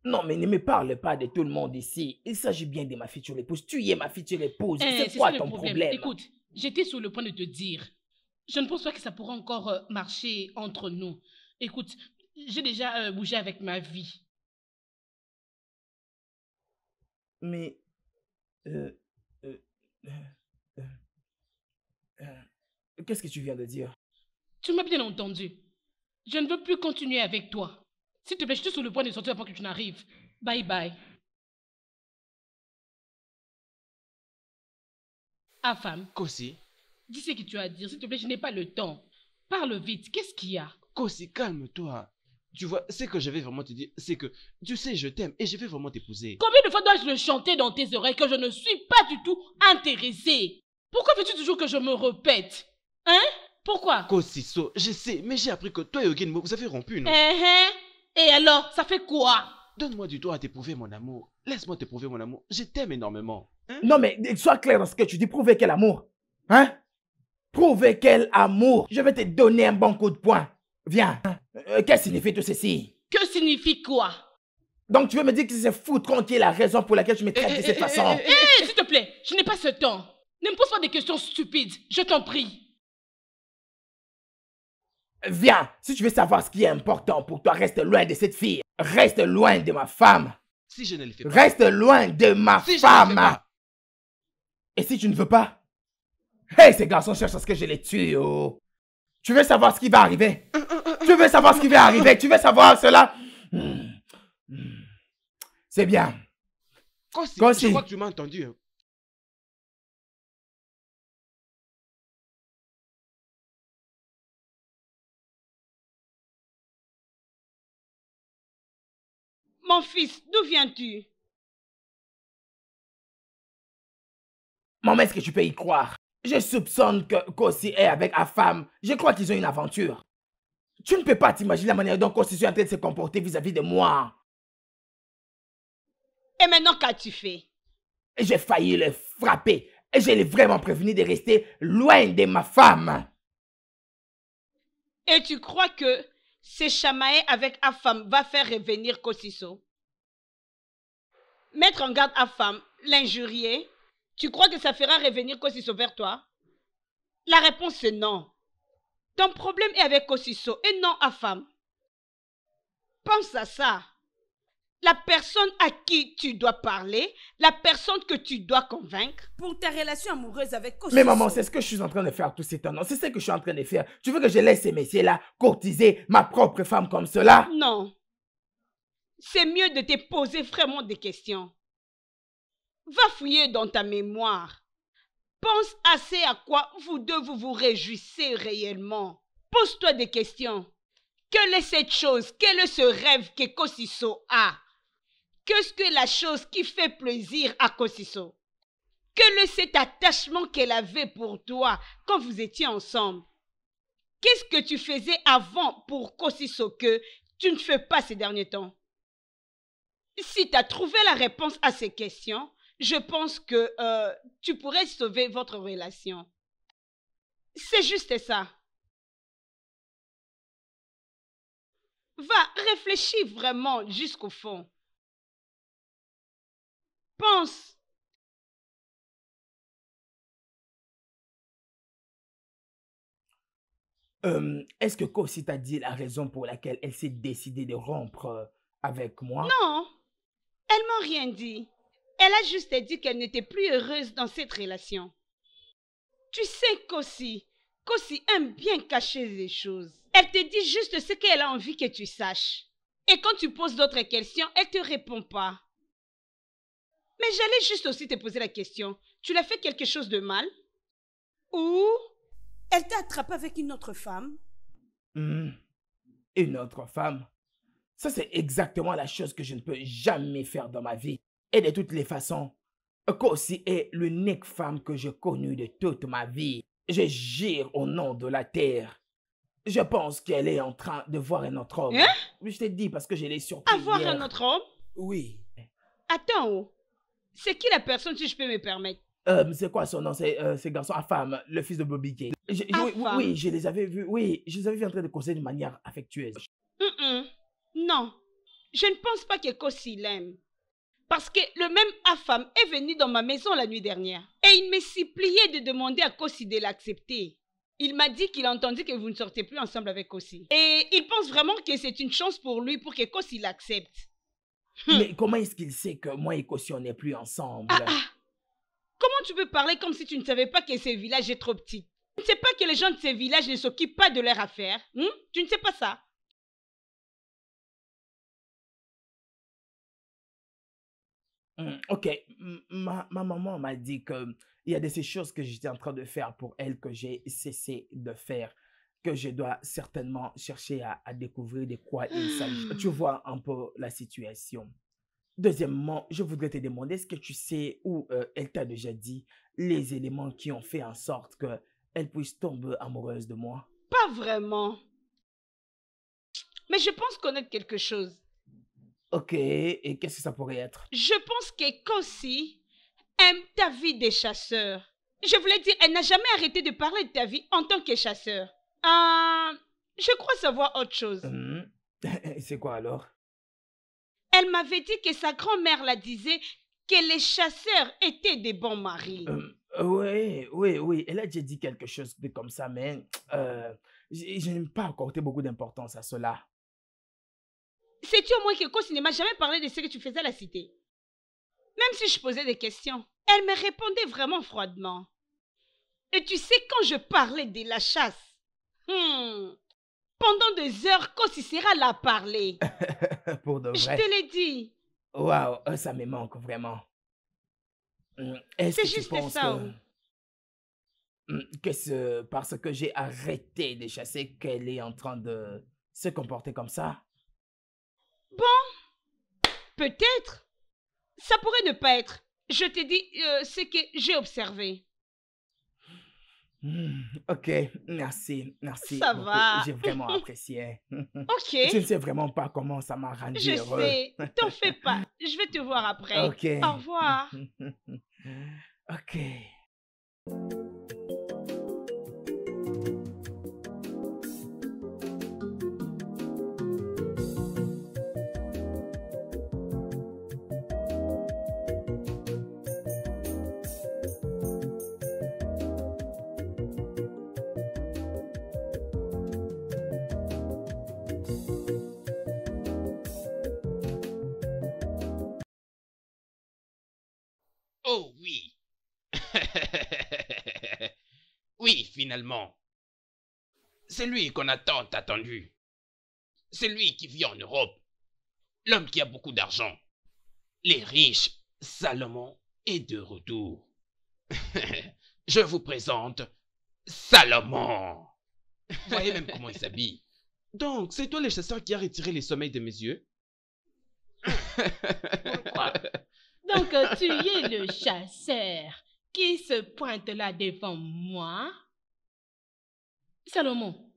Non, mais ne me parle pas de tout le monde ici. Il s'agit bien de ma future épouse. Tu y es ma future épouse. C'est quoi ça le ton problème? Écoute, j'étais sur le point de te dire. Je ne pense pas que ça pourra encore marcher entre nous. Écoute, j'ai déjà bougé avec ma vie. Mais... qu'est-ce que tu viens de dire? Tu m'as bien entendu. Je ne veux plus continuer avec toi. S'il te plaît, je suis sur le point de sortir avant que tu n'arrives. Bye bye. Ah, femme. Kosi. Dis ce que tu as à dire. S'il te plaît, je n'ai pas le temps. Parle vite. Qu'est-ce qu'il y a? Kosi, calme-toi. Tu vois, ce que je vais vraiment te dire, c'est que, tu sais, je t'aime et je vais vraiment t'épouser. Combien de fois dois-je le chanter dans tes oreilles que je ne suis pas du tout intéressée? Pourquoi veux-tu toujours que je me répète? Hein? Pourquoi? Kosiso, je sais, mais j'ai appris que toi et Ogenmo, vous avez rompu, non? Et alors, ça fait quoi? Donne-moi du temps à t'éprouver mon amour. Laisse-moi t'éprouver mon amour. Je t'aime énormément. Hein? Non, mais sois clair dans ce que tu dis. Prouver quel amour. Hein? Prouver quel amour. Je vais te donner un bon coup de poing. Viens. Qu'est-ce que signifie tout ceci? Que signifie quoi? Donc tu veux me dire que c'est Foutron qui est la raison pour laquelle tu me traites de cette façon? S'il te plaît, je n'ai pas ce temps. Ne me pose pas des questions stupides. Je t'en prie. Viens. Si tu veux savoir ce qui est important pour toi, reste loin de cette fille. Reste loin de ma femme. Si je ne le fais pas. Reste loin de ma Si je ne le fais femme. pas. Et si tu ne veux pas? Hey, ces garçons cherchent à ce que je les tue, oh. Tu veux savoir ce qui va arriver? Tu veux savoir ce qui va arriver? Tu veux savoir cela? C'est bien. Kosi, Kosi. je crois que tu m'as entendu. Hein. Mon fils, d'où viens-tu? Maman, est-ce que tu peux y croire? Je soupçonne que Kosi est avec sa femme. Je crois qu'ils ont une aventure. Tu ne peux pas t'imaginer la manière dont Kosi est en train de se comporter vis-à-vis de moi. Et maintenant, qu'as-tu fait? J'ai failli le frapper. Et je l'ai vraiment prévenu de rester loin de ma femme. Et tu crois que se chamailler avec Afam va faire revenir Kosiso? Mettre en garde Afam, l'injurier, tu crois que ça fera revenir Kosiso vers toi? La réponse est non. Ton problème est avec Kosiso et non Afam. Pense à ça. La personne à qui tu dois parler, la personne que tu dois convaincre. Pour ta relation amoureuse avec Kosiso. Mais maman, c'est ce que je suis en train de faire tout ces temps. Non, c'est ce que je suis en train de faire. Tu veux que je laisse ces messieurs-là courtiser ma propre femme comme cela? Non. C'est mieux de te poser vraiment des questions. Va fouiller dans ta mémoire. Pense assez à quoi vous deux vous réjouissez réellement. Pose-toi des questions. Quelle est cette chose? Quel est ce rêve que Kosiso a? Qu'est-ce que la chose qui fait plaisir à Kosiso? Quel est cet attachement qu'elle avait pour toi quand vous étiez ensemble? Qu'est-ce que tu faisais avant pour Kosiso que tu ne fais pas ces derniers temps? Si tu as trouvé la réponse à ces questions, je pense que tu pourrais sauver votre relation. C'est juste ça. Va, réfléchis vraiment jusqu'au fond. Pense. Est-ce que Kosi t'a dit la raison pour laquelle elle s'est décidée de rompre avec moi? Non, elle m'a rien dit. Elle a juste dit qu'elle n'était plus heureuse dans cette relation. Tu sais, Kosi aime bien cacher les choses. Elle te dit juste ce qu'elle a envie que tu saches. Et quand tu poses d'autres questions, elle ne te répond pas. Mais j'allais juste aussi te poser la question. Tu l'as fait quelque chose de mal? Ou elle t'a attrapé avec une autre femme? Une autre femme? Ça, c'est exactement la chose que je ne peux jamais faire dans ma vie. Et de toutes les façons, Kosi est l'unique femme que j'ai connue de toute ma vie. Je jure au nom de la terre. Je pense qu'elle est en train de voir un autre homme. Hein? Je t'ai dit parce que je l'ai surpris avoir hier. un autre homme? Oui. Attends, oh. C'est qui la personne, si je peux me permettre? C'est quoi son nom? C'est garçon à femme, le fils de Bobby Kay. Afam. Oui, je les avais vus. Oui, je les avais vus en train de causer de manière affectueuse. Non, je ne pense pas que Kosi l'aime. Parce que le même Afam est venu dans ma maison la nuit dernière. Et il me suppliait de demander à Kosi de l'accepter. Il m'a dit qu'il a entendu que vous ne sortez plus ensemble avec Kosi. Et il pense vraiment que c'est une chance pour lui pour que Kosi l'accepte. Mais comment est-ce qu'il sait que moi et Kosi on n'est plus ensemble? Comment tu peux parler comme si tu ne savais pas que ce village est trop petit? Tu ne sais pas que les gens de ces villages ne s'occupent pas de leurs affaires? Tu ne sais pas ça? Ok, ma maman m'a dit que il y a de ces choses que j'étais en train de faire pour elle que j'ai cessé de faire, que je dois certainement chercher à découvrir de quoi il s'agit. Tu vois un peu la situation. Deuxièmement, je voudrais te demander, est-ce que tu sais ou elle t'a déjà dit les éléments qui ont fait en sorte qu'elle puisse tomber amoureuse de moi? Pas vraiment. Mais je pense connaître quelque chose. Ok, et qu'est-ce que ça pourrait être? Je pense que Kossi aime ta vie des chasseurs. Je voulais dire, elle n'a jamais arrêté de parler de ta vie en tant que chasseur. Je crois savoir autre chose. C'est quoi alors? Elle m'avait dit que sa grand-mère la disait que les chasseurs étaient des bons maris. Oui, elle a déjà dit quelque chose de comme ça, mais je n'aime pas accorder beaucoup d'importance à cela. Sais-tu au moins que Kossi ne m'a jamais parlé de ce que tu faisais à la cité? Même si je posais des questions, elle me répondait vraiment froidement. Et tu sais, quand je parlais de la chasse, pendant des heures, Kossi sera là à parler. Pour de Je vrai. te l'ai dit. Waouh, ça me manque vraiment. Est-ce C'est que tu juste penses ça. que c'est parce que j'ai arrêté de chasser qu'elle est en train de se comporter comme ça? Peut-être. Ça pourrait ne pas être. Je te dis ce que j'ai observé. Ok, merci Ça beaucoup. va. J'ai vraiment apprécié. Ok. Je ne sais vraiment pas comment ça m'a rendu Je heureux. sais. T'en fais pas. Je vais te voir après. Ok. Au revoir. Ok. Oh oui. Oui, finalement. C'est lui qu'on a tant attendu. C'est lui qui vit en Europe. L'homme qui a beaucoup d'argent. Les riches, Salomon est de retour. Je vous présente Salomon. Voyez même comment il s'habille. Donc, c'est toi le chasseur qui a retiré les sommeils de mes yeux? Pourquoi? Donc, tu es le chasseur qui se pointe là devant moi? Salomon,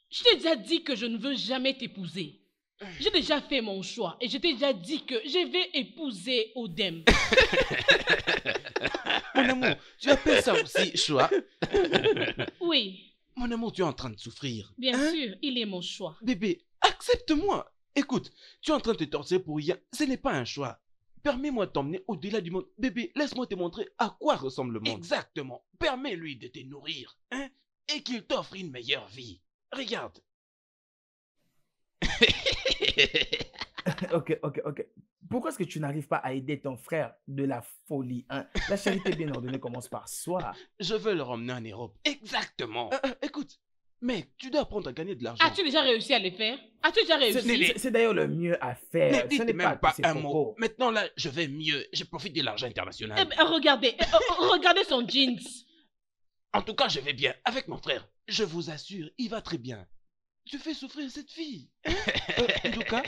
je t'ai déjà dit que je ne veux jamais t'épouser. J'ai déjà fait mon choix et je t'ai déjà dit que je vais épouser Odem. Mon amour, tu appelles ça aussi choix? Oui, Mon amour, tu es en train de souffrir. bien Hein? sûr, il est mon choix. Bébé, accepte-moi. Écoute, tu es en train de te torturer pour rien. Ce n'est pas un choix. Permets-moi de t'emmener au-delà du monde. Bébé, laisse-moi te montrer à quoi ressemble le monde. Exactement. Permets-lui de te nourrir, hein, et qu'il t'offre une meilleure vie. Regarde. Ok. Pourquoi est-ce que tu n'arrives pas à aider ton frère de la folie, hein? La charité bien ordonnée commence par soi. Je veux le ramener en Europe. Exactement. Écoute, mec, tu dois apprendre à gagner de l'argent. As-tu déjà réussi à le faire? As-tu déjà réussi? C'est d'ailleurs le mieux à faire. Ne Ce dites n'est même pas pas ces un mot. propos. Maintenant là, je vais mieux. Je profite de l'argent international. Eh ben, regardez, regardez son jeans. En tout cas, je vais bien avec mon frère. Je vous assure, il va très bien. Tu fais souffrir cette fille. En tout cas,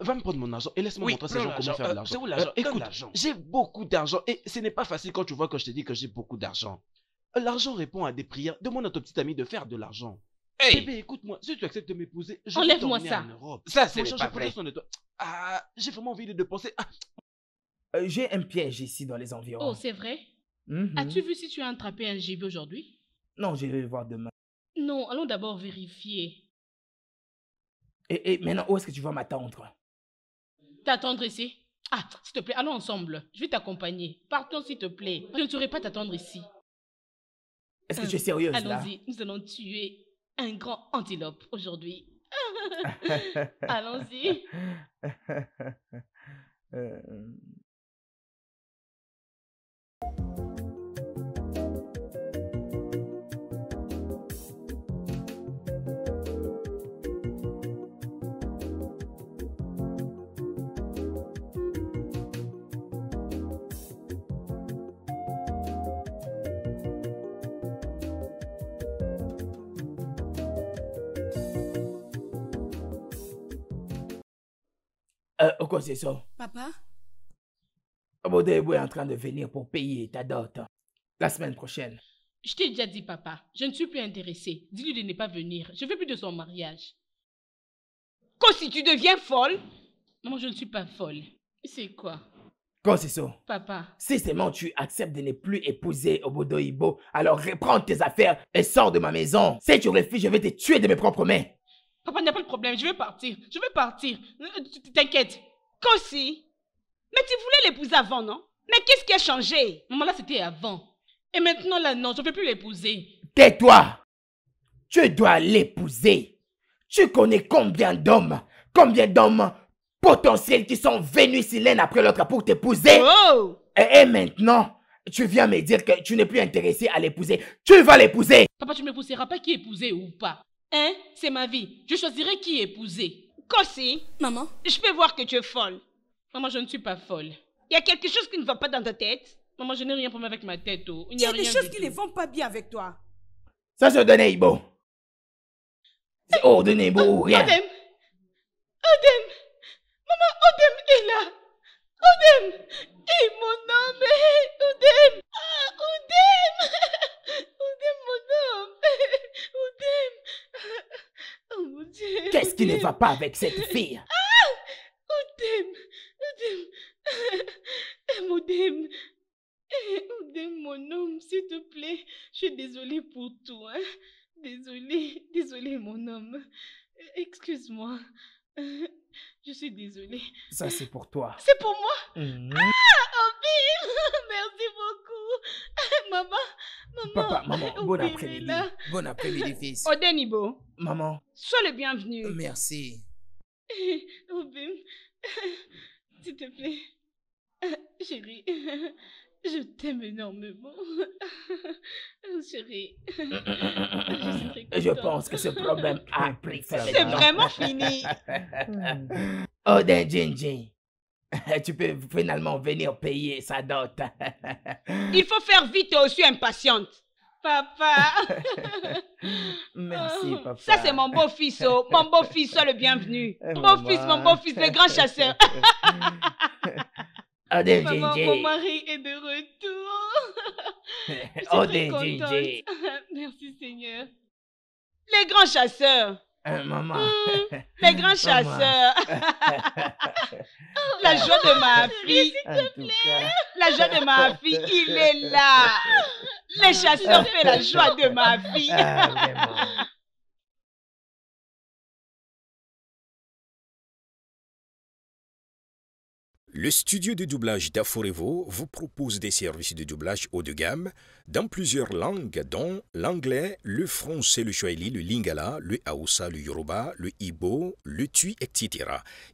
va me prendre mon argent et laisse-moi montrer à ces gens comment faire de l'argent. C'est où l'argent? Écoute, j'ai beaucoup d'argent et ce n'est pas facile quand tu vois que je te dis que j'ai beaucoup d'argent. L'argent répond à des prières. Demande à ton petit ami de faire de l'argent. Hey. Bébé, écoute-moi, si tu acceptes de m'épouser, je vais Enlève-moi t'emmener ça. en Europe. Ça, c'est pas pas vrai. vrai. J'ai vraiment envie de penser. J'ai un piège ici dans les environs. Oh, c'est vrai? Mhm. As-tu vu si tu as attrapé un gibier aujourd'hui? Non, je vais le voir demain. Non, allons d'abord vérifier. Et maintenant, où est-ce que tu vas m'attendre? T'attendre ici? Ah, s'il te plaît, allons ensemble. Je vais t'accompagner. Partons, s'il te plaît. Je ne saurais pas t'attendre ici. Est-ce que tu es sérieuse là? Allons-y, nous allons tuer un grand antilope aujourd'hui. Allons-y. Quoi c'est ça? Papa? Obodo est en train de venir pour payer ta dot la semaine prochaine. Je t'ai déjà dit, papa, je ne suis plus intéressée. Dis-lui de ne pas venir. Je veux plus de son mariage. Quand si tu deviens folle? Maman, je ne suis pas folle. C'est quoi? Quoi c'est ça? Papa. Si seulement tu acceptes de ne plus épouser Obodo Ibo, alors reprends tes affaires et sors de ma maison. Si tu refuses, je vais te tuer de mes propres mains. Papa, il n'y a pas de problème. Je vais partir. Je vais partir. T'inquiète. Kosi, mais tu voulais l'épouser avant, non? Mais qu'est-ce qui a changé? Maman, là, c'était avant. Et maintenant, là, non, je ne peux plus l'épouser. Tais-toi! Tu dois l'épouser. Tu connais combien d'hommes potentiels qui sont venus ici l'un après l'autre pour t'épouser? Oh! Et maintenant, tu viens me dire que tu n'es plus intéressé à l'épouser. Tu vas l'épouser! Papa, tu ne m'épouseras pas qui épouser ou pas. Hein? C'est ma vie. Je choisirai qui épouser. Kosi, Maman? je peux voir que tu es folle. Maman, je ne suis pas folle. Il y a quelque chose qui ne va pas dans ta tête? Maman, je n'ai rien pour moi avec ma tête. Oh. Il y a des rien choses du qui tout. ne vont pas bien avec toi. Ça se donne Ibo. C'est ordonné Ibo ou rien. Odem! Odem! Maman, Odem est là! Odem! Et mon homme! Odem! Ah, Odem! Odem, mon homme! Odem! Oh mon Dieu! Qu'est-ce qui ne Odem. va pas avec cette fille? Odem! Odem! Odem! Odem, mon homme, s'il te plaît. Je suis désolée pour tout, hein. Désolée, mon homme. Excuse-moi. Je suis désolée. Ça, c'est pour toi. C'est pour moi? Mhm. Obim! Merci beaucoup. Maman. Papa, maman, bon Obim est après-midi. là. Bon après-midi, fils. Odenibo, Maman, sois le bienvenu. Merci. Obim, s'il te plaît. Chérie, je t'aime énormément. Chérie, je suis très je contente. pense que ce problème a pris fin. C'est vraiment fini. Odin Jinji, tu peux finalement venir payer sa dot. Il faut faire vite, toi aussi impatiente. Papa. Merci, papa. Ça, c'est mon beau-fils, oh. Mon beau-fils, sois le bienvenu. Beau-fils, mon beau-fils, le grand chasseur. Odin Maman, mon Jinji. mari est de retour. Je suis très Odin contente. Jinji. Merci, Seigneur. Les grands chasseurs. Maman. Les grands chasseurs. La joie de ma fille. En tout cas. La joie de ma fille, il est là. Les chasseurs font la joie de ma fille. Ah, vraiment. Le studio de doublage d'Aforevo vous propose des services de doublage haut de gamme dans plusieurs langues, dont l'anglais, le français, le swahili, le lingala, le haoussa, le yoruba, le ibo, le tui, etc.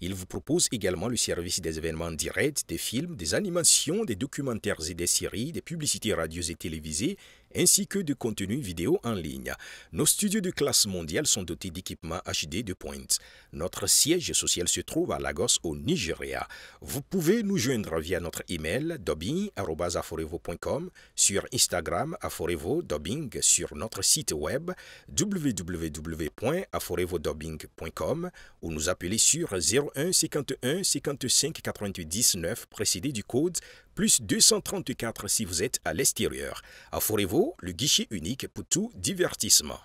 Il vous propose également le service des événements directs, des films, des animations, des documentaires et des séries, des publicités radios et télévisées, ainsi que de contenus vidéo en ligne. Nos studios de classe mondiale sont dotés d'équipements HD de pointe. Notre siège social se trouve à Lagos, au Nigeria. Vous pouvez nous joindre via notre email dubbing@aforevo.com, sur Instagram Aforevo Dubbing, sur notre site web www.aforevodubbing.com ou nous appeler sur 01 51 55 88 19 précédé du code plus 234 si vous êtes à l'extérieur. Aforevo, le guichet unique pour tout divertissement.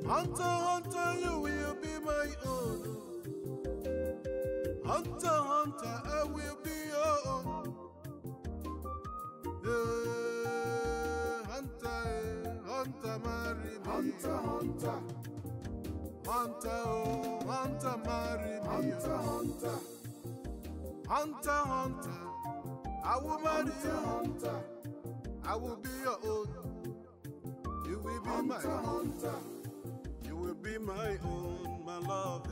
Hunter, hunter, you will be my own. Hunter, hunter, I will be your own. Yeah, hunter, hunter, marry me. Hunter, hunter. Hunter, oh, hunter, marry me. Hunter, hunter. Hunter, hunter, I will marry you. Hunter, I will be your own. You will be my hunter. You will be my own, my love.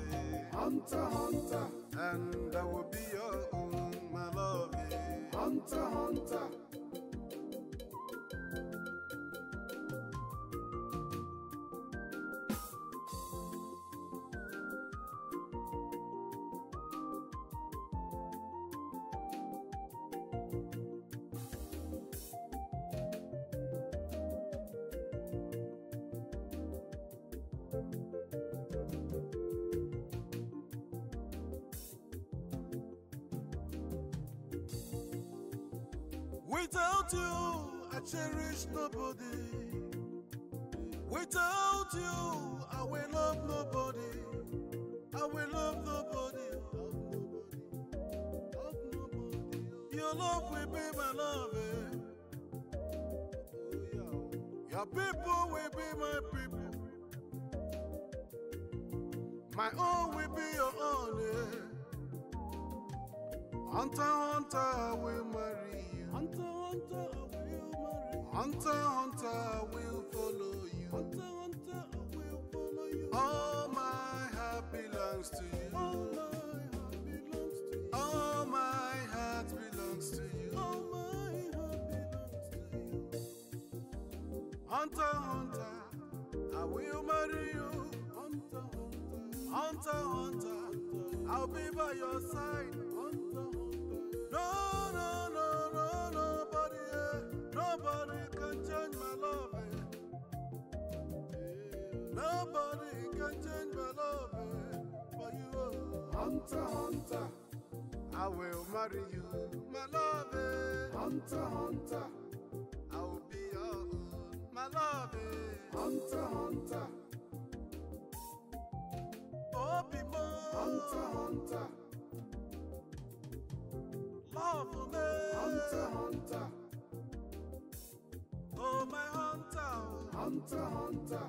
Hunter, hunter. And I will be your own, my love. Hunter, hunter. Without you, I cherish nobody. Without you, I will love nobody. I will love nobody. Love nobody. Your love will be my love. Your people will be my people. My own will be your own. Hunter, hunter, I will marry you. Hunter, hunter, I will marry you. Hunter, hunter, I will follow you. Hunter, hunter, I will follow you. All my heart belongs to you. All my heart belongs to you. All my heart belongs to you. All my heart belongs to you. Hunter, hunter, I will marry you. Hunter, hunter, hunter, hunter, I'll be by your side. No, no, no, no, nobody, nobody can change my love. Nobody can change my love for you. Hunter, hunter, I will marry you, my love. Hunter, hunter, I will be your own, my love. Hunter, hunter, oh, be more. Hunter, hunter. Love me, hunter, hunter. Oh, my hunter, hunter, hunter.